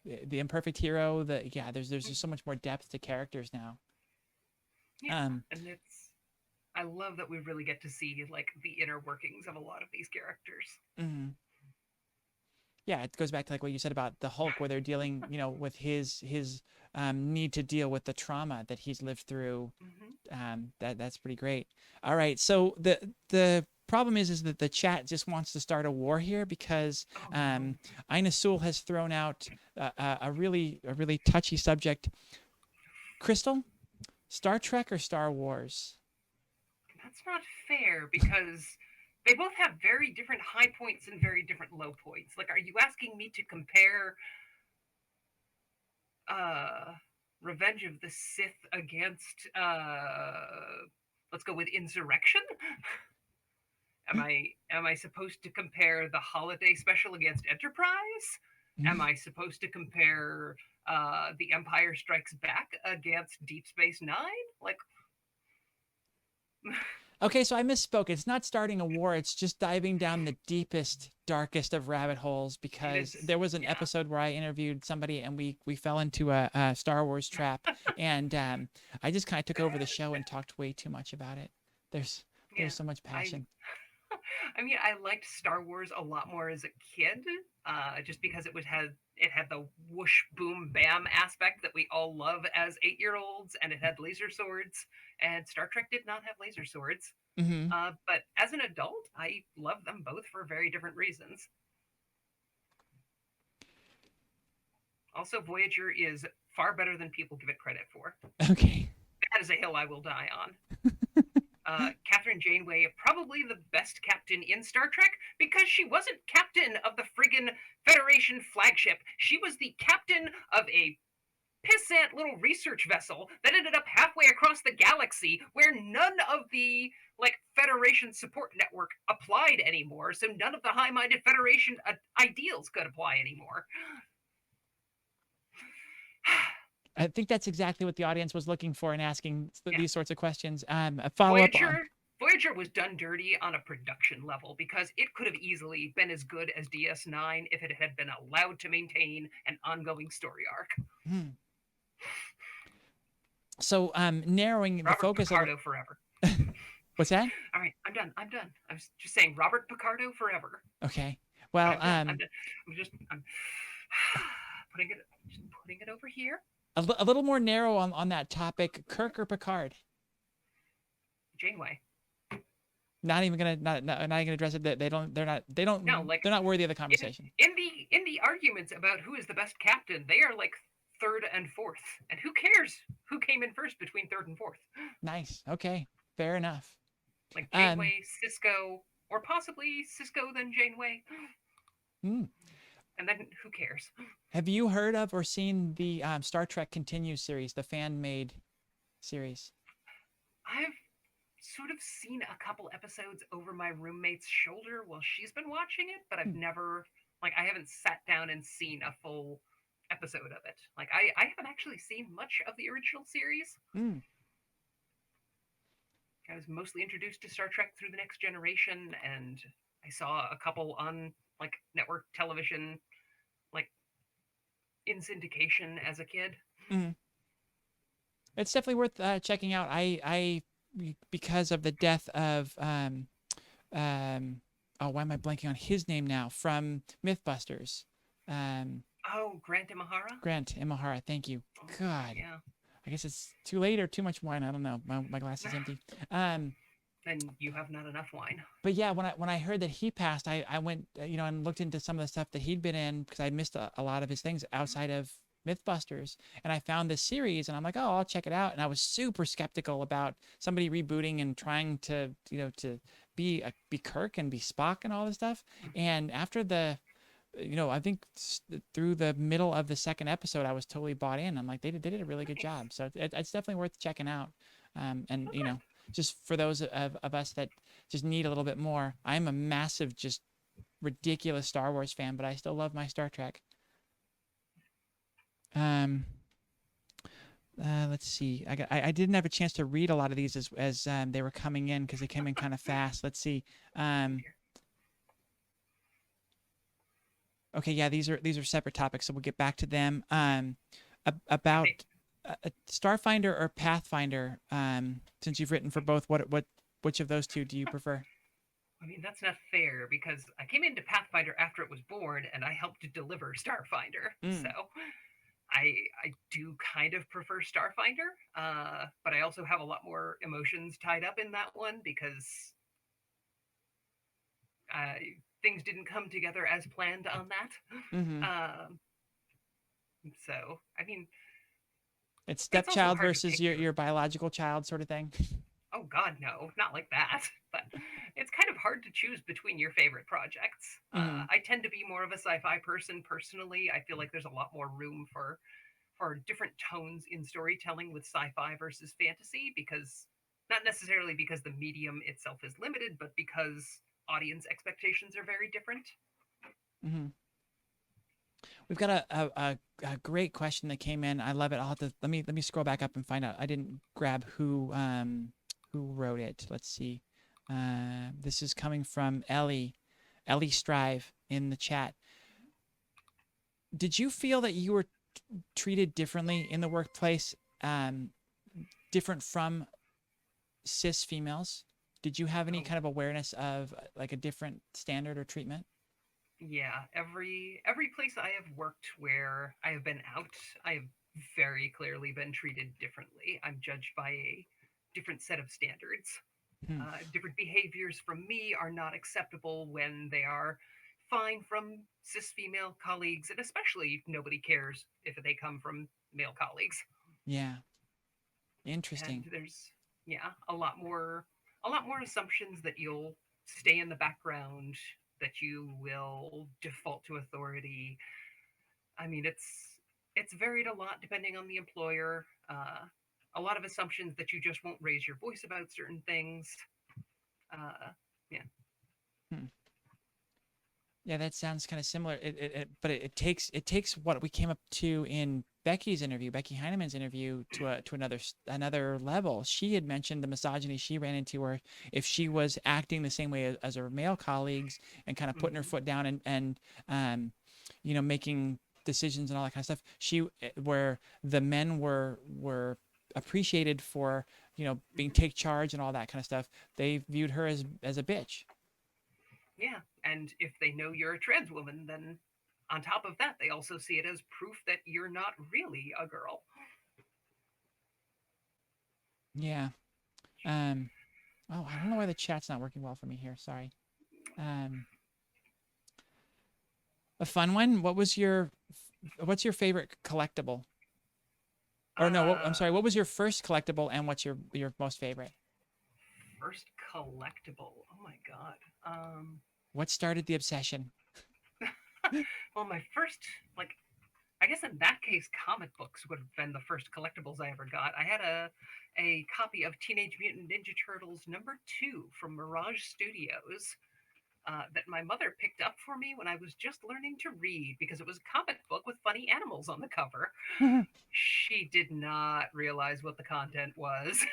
Speaker 1: hero. There's just so much more depth to characters now.
Speaker 2: Yeah, and I love that we really get to see like the inner workings of a lot of these characters.
Speaker 1: Yeah, it goes back to like what you said about the Hulk, where they're dealing, with his need to deal with the trauma that he's lived through. That's pretty great. All right, so the problem is that the chat just wants to start a war here because Ina Sewell has thrown out a really touchy subject. Crystal, Star Trek or Star Wars?
Speaker 2: That's not fair because they both have very different high points and very different low points. Like, are you asking me to compare Revenge of the Sith against let's go with Insurrection? Am I supposed to compare the holiday special against Enterprise? Am I supposed to compare The Empire Strikes Back against Deep Space Nine? Like,
Speaker 1: okay, so I misspoke. It's not starting a war. It's just diving down the deepest, darkest of rabbit holes, because there was an episode where I interviewed somebody and we fell into a Star Wars trap, and I just kind of took over the show and talked way too much about it. There's so much passion.
Speaker 2: I mean, I liked Star Wars a lot more as a kid, just because it had the whoosh, boom, bam aspect that we all love as 8-year-olds, and it had laser swords, and Star Trek did not have laser swords. But as an adult, I love them both for very different reasons. Also, Voyager is far better than people give it credit for.
Speaker 1: Okay.
Speaker 2: That is a hill I will die on. Catherine Janeway, probably the best captain in Star Trek, because she wasn't captain of the friggin' Federation flagship. She was the captain of a pissant little research vessel that ended up halfway across the galaxy, where none of the Federation support network applied anymore, so none of the high-minded Federation ideals could apply anymore.
Speaker 1: I think that's exactly what the audience was looking for in asking these sorts of questions. A follow-up
Speaker 2: Voyager, Voyager was done dirty on a production level because it could have easily been as good as DS9 if it had been allowed to maintain an ongoing story arc.
Speaker 1: Hmm. So narrowing the
Speaker 2: Robert
Speaker 1: focus a little.
Speaker 2: Picardo forever.
Speaker 1: What's that?
Speaker 2: All right, I'm done. I'm done. I was just saying Robert Picardo forever.
Speaker 1: Okay.
Speaker 2: But
Speaker 1: Well,
Speaker 2: I'm done. I'm done. I'm putting it putting it over here.
Speaker 1: a little more narrow on that topic. Kirk or Picard?
Speaker 2: Janeway.
Speaker 1: Not even gonna not even gonna address it.
Speaker 2: No, like
Speaker 1: They're not worthy of the
Speaker 2: in
Speaker 1: conversation.
Speaker 2: in the arguments about who is the best captain, they are like third and fourth. And who cares who came in first between third and fourth?
Speaker 1: Nice. Okay. Fair enough.
Speaker 2: Like
Speaker 1: Um.
Speaker 2: Janeway, Cisco, or possibly Cisco then Janeway.
Speaker 1: Hmm.
Speaker 2: And then who cares?
Speaker 1: Have you heard of or seen the Star Trek Continues series, the fan-made series?
Speaker 2: I've sort of seen a couple episodes over my roommate's shoulder while she's been watching it, but I've
Speaker 1: Hmm.
Speaker 2: never I haven't sat down and seen a full episode of it. Like I haven't actually seen much of the original series.
Speaker 1: Hmm.
Speaker 2: I was mostly introduced to Star Trek through the Next Generation, and I saw a couple on like network television, like in syndication as a kid.
Speaker 1: Hmm. It's definitely worth checking out. Because of the death of um, oh, why am I blanking on his name now? From MythBusters, um,
Speaker 2: Oh, Grant Imahara.
Speaker 1: Grant Imahara. Thank you.
Speaker 2: Oh,
Speaker 1: God,
Speaker 2: yeah.
Speaker 1: I guess it's too late or too much wine. I don't know. My glass is empty. Um,
Speaker 2: Then you have not enough wine.
Speaker 1: but yeah, when I heard that he passed, I went and looked into some of the stuff that he'd been in because I missed a lot of his things outside of MythBusters, and I found this series, and I'm like, oh, I'll check it out. And I was super skeptical about somebody rebooting and trying to to be Kirk and be Spock and all this stuff. And after the I think through the middle of the second episode, I was totally bought in. I'm like, they did a really good
Speaker 2: Nice.
Speaker 1: job. So it's definitely worth checking out. And
Speaker 2: Oh, good.
Speaker 1: just for those of us that just need a little bit more, I'm a massive, just ridiculous Star Wars fan, but I still love my Star Trek. Um, let's see. I didn't have a chance to read a lot of these as they were coming in because they came in kind of fast. Let's see. Okay, yeah, these are separate topics, so we'll get back to them. About
Speaker 2: Hey,
Speaker 1: Starfinder or Pathfinder. Since you've written for both, which of those two do you prefer?
Speaker 2: I mean, that's not fair because I came into Pathfinder after it was born and I helped to deliver Starfinder. So
Speaker 1: Mm,
Speaker 2: I do kind of prefer Starfinder, but I also have a lot more emotions tied up in that one because uh, things didn't come together as planned on that.
Speaker 1: mm-hmm.
Speaker 2: Um, so, I mean,
Speaker 1: It's
Speaker 2: it's also
Speaker 1: stepchild
Speaker 2: hard to
Speaker 1: versus
Speaker 2: pick
Speaker 1: your
Speaker 2: your.
Speaker 1: biological child sort of thing.
Speaker 2: Oh, God, no, not like that. But it's kind of hard to choose between your favorite projects.
Speaker 1: Mm-hmm.
Speaker 2: I tend to be more of a sci fi person personally. I feel like there's a lot more room for different tones in storytelling with sci-fi versus fantasy because not necessarily because the medium itself is limited, but because audience expectations are very different.
Speaker 1: Mm-hmm. We've got a great question that came in. I love it. I'll have to let me scroll back up and find out. I didn't grab who wrote it. Let's see. This is coming from Ellie Strive in the chat. Did you feel that you were treated differently in the workplace, different from cis females? Did you have any
Speaker 2: Oh,
Speaker 1: kind of awareness of like a different standard or treatment?
Speaker 2: yeah, every place I have worked where I have been out, I have very clearly been treated differently. I'm judged by a different set of standards.
Speaker 1: Hmm.
Speaker 2: Different behaviors from me are not acceptable when they are fine from cis female colleagues, and especially nobody cares if they come from male colleagues.
Speaker 1: Yeah.
Speaker 2: And
Speaker 1: Interesting.
Speaker 2: there's yeah a lot more assumptions that you'll stay in the background, that you will default to authority. I mean, it's varied a lot depending on the employer. A lot of assumptions that you just won't raise your voice about certain things. Uh, yeah.
Speaker 1: Hmm. Yeah, that sounds kind of similar. But it takes what we came up to in Becky's interview, Becky Heinemann's interview, to another level. She had mentioned the misogyny she ran into, where if she was acting the same way as her male colleagues and kind of putting her
Speaker 2: Hmm.
Speaker 1: foot down and making decisions and all that kind of stuff, where the men were appreciated for being
Speaker 2: Hmm.
Speaker 1: take charge and all that kind of stuff, they viewed her as a bitch.
Speaker 2: Yeah, and if they know you're a trans woman, then on top of that, they also see it as proof that you're not really a girl.
Speaker 1: Yeah. Um, oh, I don't know why the chat's not working well for me here. Sorry. Um, a fun one. What's your favorite collectible? Or no, I'm
Speaker 2: Uh,
Speaker 1: sorry. What was your first collectible, and what's your most favorite?
Speaker 2: First collectible. Oh my god.
Speaker 1: What started the obsession?
Speaker 2: Well, my first, like, I guess in that case, comic books would have been the first collectibles I ever got. I had a copy of Teenage Mutant Ninja Turtles #2 from Mirage Studios that my mother picked up for me when I was just learning to read because it was a comic book with funny animals on the cover. She did not realize what the content was.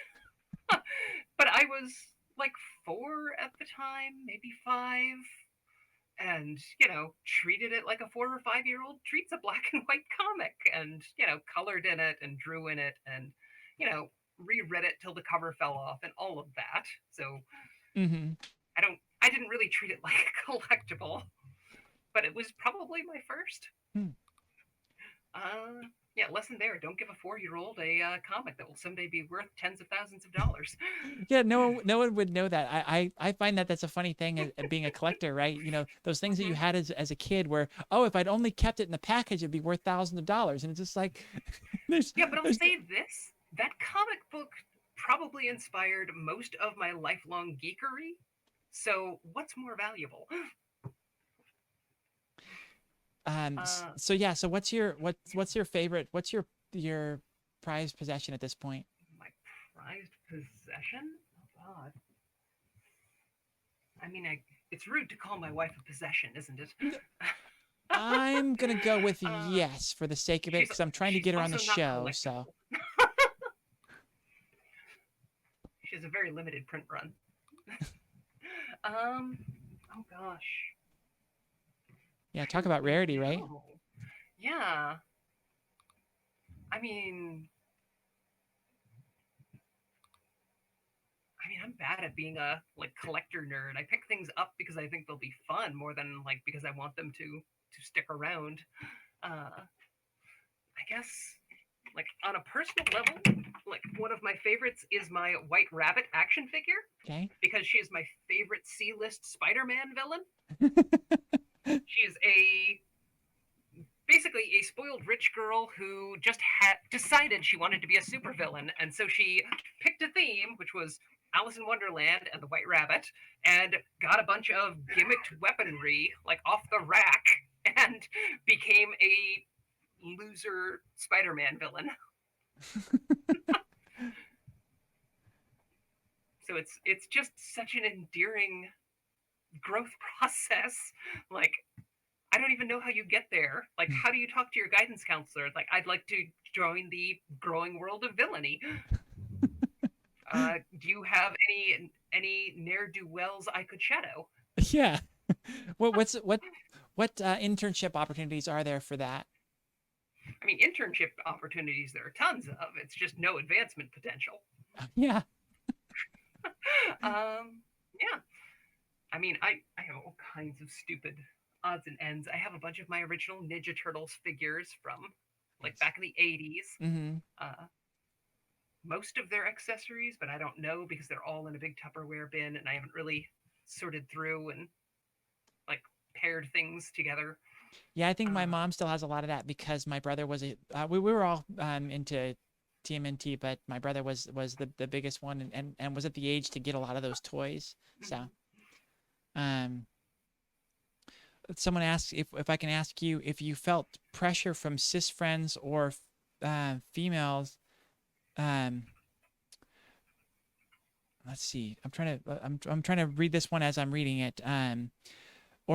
Speaker 2: But I was like 4 at the time, maybe 5, and treated it like a 4 or 5 year old treats a black and white comic, and colored in it and drew in it, and you know reread it till the cover fell off and all of that. So
Speaker 1: Mm-hmm.
Speaker 2: I didn't really treat it like a collectible, but it was probably my first.
Speaker 1: Hmm.
Speaker 2: Yeah, lesson there: don't give a 4 year old a comic that will someday be worth tens of thousands of dollars.
Speaker 1: Yeah, no one would know that. I find that that's a funny thing as being a collector, right? Those things that you
Speaker 2: Hmm.
Speaker 1: had as a kid, where, oh, if I'd only kept it in the package, it'd be worth thousands of dollars, and it's just like, there's
Speaker 2: Yeah, but I'll
Speaker 1: there's
Speaker 2: say this: that comic book probably inspired most of my lifelong geekery. So, what's more valuable? Uh,
Speaker 1: so yeah, so what's your favorite, what's your prized possession at this point?
Speaker 2: my prized possession? Oh God. I mean, it's rude to call my wife a possession, isn't it?
Speaker 1: I'm gonna go with
Speaker 2: uh,
Speaker 1: yes for the sake of it,
Speaker 2: she's
Speaker 1: because I'm trying to
Speaker 2: she's
Speaker 1: get her on the
Speaker 2: also not
Speaker 1: show. So
Speaker 2: collectible. She has a very limited print run. Um. Oh gosh.
Speaker 1: yeah,
Speaker 2: I
Speaker 1: talk
Speaker 2: don't
Speaker 1: about rarity, right?
Speaker 2: know. Yeah. I mean, I'm bad at being a like collector nerd. I pick things up because I think they'll be fun more than like because I want them to stick around. I guess like on a personal level, like one of my favorites is my White Rabbit action figure
Speaker 1: Okay.
Speaker 2: because she is my favorite C-list Spider-Man villain. She is a basically a spoiled rich girl who just had decided she wanted to be a supervillain, and so she picked a theme, which was Alice in Wonderland and the White Rabbit, and got a bunch of gimmicked weaponry like off the rack, and became a loser Spider-Man villain. So it's just such an endearing growth process. Like I don't even know how you get there. Like, how do you talk to your guidance counselor? Like, I'd like to join the growing world of villainy. Do you have any ne'er do wells I could shadow?
Speaker 1: Yeah. What internship opportunities are there for that?
Speaker 2: I mean, internship opportunities there are tons of. It's just no advancement potential.
Speaker 1: Yeah.
Speaker 2: Yeah. I mean, I have all kinds of stupid odds and ends. I have a bunch of my original Ninja Turtles figures from like
Speaker 1: Nice.
Speaker 2: back in the 80s.
Speaker 1: Mm-hmm.
Speaker 2: Uh, Most of their accessories, but I don't know because they're all in a big Tupperware bin and I haven't really sorted through and like paired things together.
Speaker 1: Yeah, I think my
Speaker 2: Uh,
Speaker 1: mom still has a lot of that, because my brother was we were all into TMNT, but my brother was the biggest one, and was at the age to get a lot of those toys. So,
Speaker 2: mhm.
Speaker 1: um, someone asked if I can ask you if you felt pressure from cis friends or females. Um, let's see. I'm trying to read this one as I'm reading it.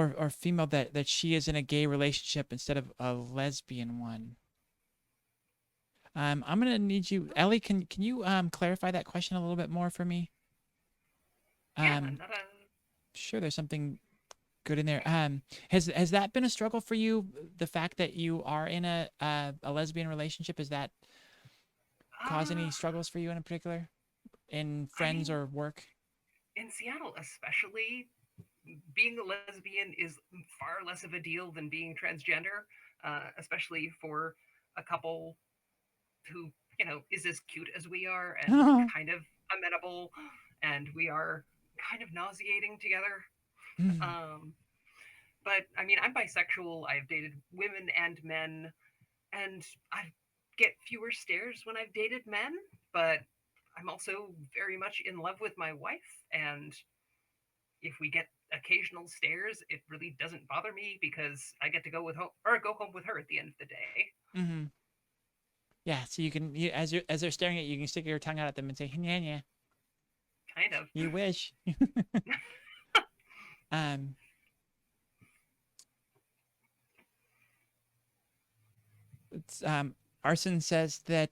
Speaker 1: or female that she is in a gay relationship instead of a lesbian one. I'm gonna need you, Ellie. Can you clarify that question a little bit more for me?
Speaker 2: Yeah,
Speaker 1: Um,
Speaker 2: not a.
Speaker 1: sure, there's something good in there. Has that been a struggle for you? The fact that you are in a lesbian relationship, is that cause any
Speaker 2: Uh,
Speaker 1: struggles for you in particular in
Speaker 2: I
Speaker 1: friends
Speaker 2: mean,
Speaker 1: or work?
Speaker 2: in Seattle especially, being a lesbian is far less of a deal than being transgender, especially for a couple who, is as cute as we are and kind of amenable, and we are kind of nauseating together. Um, but I mean, I'm bisexual. I've dated women and men, and I get fewer stares when I've dated men, but I'm also very much in love with my wife, and if we get occasional stares, it really doesn't bother me because I get to go home with her at the end of the day.
Speaker 1: Mm-hmm. Yeah, so as they're staring at you, you can stick your tongue out at them and say, "Yeah, yeah,
Speaker 2: Kind of.
Speaker 1: you wish." um, it's, Arson says that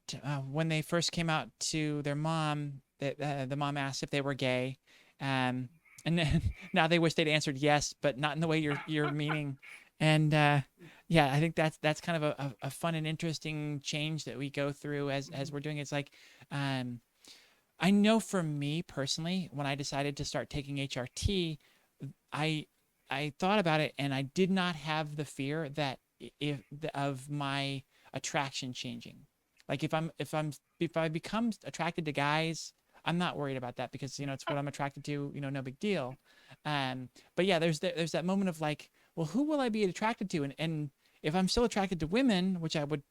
Speaker 1: when they first came out to their mom, that the mom asked if they were gay, and then now they wish they'd answered yes, but not in the way you're meaning. And yeah, I think that's kind of a fun and interesting change that we go through as we're doing. It's like, um, I know for me personally, when I decided to start taking HRT, I I thought about it and I did not have the fear that if of my attraction changing. Like if I become attracted to guys, I'm not worried about that because it's what I'm attracted to, no big deal. But yeah, there's that moment of like, well, who will I be attracted to? And if I'm still attracted to women, which I would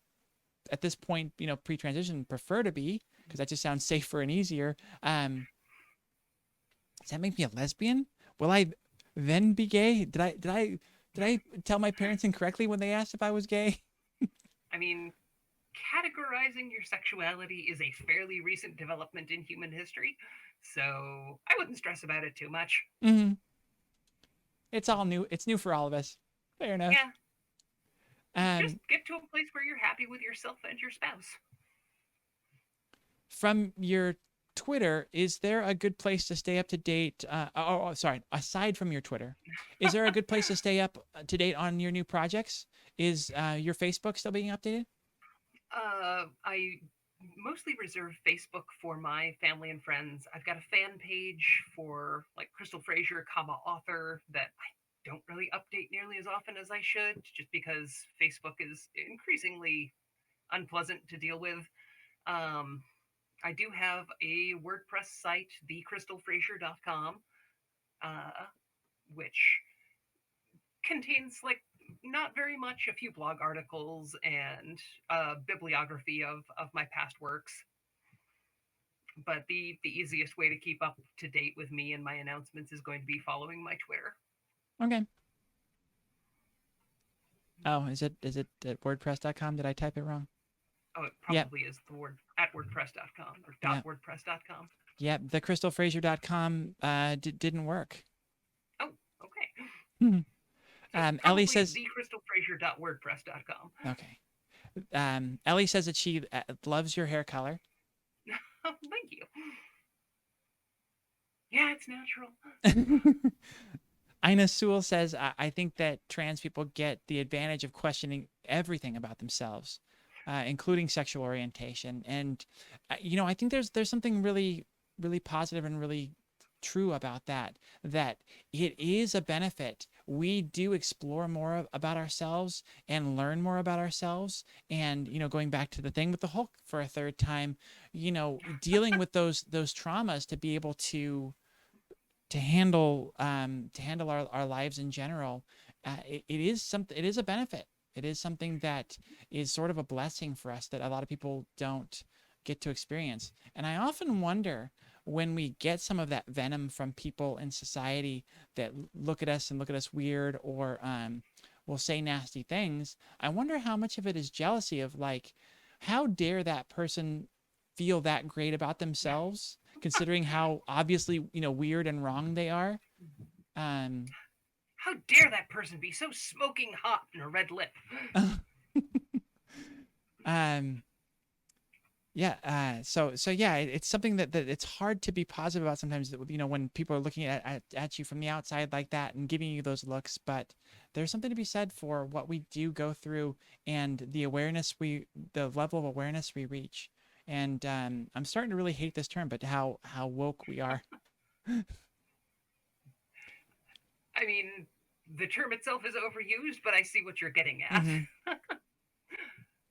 Speaker 1: at this point, pre-transition prefer to be because that just sounds safer and easier. Does that make me a lesbian? Will I then be gay? Did I tell my parents incorrectly when they asked if I was gay?
Speaker 2: I mean, categorizing your sexuality is a fairly recent development in human history, so I wouldn't stress about it too much.
Speaker 1: Mm-hmm. It's all new. It's new for all of us. Fair enough.
Speaker 2: Yeah, just
Speaker 1: Um,
Speaker 2: get to a place where you're happy with yourself and your spouse.
Speaker 1: from your Twitter, is there a good place to stay up to date? Sorry. Aside from your Twitter, is there a good place to stay up to date on your new projects? Is your Facebook still being updated?
Speaker 2: I mostly reserve Facebook for my family and friends. I've got a fan page for like Crystal Frasier, author that I don't really update nearly as often as I should, just because Facebook is increasingly unpleasant to deal with. Um, I do have a WordPress site, thecrystalfrasier.com, uh, which contains like not very much, a few blog articles and bibliography of my past works. But the easiest way to keep up to date with me and my announcements is going to be following my Twitter.
Speaker 1: Okay. Oh, is it at WordPress.com? Did I type it wrong?
Speaker 2: Oh, it
Speaker 1: Yep.
Speaker 2: probably is the word at WordPress.com or
Speaker 1: Yep.
Speaker 2: .wordpress.com.
Speaker 1: Yep. The crystalfrasier.com didn't work.
Speaker 2: Oh, okay. So it's
Speaker 1: Ellie
Speaker 2: probably
Speaker 1: says,
Speaker 2: thecrystalfrasier.wordpress.com.
Speaker 1: okay. Ellie says that she loves your hair color.
Speaker 2: Oh, thank you. Yeah, it's natural.
Speaker 1: Ina Sewell says, I think that trans people get the advantage of questioning everything about themselves, including sexual orientation. And, I think there's something really, really positive and really true about that it is a benefit. We do explore more about ourselves and learn more about ourselves. And, going back to the thing with the Hulk for a third time, dealing with those traumas to be able to handle our lives in general, it is something. It is a benefit. It is something that is sort of a blessing for us that a lot of people don't get to experience. And I often wonder when we get some of that venom from people in society that look at us and look at us weird or will say nasty things. I wonder how much of it is jealousy of like, how dare that person feel that great about themselves considering how obviously weird and wrong they are. um
Speaker 2: How dare that person be so smoking hot in a red lip?
Speaker 1: um, yeah. So yeah, it's something that it's hard to be positive about sometimes. That when people are looking at you from the outside like that and giving you those looks, but there's something to be said for what we do go through and the level of awareness we reach. And I'm starting to really hate this term, but how woke we are.
Speaker 2: I mean, the term itself is overused, but I see what you're getting at.
Speaker 1: Hmm.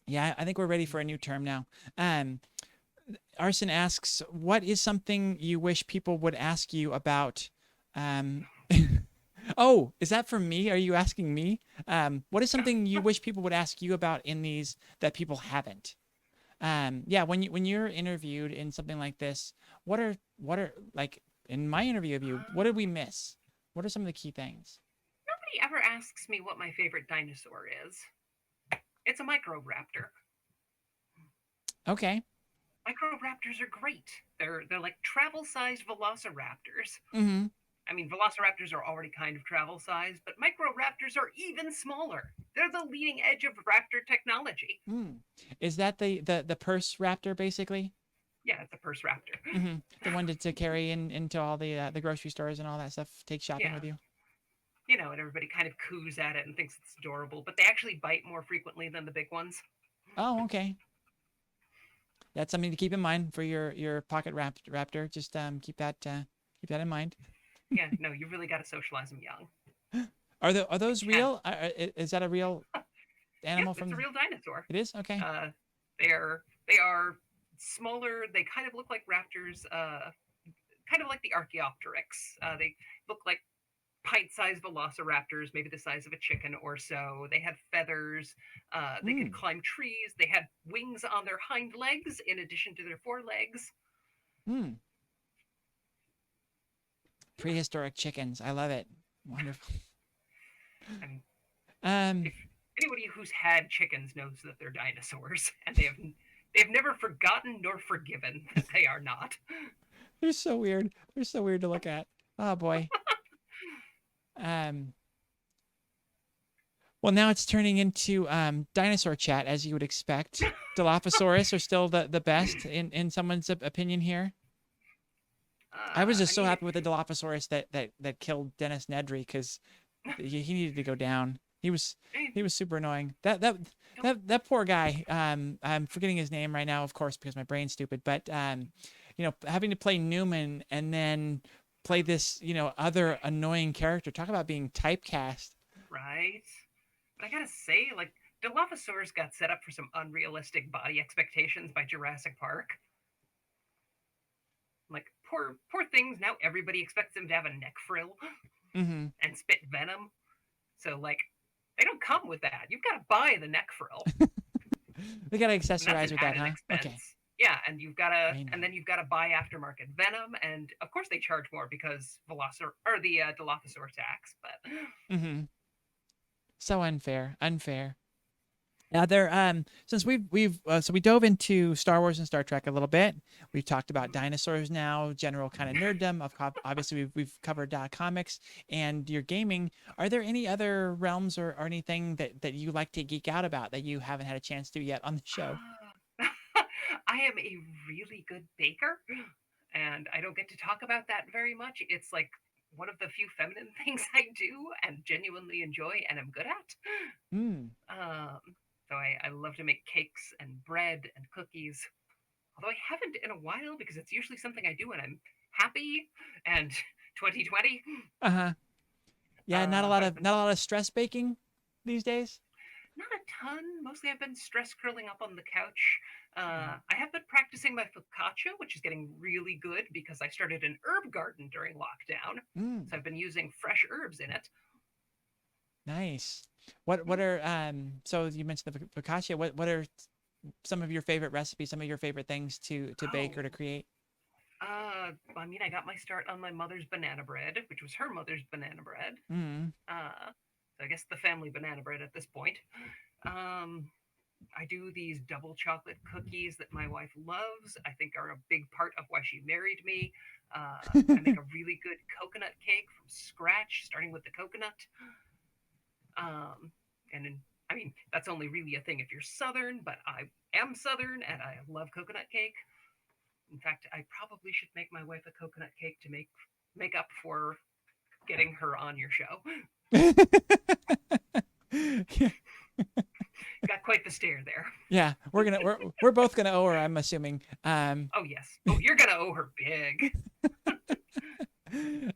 Speaker 1: Yeah, I think we're ready for a new term now. Um, Arson asks, what is something you wish people would ask you about? Um, oh, is that for me? Are you asking me? What is something you wish people would ask you about in these that people haven't? Yeah, when you're interviewed in something like this, what are like in my interview of you, what did we miss? What are some of the key things?
Speaker 2: Nobody ever asks me what my favorite dinosaur is. It's a microraptor.
Speaker 1: Okay.
Speaker 2: Microraptors are great. They're like travel-sized velociraptors.
Speaker 1: Mm-hmm.
Speaker 2: I mean, velociraptors are already kind of travel-sized, but microraptors are even smaller. They're the leading edge of raptor technology.
Speaker 1: Mm. Is that the purse raptor basically?
Speaker 2: Yeah, it's a purse raptor.
Speaker 1: Mm-hmm. The one to carry into all the grocery stores and all that stuff. Take shopping
Speaker 2: Yeah.
Speaker 1: with you.
Speaker 2: And everybody kind of coos at it and thinks it's adorable, but they actually bite more frequently than the big ones.
Speaker 1: Oh, okay. That's something to keep in mind for your pocket raptor. Just keep that in mind.
Speaker 2: Yeah, no, you really got to socialize them young.
Speaker 1: Are those
Speaker 2: And
Speaker 1: real? Is that a real
Speaker 2: yeah,
Speaker 1: animal
Speaker 2: it's a
Speaker 1: from?
Speaker 2: real dinosaur.
Speaker 1: It is okay.
Speaker 2: Uh, they are smaller. They kind of look like raptors. Kind of like the Archaeopteryx. They look like pint-sized velociraptors, maybe the size of a chicken or so. They had feathers. They could
Speaker 1: Mm.
Speaker 2: climb trees. They had wings on their hind legs in addition to their forelegs.
Speaker 1: Mm. Prehistoric chickens. I love it. Wonderful.
Speaker 2: And
Speaker 1: Um,
Speaker 2: if anybody who's had chickens knows that they're dinosaurs, and they've never forgotten nor forgiven that they are not.
Speaker 1: they're so weird. They're so weird to look at. Oh boy. Um, well, now it's turning into dinosaur chat, as you would expect. Dilophosaurus are still the best in someone's opinion here. I was just
Speaker 2: I
Speaker 1: so
Speaker 2: mean,
Speaker 1: happy with the Dilophosaurus that killed Dennis Nedry because he needed to go down. He was super annoying. That poor guy. I'm forgetting his name right now, of course, because my brain's stupid. But having to play Newman and then play this other annoying character. Talk about being typecast.
Speaker 2: right? But I gotta say, like, Dilophosaurus got set up for some unrealistic body expectations by Jurassic Park. Like, poor things. Now everybody expects them to have a neck frill
Speaker 1: Mm-hmm.
Speaker 2: and spit venom. So, like, they don't come with that. You've got to buy the neck frill,
Speaker 1: We gotta
Speaker 2: and that's
Speaker 1: accessorize
Speaker 2: an
Speaker 1: with that,
Speaker 2: added
Speaker 1: huh? Okay.
Speaker 2: expense. Yeah, and
Speaker 1: I know.
Speaker 2: then you've got to buy aftermarket venom, and of course they charge more because the Dilophosaur tax. But
Speaker 1: Mm-hmm. So unfair. Unfair. Now there, since we dove into Star Wars and Star Trek a little bit. We've talked about dinosaurs now, general kind of nerddom. Obviously, we've covered comics and your gaming. Are there any other realms or anything that you like to geek out about that you haven't had a chance to yet on the show?
Speaker 2: I am a really good baker, and I don't get to talk about that very much. It's like one of the few feminine things I do and genuinely enjoy and am good at.
Speaker 1: Hmm.
Speaker 2: Um, so I love to make cakes and bread and cookies. Although I haven't in a while because it's usually something I do when I'm happy and 2020.
Speaker 1: Uh huh. Yeah.
Speaker 2: But I've been
Speaker 1: Not a lot of stress baking these days.
Speaker 2: not a ton. Mostly I've been stress curling up on the couch. I have been practicing my focaccia, which is getting really good because I started an herb garden during lockdown.
Speaker 1: Mm,
Speaker 2: So I've been using fresh herbs in it.
Speaker 1: nice. What are So you mentioned the focaccia. What are some of your favorite recipes? Some of your favorite things to bake or
Speaker 2: Oh,
Speaker 1: to create?
Speaker 2: I mean, I got my start on my mother's banana bread, which was her mother's banana bread.
Speaker 1: Mm.
Speaker 2: So I guess the family banana bread at this point. Um, I do these double chocolate cookies that my wife loves. I think are a big part of why she married me. I make a really good coconut cake from scratch, starting with the coconut. Um, and then, I mean, that's only really a thing if you're Southern, but I am Southern and I love coconut cake. In fact, I probably should make my wife a coconut cake to make up for getting her on your show.
Speaker 1: Yeah.
Speaker 2: Got quite the stare there.
Speaker 1: Yeah, we're both gonna owe her, I'm assuming.
Speaker 2: Oh yes. Oh, you're gonna owe her big.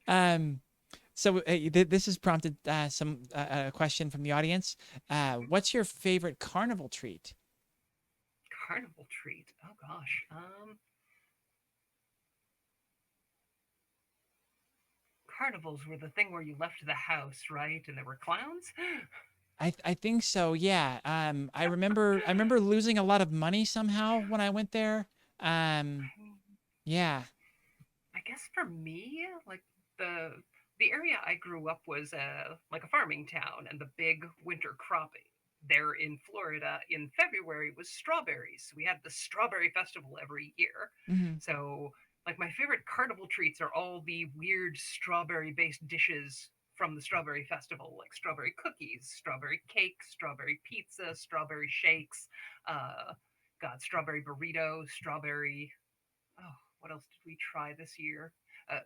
Speaker 1: um, so this has prompted some a question from the audience. What's your favorite carnival treat?
Speaker 2: Carnival treat. Oh gosh. Carnivals were the thing where you left the house, right? And there were clowns.
Speaker 1: I think so. Yeah. I remember losing a lot of money somehow when I went there. Um, yeah.
Speaker 2: I guess for me, like the area I grew up was like a farming town, and the big winter cropping there in Florida in February was strawberries. We had the strawberry festival every year.
Speaker 1: Hmm.
Speaker 2: So, like my favorite carnival treats are all the weird strawberry based dishes from the strawberry festival, like strawberry cookies, strawberry cake, strawberry pizza, strawberry shakes, uh, God, strawberry burrito, strawberry oh, what else did we try this year? Uh,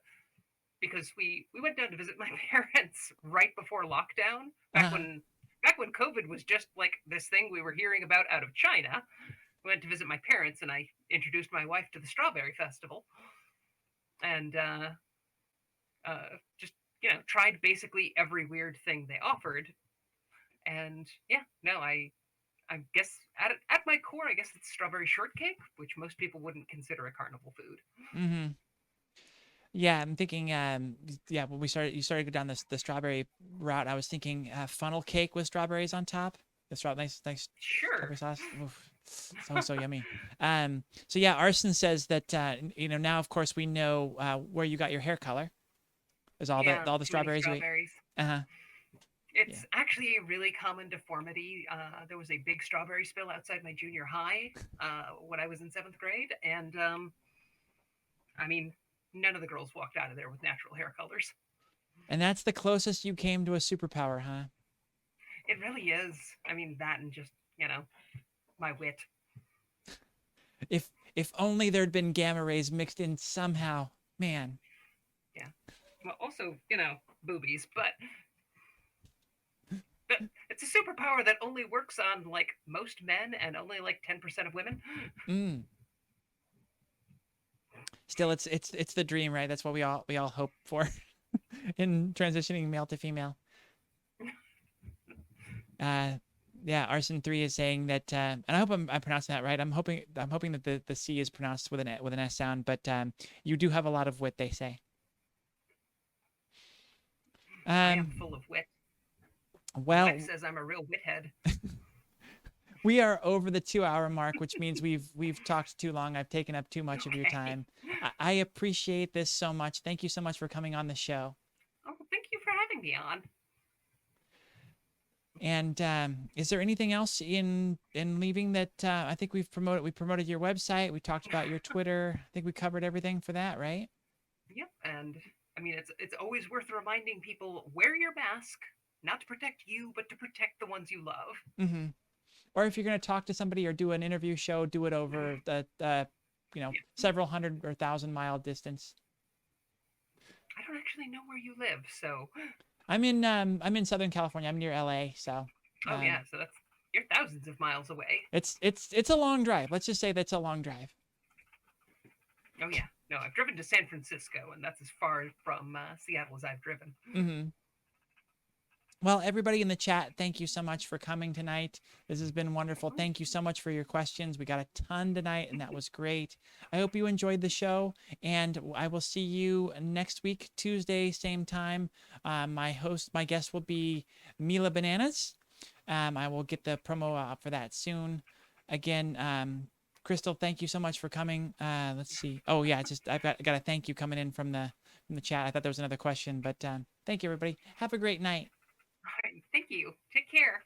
Speaker 2: because we went down to visit my parents right before lockdown,
Speaker 1: Uh,
Speaker 2: back when COVID was just like this thing we were hearing about out of China. We went to visit my parents, and I introduced my wife to the Strawberry Festival, and just tried basically every weird thing they offered. And yeah, no, I guess at my core, I guess it's strawberry shortcake, which most people wouldn't consider a carnival food.
Speaker 1: hmm. Yeah, I'm thinking. Yeah, when you started to go down the strawberry route. I was thinking funnel cake with strawberries on top. The nice
Speaker 2: Sure.
Speaker 1: strawberry sauce. Oof, so yummy. So yeah, Arson says that now of course we know where you got your hair color. Is
Speaker 2: Yeah,
Speaker 1: all the
Speaker 2: too many
Speaker 1: strawberries you ate.
Speaker 2: strawberries.
Speaker 1: Uh-huh. Yeah.
Speaker 2: It's actually a really common deformity. There was a big strawberry spill outside my junior high when I was in seventh grade, and I mean, none of the girls walked out of there with natural hair colors.
Speaker 1: And that's the closest you came to a superpower, huh?
Speaker 2: It really is. I mean, that and just my wit.
Speaker 1: If only there'd been gamma rays mixed in somehow. Man.
Speaker 2: Yeah. Well, also boobies, but it's a superpower that only works on like most men and only like 10% of women.
Speaker 1: Mm. Still, it's the dream, right? That's what we all hope for in transitioning male to female. Uh, yeah, Arson 3 is saying that, and I hope I'm pronouncing that right. I'm hoping that the C is pronounced with an S sound, but you do have a lot of wit, they say.
Speaker 2: I am
Speaker 1: Um,
Speaker 2: full of wit. My wife
Speaker 1: well,
Speaker 2: says I'm a real withead.
Speaker 1: we are over the 2 hour mark, which means we've talked too long. I've taken up too much of your
Speaker 2: Okay.
Speaker 1: time. I appreciate this so much. Thank you so much for coming on the show.
Speaker 2: Oh, thank you for having me on.
Speaker 1: And is there anything else in leaving that I think we've promoted? We promoted your website. We talked about your Twitter. I think we covered everything for that, right?
Speaker 2: Yep, and I mean it's always worth reminding people wear your mask, not to protect you, but to protect the ones you love.
Speaker 1: Mm-hmm. Or if you're going to talk to somebody or do an interview show, do it over the
Speaker 2: Yeah.
Speaker 1: several hundred or thousand-mile distance.
Speaker 2: I don't actually know where you live, so
Speaker 1: I'm in Southern California. I'm near LA, so
Speaker 2: oh
Speaker 1: um,
Speaker 2: yeah, so that's you're thousands of miles away.
Speaker 1: it's a long drive. Let's just say that's a long drive.
Speaker 2: Oh yeah, no, I've driven to San Francisco, and that's as far from Seattle as I've driven.
Speaker 1: Mm-hmm. Well, everybody in the chat, thank you so much for coming tonight. This has been wonderful. Thank you so much for your questions. We got a ton tonight, and that was great. I hope you enjoyed the show, and I will see you next week, Tuesday, same time. My guest will be Mila Bananas. I will get the promo up for that soon. Again, Crystal, thank you so much for coming. Let's see. Oh yeah, I've got a thank you coming in from the chat. I thought there was another question, but thank you, everybody. Have a great night.
Speaker 2: All right, thank you. Take care.